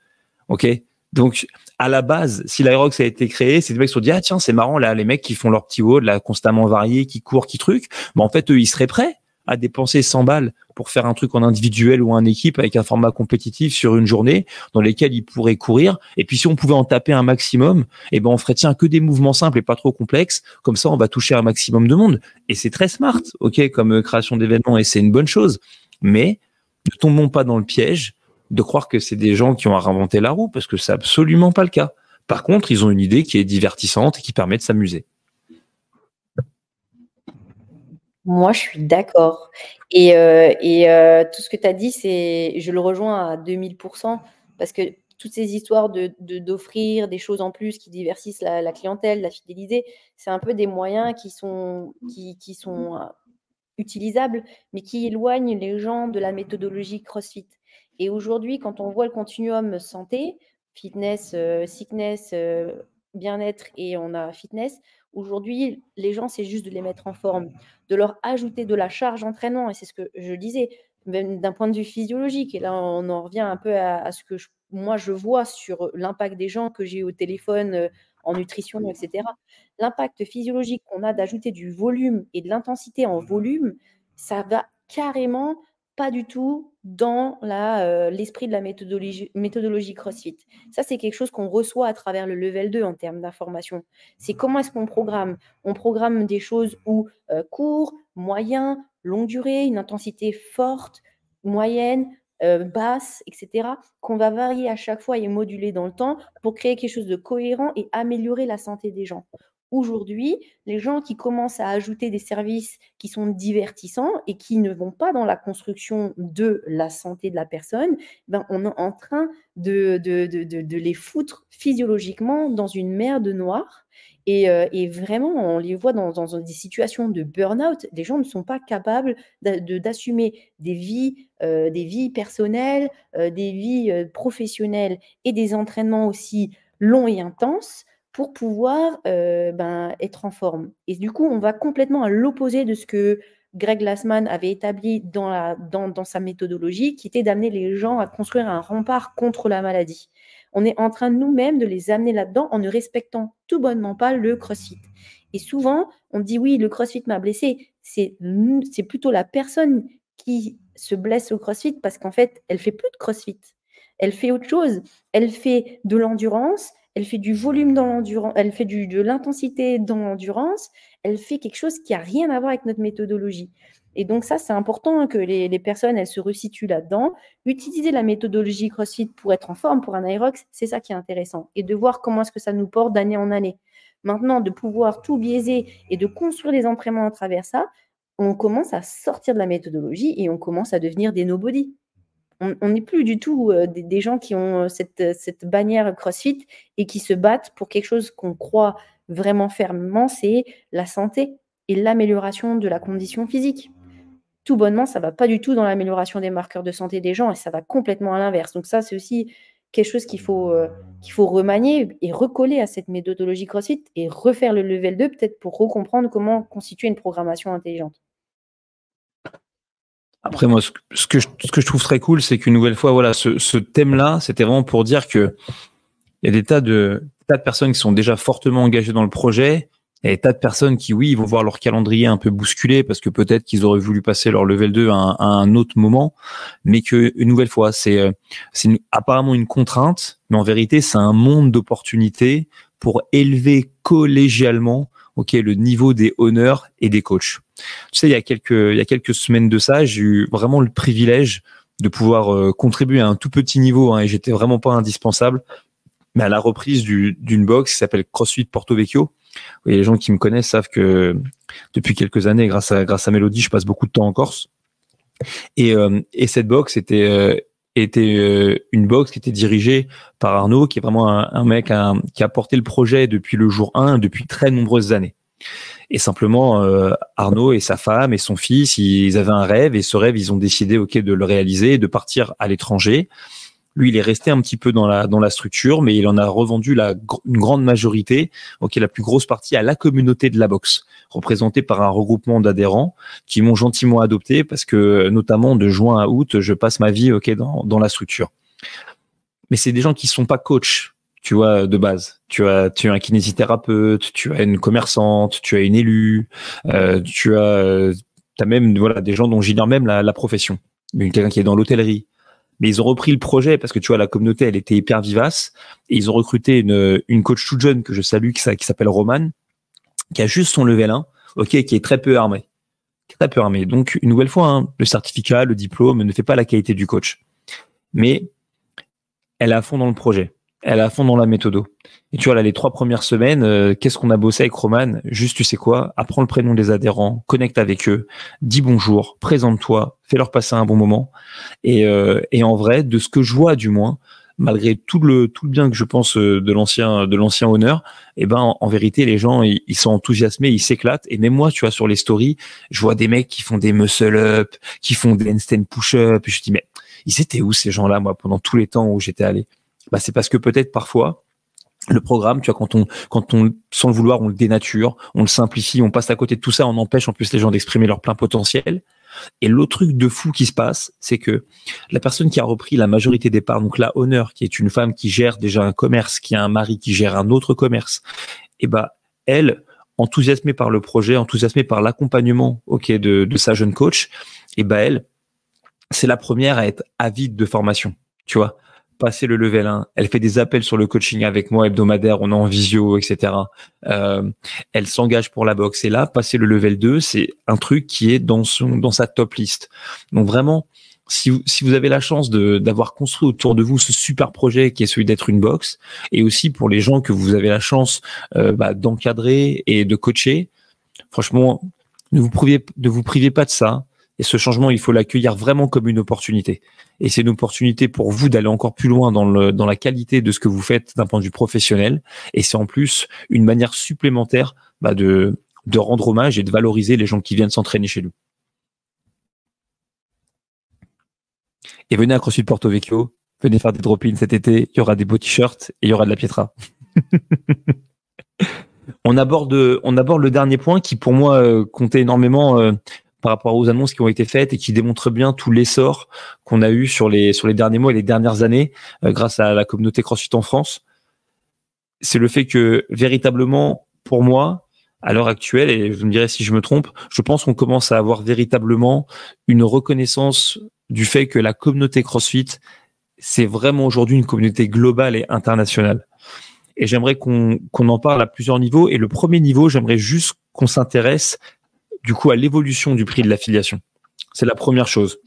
Ok. Donc, à la base, si l'Aerox a été créé, c'est des mecs qui se sont dit, ah tiens, c'est marrant, là, les mecs qui font leur petit WOD, là, constamment variés, qui courent, qui truquent. En fait, eux, ils seraient prêts à dépenser 100 balles pour faire un truc en individuel ou en équipe avec un format compétitif sur une journée dans lesquels ils pourraient courir. Et puis, si on pouvait en taper un maximum, on ferait, tiens, que des mouvements simples et pas trop complexes. Comme ça, on va toucher un maximum de monde. Et c'est très smart, ok, comme création d'événements et c'est une bonne chose. Mais ne tombons pas dans le piège de croire que c'est des gens qui ont réinventé la roue, parce que c'est absolument pas le cas. Par contre, ils ont une idée qui est divertissante et qui permet de s'amuser. Moi, je suis d'accord. Et tout ce que tu as dit, je le rejoins à 2000%, parce que toutes ces histoires d'offrir des choses en plus qui diversifient la clientèle, la fidélité, c'est un peu des moyens qui sont utilisables, mais qui éloignent les gens de la méthodologie CrossFit. Et aujourd'hui, quand on voit le continuum santé, fitness, sickness, bien-être et on a fitness, aujourd'hui, les gens, c'est juste de les mettre en forme, de leur ajouter de la charge d'entraînement. Et c'est ce que je disais, même d'un point de vue physiologique. Et là, on en revient un peu à ce que moi, je vois sur l'impact des gens que j'ai au téléphone, en nutrition, etc. L'impact physiologique qu'on a d'ajouter du volume et de l'intensité en volume, ça va carrément pas du tout dans l'esprit de la méthodologie CrossFit. Ça, c'est quelque chose qu'on reçoit à travers le level 2 en termes d'information. C'est comment est-ce qu'on programme. On programme des choses où court, moyen, longue durée, une intensité forte, moyenne, basse, etc., qu'on va varier à chaque fois et moduler dans le temps pour créer quelque chose de cohérent et améliorer la santé des gens. Aujourd'hui, les gens qui commencent à ajouter des services qui sont divertissants et qui ne vont pas dans la construction de la santé de la personne, ben on est en train de les foutre physiologiquement dans une merde noire. Et vraiment, on les voit dans des situations de burn-out. Les gens ne sont pas capables d'assumer des vies personnelles, des vies professionnelles et des entraînements aussi longs et intenses pour pouvoir être en forme. Et du coup, on va complètement à l'opposé de ce que Greg Glassman avait établi dans sa méthodologie, qui était d'amener les gens à construire un rempart contre la maladie. On est en train nous-mêmes de les amener là-dedans en ne respectant tout bonnement pas le CrossFit. Et souvent, on dit oui, le CrossFit m'a blessé. C'est plutôt la personne qui se blesse au CrossFit parce qu'en fait, elle fait plus de CrossFit. Elle fait autre chose. Elle fait de l'endurance. Elle fait du volume dans l'endurance, elle fait de l'intensité dans l'endurance, elle fait quelque chose qui n'a rien à voir avec notre méthodologie. Et donc ça, c'est important que les personnes, elles se resituent là-dedans. Utiliser la méthodologie CrossFit pour être en forme, pour un Aerox, c'est ça qui est intéressant. Et de voir comment est-ce que ça nous porte d'année en année. Maintenant, de pouvoir tout biaiser et de construire les entraînements à travers ça, on commence à sortir de la méthodologie et on commence à devenir des nobody. On n'est plus du tout des gens qui ont cette bannière CrossFit et qui se battent pour quelque chose qu'on croit vraiment fermement, c'est la santé et l'amélioration de la condition physique. Tout bonnement, ça ne va pas du tout dans l'amélioration des marqueurs de santé des gens et ça va complètement à l'inverse. Donc ça, c'est aussi quelque chose qu'il faut remanier et recoller à cette méthodologie CrossFit et refaire le level 2 peut-être pour recomprendre comment constituer une programmation intelligente. Après, moi, ce que je trouve très cool, c'est qu'une nouvelle fois, voilà, ce thème-là, c'était vraiment pour dire que il y a des tas de personnes qui sont déjà fortement engagées dans le projet, et des tas de personnes qui, oui, ils vont voir leur calendrier un peu bousculé parce que peut-être qu'ils auraient voulu passer leur level 2 à un autre moment, mais que, une nouvelle fois, c'est apparemment une contrainte, mais en vérité, c'est un monde d'opportunités pour élever collégialement, le niveau des honneurs et des coachs. Tu sais, il y a quelques semaines de ça, j'ai eu vraiment le privilège de pouvoir contribuer à un tout petit niveau, et j'étais vraiment pas indispensable, mais à la reprise d'une box qui s'appelle CrossFit Porto Vecchio. Et les gens qui me connaissent savent que depuis quelques années, grâce à Mélodie, je passe beaucoup de temps en Corse. Et cette box était une box qui était dirigée par Arnaud, qui est vraiment un mec qui a porté le projet depuis le jour 1, depuis très nombreuses années. Et simplement, Arnaud et sa femme et son fils, ils avaient un rêve, et ce rêve, ils ont décidé, de le réaliser et de partir à l'étranger. Lui, il est resté un petit peu dans la structure, mais il en a revendu une grande majorité, la plus grosse partie, à la communauté de la boxe, représentée par un regroupement d'adhérents qui m'ont gentiment adopté parce que, notamment, de juin à août, je passe ma vie, dans la structure. Mais c'est des gens qui sont pas coachs, tu vois, de base. Tu as un kinésithérapeute, tu as une commerçante, tu as une élue, tu as même, des gens dont j'ignore même la profession. Quelqu'un qui est dans l'hôtellerie. Mais ils ont repris le projet parce que tu vois, la communauté, elle était hyper vivace, et ils ont recruté une coach toute jeune que je salue, qui s'appelle Romane, qui a juste son level 1, qui est très peu armée. Très peu armée. Donc, une nouvelle fois, le certificat, le diplôme ne fait pas la qualité du coach. Mais elle est à fond dans le projet. Elle est à fond dans la méthodo. Et tu vois, là, les 3 premières semaines, qu'est-ce qu'on a bossé avec Romane? Juste, tu sais quoi? Apprends le prénom des adhérents, connecte avec eux, dis bonjour, présente-toi, fais-leur passer un bon moment. Et en vrai, de ce que je vois, du moins, malgré tout le bien que je pense de l'ancien honneur, en vérité, les gens, ils sont enthousiasmés, ils s'éclatent. Et même moi, tu vois, sur les stories, je vois des mecs qui font des muscle-up, qui font des handstand push-up. Et je dis, mais ils étaient où, ces gens-là, moi, pendant tous les temps où j'étais allé? C'est parce que peut-être parfois, le programme, tu vois, quand on, sans le vouloir, on le dénature, on le simplifie, on passe à côté de tout ça, on empêche en plus les gens d'exprimer leur plein potentiel. Et l'autre truc de fou qui se passe, c'est que la personne qui a repris la majorité des parts, donc la Honor, qui est une femme qui gère déjà un commerce, qui a un mari qui gère un autre commerce, elle, enthousiasmée par le projet, enthousiasmée par l'accompagnement, de sa jeune coach, elle c'est la première à être avide de formation, tu vois. Passer le level 1, elle fait des appels sur le coaching avec moi hebdomadaire, on est en visio, etc. Elle s'engage pour la boxe. Et là, passer le level 2, c'est un truc qui est dans sa top liste. Donc vraiment, si vous avez la chance d'avoir construit autour de vous ce super projet qui est celui d'être une boxe, et aussi pour les gens que vous avez la chance d'encadrer et de coacher, franchement, ne vous privez pas de ça. Et ce changement, il faut l'accueillir vraiment comme une opportunité. Et c'est une opportunité pour vous d'aller encore plus loin dans la qualité de ce que vous faites d'un point de vue professionnel. Et c'est en plus une manière supplémentaire de rendre hommage et de valoriser les gens qui viennent s'entraîner chez nous. Et venez à CrossFit Porto Vecchio, venez faire des drop-ins cet été, il y aura des beaux t-shirts et il y aura de la pietra. On aborde le dernier point qui pour moi comptait énormément par rapport aux annonces qui ont été faites et qui démontrent bien tout l'essor qu'on a eu sur les derniers mois et les dernières années grâce à la communauté CrossFit en France. C'est le fait que véritablement, pour moi, à l'heure actuelle, et vous me direz si je me trompe, je pense qu'on commence à avoir véritablement une reconnaissance du fait que la communauté CrossFit, c'est vraiment aujourd'hui une communauté globale et internationale. Et j'aimerais qu'on en parle à plusieurs niveaux. Et le premier niveau, j'aimerais juste qu'on s'intéresse du coup à l'évolution du prix de l'affiliation. C'est la première chose.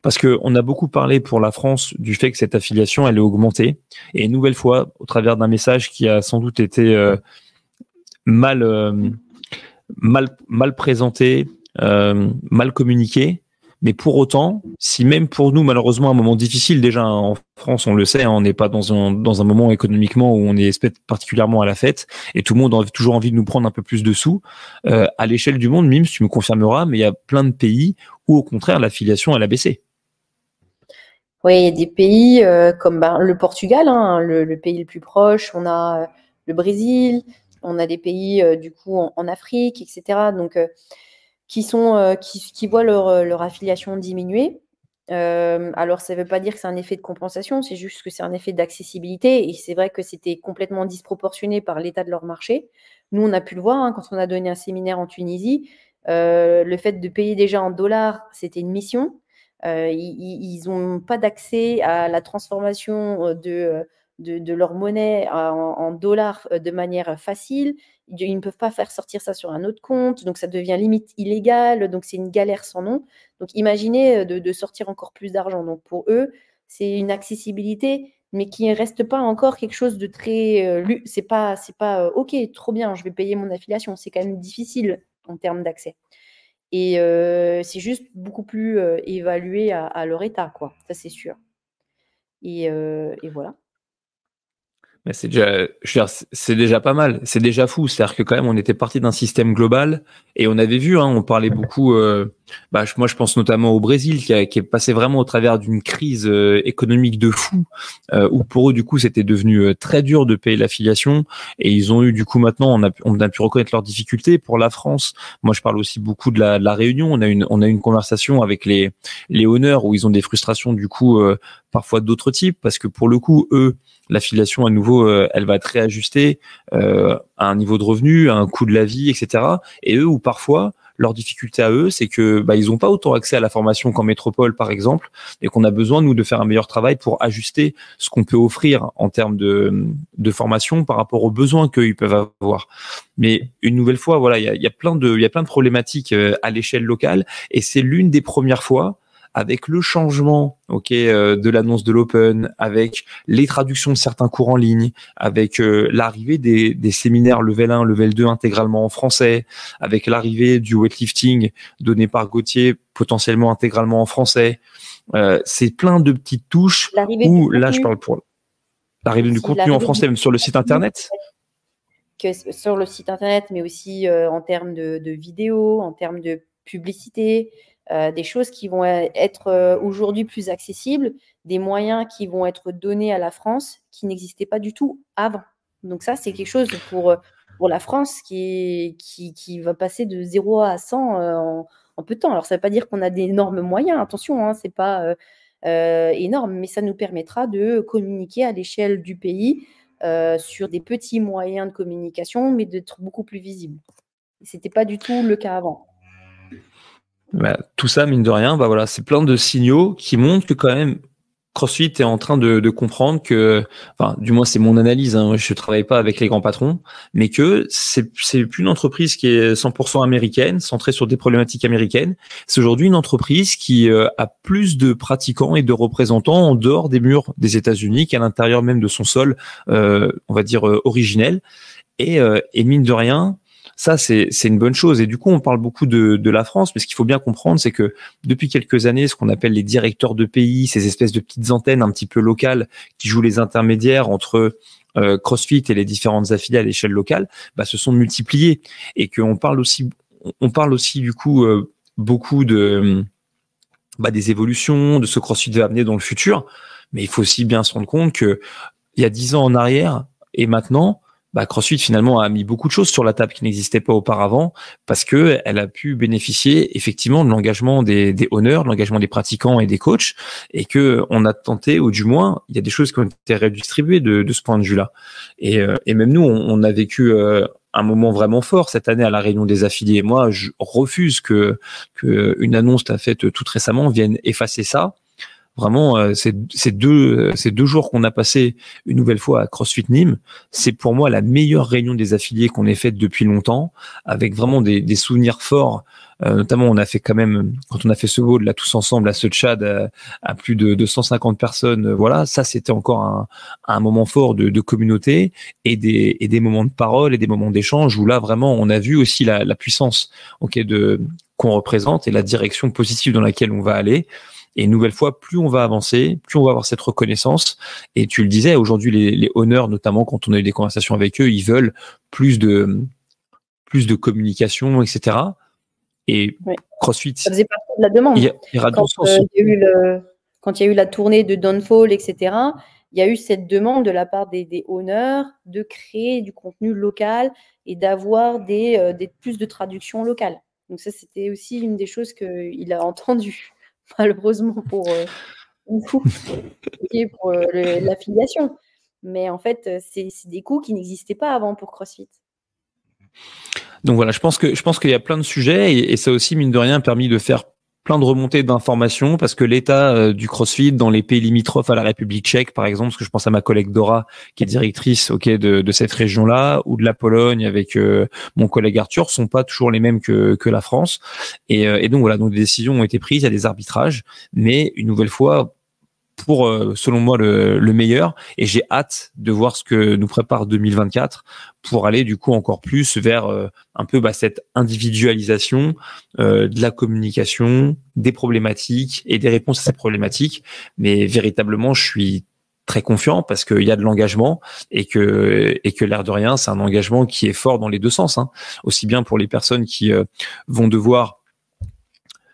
Parce que on a beaucoup parlé pour la France du fait que cette affiliation, elle est augmentée. Et une nouvelle fois, au travers d'un message qui a sans doute été mal présenté, mal communiqué. Mais pour autant, si même pour nous, malheureusement, un moment difficile, déjà en France, on le sait, on n'est pas dans un moment économiquement où on est particulièrement à la fête et tout le monde a toujours envie de nous prendre un peu plus de sous. À l'échelle du monde, Mims, tu me confirmeras, mais il y a plein de pays où, au contraire, l'affiliation, elle a baissé. Oui, il y a des pays comme le Portugal, hein, le pays le plus proche. On a le Brésil, on a des pays du coup en Afrique, etc. Donc, qui voient leur affiliation diminuer. Alors, ça ne veut pas dire que c'est un effet de compensation, c'est juste que c'est un effet d'accessibilité. Et c'est vrai que c'était complètement disproportionné par l'état de leur marché. Nous, on a pu le voir hein, quand on a donné un séminaire en Tunisie. Le fait de payer déjà en dollars, c'était une mission. Ils n'ont pas d'accès à la transformation de leur monnaie en dollars de manière facile. Ils ne peuvent pas faire sortir ça sur un autre compte, donc ça devient limite illégal, donc c'est une galère sans nom. Donc imaginez de sortir encore plus d'argent. Donc pour eux, c'est une accessibilité, mais qui ne reste pas encore quelque chose de très... c'est pas OK, trop bien, je vais payer mon affiliation. C'est quand même difficile en termes d'accès. Et c'est juste beaucoup plus évalué à leur état, quoi. Ça, c'est sûr. Et voilà. Mais c'est déjà, je veux dire, c'est déjà pas mal, c'est déjà fou. C'est-à-dire que quand même, on était parti d'un système global et on avait vu, hein, on parlait beaucoup. Moi, je pense notamment au Brésil qui est passé vraiment au travers d'une crise économique de fou, où pour eux, du coup, c'était devenu très dur de payer l'affiliation et ils ont eu, du coup, maintenant, on a pu reconnaître leurs difficultés. Pour la France, moi, je parle aussi beaucoup de la Réunion. On a une conversation avec les honneurs où ils ont des frustrations, du coup, parfois d'autres types, parce que pour le coup, eux, l'affiliation à nouveau, elle va être réajustée à un niveau de revenu, à un coût de la vie, etc. Et eux, ou parfois, leur difficulté à eux, c'est que ils n'ont pas autant accès à la formation qu'en métropole, par exemple, et qu'on a besoin, nous, de faire un meilleur travail pour ajuster ce qu'on peut offrir en termes de formation par rapport aux besoins qu'ils peuvent avoir. Mais une nouvelle fois, voilà, il y a plein de problématiques à l'échelle locale, et c'est l'une des premières fois avec le changement de l'annonce de l'Open, avec les traductions de certains cours en ligne, avec l'arrivée des séminaires level 1, level 2 intégralement en français, avec l'arrivée du weightlifting donné par Gauthier potentiellement intégralement en français. C'est plein de petites touches où, là, je parle pour l'arrivée du contenu en français, même sur le site internet. Que sur le site internet, mais aussi en termes de vidéos, en termes de publicité, des choses qui vont être aujourd'hui plus accessibles, des moyens qui vont être donnés à la France qui n'existaient pas du tout avant. Donc ça, c'est quelque chose pour la France qui va passer de 0 à 100 en peu de temps. Alors, ça ne veut pas dire qu'on a d'énormes moyens, attention, hein, ce n'est pas énorme, mais ça nous permettra de communiquer à l'échelle du pays sur des petits moyens de communication, mais d'être beaucoup plus visible. Ce n'était pas du tout le cas avant. Bah, tout ça, mine de rien, bah voilà, c'est plein de signaux qui montrent que quand même CrossFit est en train de comprendre que, enfin, du moins c'est mon analyse, hein, je travaille pas avec les grands patrons, mais que c'est plus une entreprise qui est 100% américaine, centrée sur des problématiques américaines. C'est aujourd'hui une entreprise qui a plus de pratiquants et de représentants en dehors des murs des États-Unis qu'à l'intérieur même de son sol, on va dire originel. Et mine de rien, ça, c'est une bonne chose. Et du coup, on parle beaucoup de la France, mais ce qu'il faut bien comprendre, c'est que depuis quelques années, ce qu'on appelle les directeurs de pays, ces espèces de petites antennes un petit peu locales qui jouent les intermédiaires entre CrossFit et les différentes affiliées à l'échelle locale, bah, se sont multipliés. Et qu'on parle aussi, du coup beaucoup de des évolutions, de ce que CrossFit va amener dans le futur. Mais il faut aussi bien se rendre compte que il y a 10 ans en arrière et maintenant, CrossFit finalement a mis beaucoup de choses sur la table qui n'existaient pas auparavant parce que elle a pu bénéficier effectivement de l'engagement des owners, de l'engagement des pratiquants et des coachs, et que on a tenté, ou du moins il y a des choses qui ont été redistribuées de ce point de vue-là. Et même nous, on a vécu un moment vraiment fort cette année à la réunion des affiliés. Moi, je refuse que une annonce qu'a faite toute récemment vienne effacer ça. Vraiment, ces 2 jours qu'on a passé une nouvelle fois à CrossFit Nîmes, c'est pour moi la meilleure réunion des affiliés qu'on ait faite depuis longtemps, avec vraiment des souvenirs forts. Notamment, on a fait quand même, quand on a fait ce vol là tous ensemble à ce Tchad à plus de 250 personnes, voilà, ça c'était encore un moment fort de communauté et des moments de parole et des moments d'échange où là vraiment on a vu aussi la puissance qu'on représente et la direction positive dans laquelle on va aller. Et une nouvelle fois, plus on va avancer, plus on va avoir cette reconnaissance. Et tu le disais, aujourd'hui, les owners, notamment quand on a eu des conversations avec eux, ils veulent plus de communication, etc. Et Oui. CrossFit, Ça faisait partie de la demande. il y aura Quand il y a eu la tournée de Downfall, etc., il y a eu cette demande de la part des owners de créer du contenu local et d'avoir plus de traductions locales. Donc ça, c'était aussi une des choses qu'il a entendues. Malheureusement pour nous et pour l'affiliation. Mais en fait, c'est des coûts qui n'existaient pas avant pour CrossFit. Donc voilà, je pense qu'il y a plein de sujets et ça a aussi, mine de rien, permis de faire plein de remontées d'informations parce que l'état du CrossFit dans les pays limitrophes à la République tchèque, par exemple, parce que je pense à ma collègue Dora qui est directrice de cette région-là, ou de la Pologne avec mon collègue Arthur, sont pas toujours les mêmes que la France. Et donc voilà, donc des décisions ont été prises, il y a des arbitrages, mais une nouvelle fois, pour selon moi le meilleur, et j'ai hâte de voir ce que nous prépare 2024 pour aller du coup encore plus vers un peu cette individualisation de la communication, des problématiques et des réponses à ces problématiques. Mais véritablement, je suis très confiant parce qu'il y a de l'engagement et que l'air de rien, c'est un engagement qui est fort dans les deux sens, hein. Aussi bien pour les personnes qui vont devoir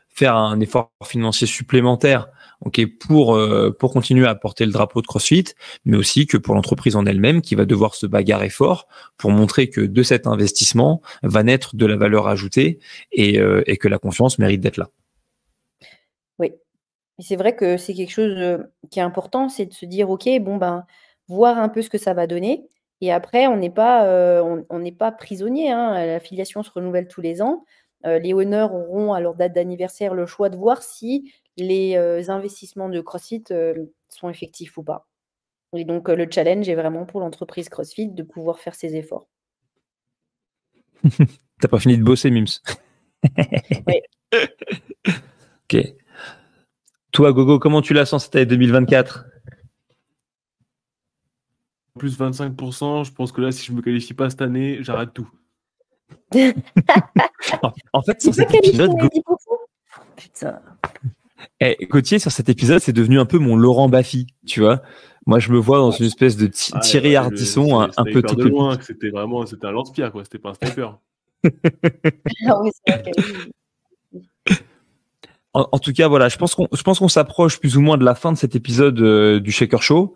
faire un effort financier supplémentaire pour continuer à porter le drapeau de CrossFit, mais aussi que pour l'entreprise en elle-même qui va devoir se bagarrer fort pour montrer que de cet investissement va naître de la valeur ajoutée et que la confiance mérite d'être là. Oui, et c'est vrai que c'est quelque chose qui est important, c'est de se dire ok, voir un peu ce que ça va donner. Et après, on n'est pas prisonnier, hein. L'affiliation se renouvelle tous les ans. Les owners auront à leur date d'anniversaire le choix de voir si les investissements de CrossFit sont effectifs ou pas. Et donc, le challenge est vraiment pour l'entreprise CrossFit de pouvoir faire ses efforts. T'as pas fini de bosser, Mims? Oui. Ok. Toi, Gogo, comment tu la sens cette année 2024? Plus 25%, je pense que là, si je me qualifie pas cette année, j'arrête tout. En fait, sur cet épisode, Putain. Gauthier, sur cet épisode, c'est devenu un peu mon Laurent Baffy, tu vois. Moi, je me vois dans une espèce de Thierry Ardisson, un peu tout de loin, c'était un lance-pierre, quoi. C'était pas un sniper. Ah oui, c'est vrai que... En tout cas, voilà, je pense qu'on s'approche plus ou moins de la fin de cet épisode du Shaker Show.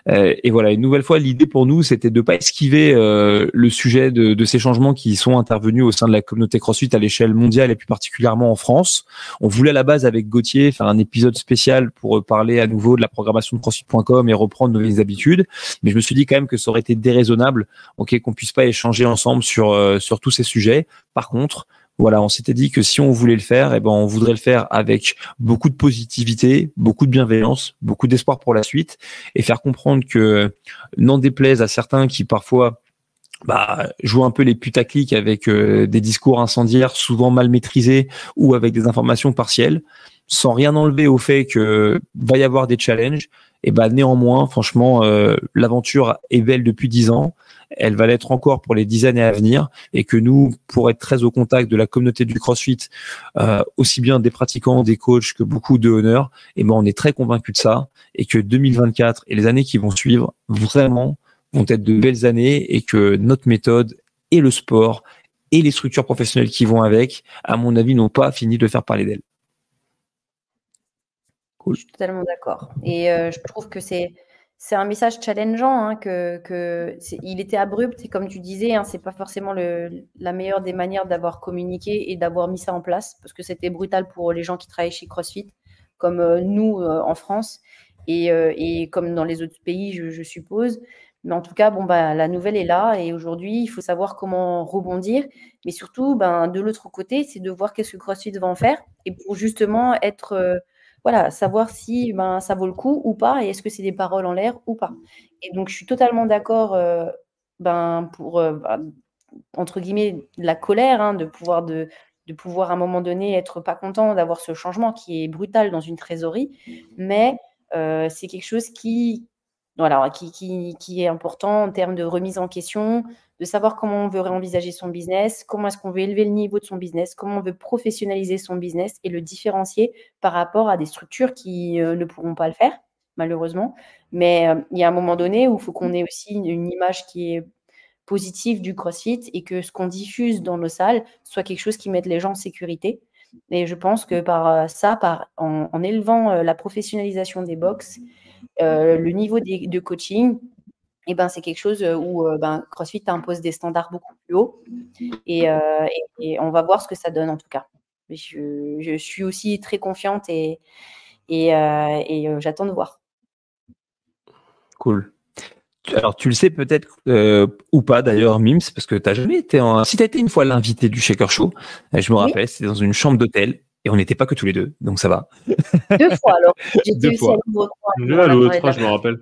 Et voilà, une nouvelle fois, l'idée pour nous, c'était de pas esquiver le sujet de ces changements qui sont intervenus au sein de la communauté CrossFit à l'échelle mondiale et plus particulièrement en France. On voulait à la base avec Gauthier faire un épisode spécial pour parler à nouveau de la programmation de CrossFit.com et reprendre nos habitudes. Mais je me suis dit quand même que ça aurait été déraisonnable, qu'on puisse pas échanger ensemble sur tous ces sujets. Par contre, Voilà, on s'était dit que si on voulait le faire, eh ben, on voudrait le faire avec beaucoup de positivité, beaucoup de bienveillance, beaucoup d'espoir pour la suite et faire comprendre que, n'en déplaise à certains qui parfois jouent un peu les putaclics avec des discours incendiaires souvent mal maîtrisés ou avec des informations partielles, sans rien enlever au fait que va y avoir des challenges. Et néanmoins, franchement, l'aventure est belle depuis 10 ans. Elle va l'être encore pour les 10 années à venir, et que nous, pour être très au contact de la communauté du CrossFit, aussi bien des pratiquants, des coachs que beaucoup de honneurs, on est très convaincus de ça, et que 2024 et les années qui vont suivre, vraiment, vont être de belles années, et que notre méthode et le sport et les structures professionnelles qui vont avec, à mon avis, n'ont pas fini de faire parler d'elles. Cool. Je suis totalement d'accord. Et je trouve que c'est un message challengeant, hein, il était abrupt, et comme tu disais, hein, c'est pas forcément la meilleure des manières d'avoir communiqué et d'avoir mis ça en place, parce que c'était brutal pour les gens qui travaillent chez CrossFit, comme nous en France, et comme dans les autres pays, je suppose. Mais en tout cas, la nouvelle est là, et aujourd'hui, il faut savoir comment rebondir. Mais surtout, de l'autre côté, c'est de voir qu'est-ce que CrossFit va en faire, et pour justement être... savoir si ça vaut le coup ou pas, et est-ce que c'est des paroles en l'air ou pas. Et donc, je suis totalement d'accord pour, entre guillemets, la colère, hein, de pouvoir à un moment donné être pas content d'avoir ce changement qui est brutal dans une trésorerie, mais c'est quelque chose qui est important en termes de remise en question, de savoir comment on veut réenvisager son business, comment est-ce qu'on veut élever le niveau de son business, comment on veut professionnaliser son business et le différencier par rapport à des structures qui ne pourront pas le faire, malheureusement. Mais il y a un moment donné où il faut qu'on ait aussi une image qui est positive du CrossFit, et que ce qu'on diffuse dans nos salles soit quelque chose qui mette les gens en sécurité. Et je pense que en élevant la professionnalisation des box, le niveau de coaching, c'est quelque chose où CrossFit impose des standards beaucoup plus hauts, et on va voir ce que ça donne en tout cas. Je suis aussi très confiante, et j'attends de voir. Cool. Alors, tu le sais peut-être ou pas d'ailleurs, Mims, parce que tu n'as jamais été Si tu as été une fois l'invité du Shaker Show, je me rappelle, c'était dans une chambre d'hôtel, et on n'était pas que tous les deux, donc ça va. 2 fois alors. J'étais Deux aussi fois. À l'autre, je me rappelle.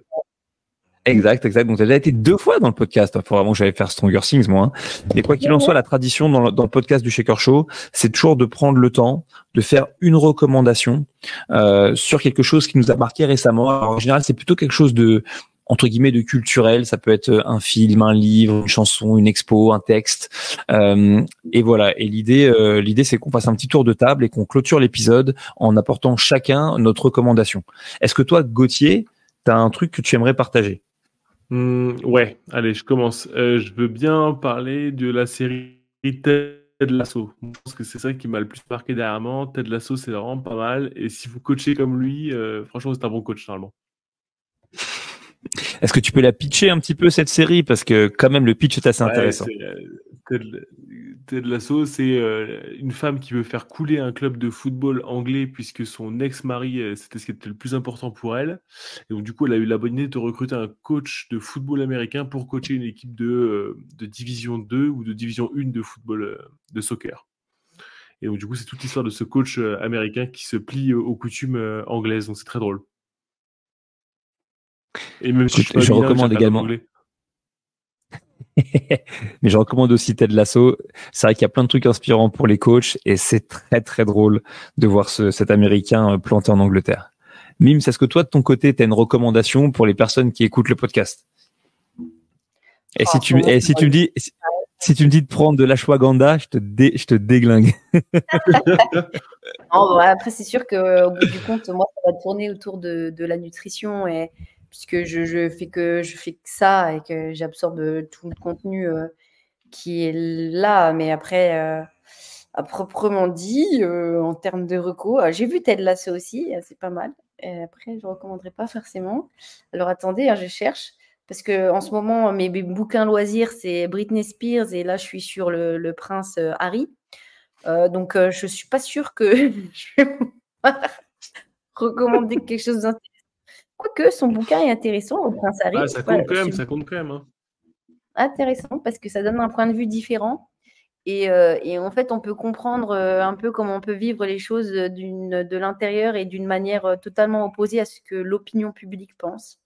Exact. Donc, tu as déjà été 2 fois dans le podcast. Il faut vraiment que j'aille faire Stronger Things, moi. Mais quoi qu'il en soit, la tradition dans le podcast du Shaker Show, c'est toujours de prendre le temps de faire une recommandation sur quelque chose qui nous a marqué récemment. Alors, en général, c'est plutôt quelque chose de, entre guillemets, de culturel. Ça peut être un film, un livre, une chanson, une expo, un texte. Et voilà. Et l'idée, c'est qu'on fasse un petit tour de table et qu'on clôture l'épisode en apportant chacun notre recommandation. Est-ce que toi, Gauthier, tu as un truc que tu aimerais partager? Ouais, allez, je commence. Je veux bien parler de la série Ted Lasso. Je pense que c'est ça qui m'a le plus marqué dernièrement. Ted Lasso, c'est vraiment pas mal. Et si vous coachez comme lui, franchement, c'est un bon coach, normalement. Est-ce que tu peux la pitcher un petit peu, cette série? Parce que quand même, le pitch est assez intéressant. Ted Lasso, c'est une femme qui veut faire couler un club de football anglais puisque son ex-mari, c'était ce qui était le plus important pour elle. Et donc, du coup, elle a eu la bonne idée de recruter un coach de football américain pour coacher une équipe de Division 2 ou de Division 1 de football, de soccer. Et donc, du coup, c'est toute l'histoire de ce coach américain qui se plie aux coutumes anglaises. Donc, c'est très drôle. Et même si je recommande également. Mais je recommande aussi Ted Lasso. C'est vrai qu'il y a plein de trucs inspirants pour les coachs, et c'est très très drôle de voir cet Américain planté en Angleterre. Mims, est-ce que toi, de ton côté, tu as une recommandation pour les personnes qui écoutent le podcast? Et si tu me dis de prendre de l'ashwagandha, je te déglingue. Après, c'est sûr qu'au bout du compte, moi, ça va tourner autour de la nutrition, et puisque je fais que ça, et que j'absorbe tout le contenu qui est là. Mais après, à proprement dit, en termes de recours, j'ai vu Ted Lasso aussi, c'est pas mal. Et après, je ne recommanderais pas forcément. Alors attendez, je cherche, parce que en ce moment, mes bouquins loisirs, c'est Britney Spears, et là, je suis sur le prince Harry. Donc, je ne suis pas sûre que je vais recommander quelque chose d'intéressant. Quoique, son bouquin est intéressant, au prince Harry. Ça compte quand même. Hein. Intéressant, parce que ça donne un point de vue différent. Et en fait, on peut comprendre un peu comment on peut vivre les choses de l'intérieur et d'une manière totalement opposée à ce que l'opinion publique pense.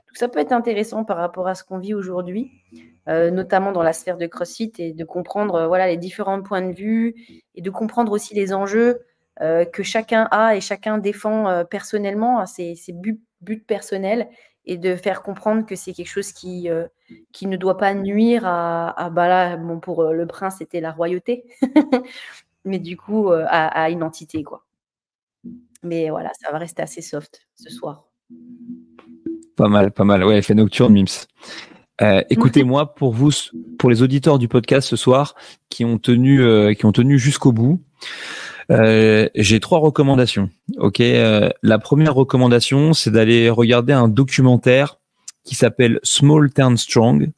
Donc, ça peut être intéressant par rapport à ce qu'on vit aujourd'hui, notamment dans la sphère de CrossFit, et de comprendre voilà, les différents points de vue et de comprendre aussi les enjeux que chacun a et chacun défend personnellement, ses buts personnels, et de faire comprendre que c'est quelque chose qui ne doit pas nuire bah là, bon, pour le prince, c'était la royauté, mais du coup, à une entité, quoi. Mais voilà, ça va rester assez soft ce soir. Pas mal. Ouais, effet nocturne, Mims. Écoutez-moi, pour vous, pour les auditeurs du podcast ce soir qui ont tenu jusqu'au bout, j'ai 3 recommandations. Ok, la première recommandation, c'est d'aller regarder un documentaire qui s'appelle Small Town Strong,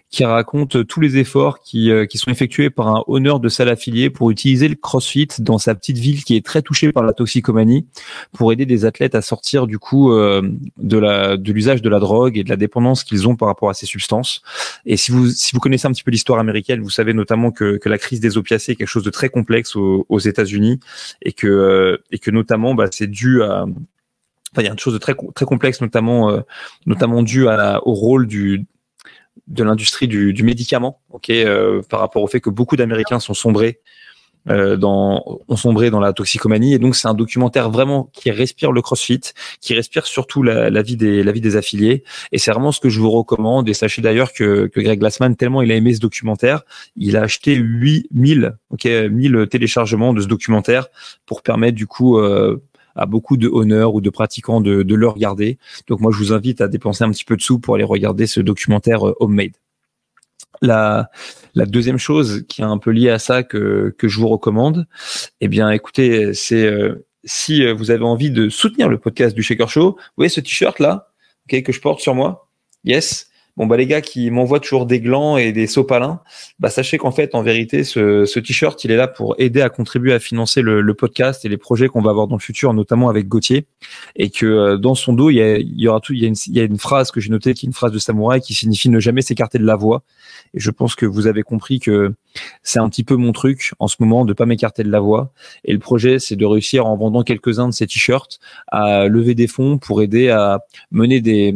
qui raconte tous les efforts qui sont effectués par un owner de salle affiliée pour utiliser le CrossFit dans sa petite ville qui est très touchée par la toxicomanie, pour aider des athlètes à sortir du coup de l'usage de la drogue et de la dépendance qu'ils ont par rapport à ces substances. Et si vous connaissez un petit peu l'histoire américaine, vous savez notamment que la crise des opiacés est quelque chose de très complexe aux États-Unis, et que notamment c'est dû à il y a une chose de très très complexe, notamment dû au rôle de l'industrie du médicament, par rapport au fait que beaucoup d'Américains sont sombrés dans la toxicomanie. Et donc c'est un documentaire vraiment qui respire le CrossFit, qui respire surtout la vie des affiliés. Et c'est vraiment ce que je vous recommande. Et sachez d'ailleurs que Greg Glassman, tellement il a aimé ce documentaire, il a acheté 1000 téléchargements de ce documentaire pour permettre du coup à beaucoup de honneurs ou de pratiquants de le regarder. Donc moi, je vous invite à dépenser un petit peu de sous pour aller regarder ce documentaire homemade. La deuxième chose qui est un peu liée à ça que je vous recommande, eh bien, écoutez, c'est si vous avez envie de soutenir le podcast du Shaker Show, vous voyez ce t-shirt là, que je porte sur moi. Yes. Bon les gars qui m'envoient toujours des glands et des sopalins, sachez qu'en fait en vérité ce t-shirt il est là pour aider à contribuer à financer le podcast et les projets qu'on va avoir dans le futur, notamment avec Gauthier, et que dans son dos il y a une phrase que j'ai notée qui est une phrase de samouraï qui signifie ne jamais s'écarter de la voie. Et je pense que vous avez compris que c'est un petit peu mon truc en ce moment de pas m'écarter de la voie. Et le projet, c'est de réussir en vendant quelques-uns de ces t-shirts à lever des fonds pour aider à mener des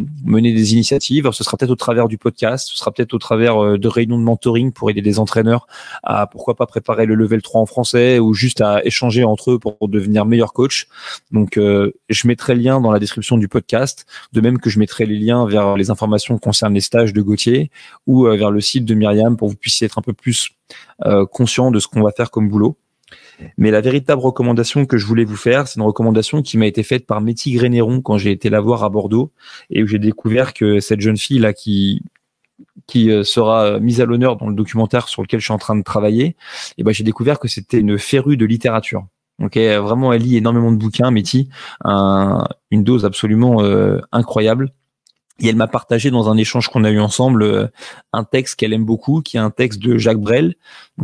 initiatives. Alors, ce sera peut-être au travers du podcast, ce sera peut-être au travers de réunions de mentoring pour aider des entraîneurs à pourquoi pas préparer le level 3 en français, ou juste à échanger entre eux pour devenir meilleur coach. Donc je mettrai le lien dans la description du podcast, de même que je mettrai les liens vers les informations concernant les stages de Gauthier ou vers le site de Myriam pour que vous puissiez être un peu plus conscient de ce qu'on va faire comme boulot. Mais la véritable recommandation que je voulais vous faire, c'est une recommandation qui m'a été faite par Métis Grénéron quand j'ai été la voir à Bordeaux, et où j'ai découvert que cette jeune fille là qui sera mise à l'honneur dans le documentaire sur lequel je suis en train de travailler, et j'ai découvert que c'était une férue de littérature. Vraiment, elle lit énormément de bouquins, Métis, une dose absolument incroyable. Et elle m'a partagé dans un échange qu'on a eu ensemble un texte qu'elle aime beaucoup, qui est un texte de Jacques Brel,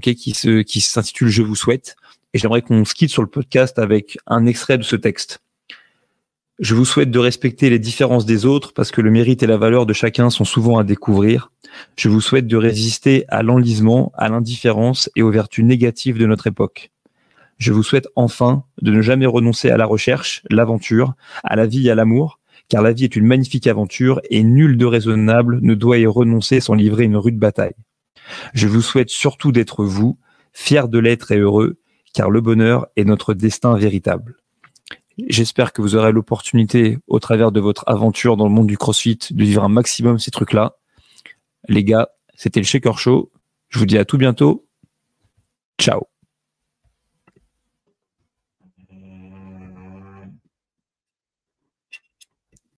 qui s'intitule « Je vous souhaite ». Et j'aimerais qu'on se quitte sur le podcast avec un extrait de ce texte. « Je vous souhaite de respecter les différences des autres parce que le mérite et la valeur de chacun sont souvent à découvrir. Je vous souhaite de résister à l'enlisement, à l'indifférence et aux vertus négatives de notre époque. Je vous souhaite enfin de ne jamais renoncer à la recherche, l'aventure, à la vie et à l'amour, car la vie est une magnifique aventure et nul de raisonnable ne doit y renoncer sans livrer une rude bataille. Je vous souhaite surtout d'être vous, fiers de l'être et heureux, car le bonheur est notre destin véritable. » J'espère que vous aurez l'opportunité, au travers de votre aventure dans le monde du CrossFit, de vivre un maximum ces trucs-là. Les gars, c'était le Shaker Show. Je vous dis à tout bientôt. Ciao.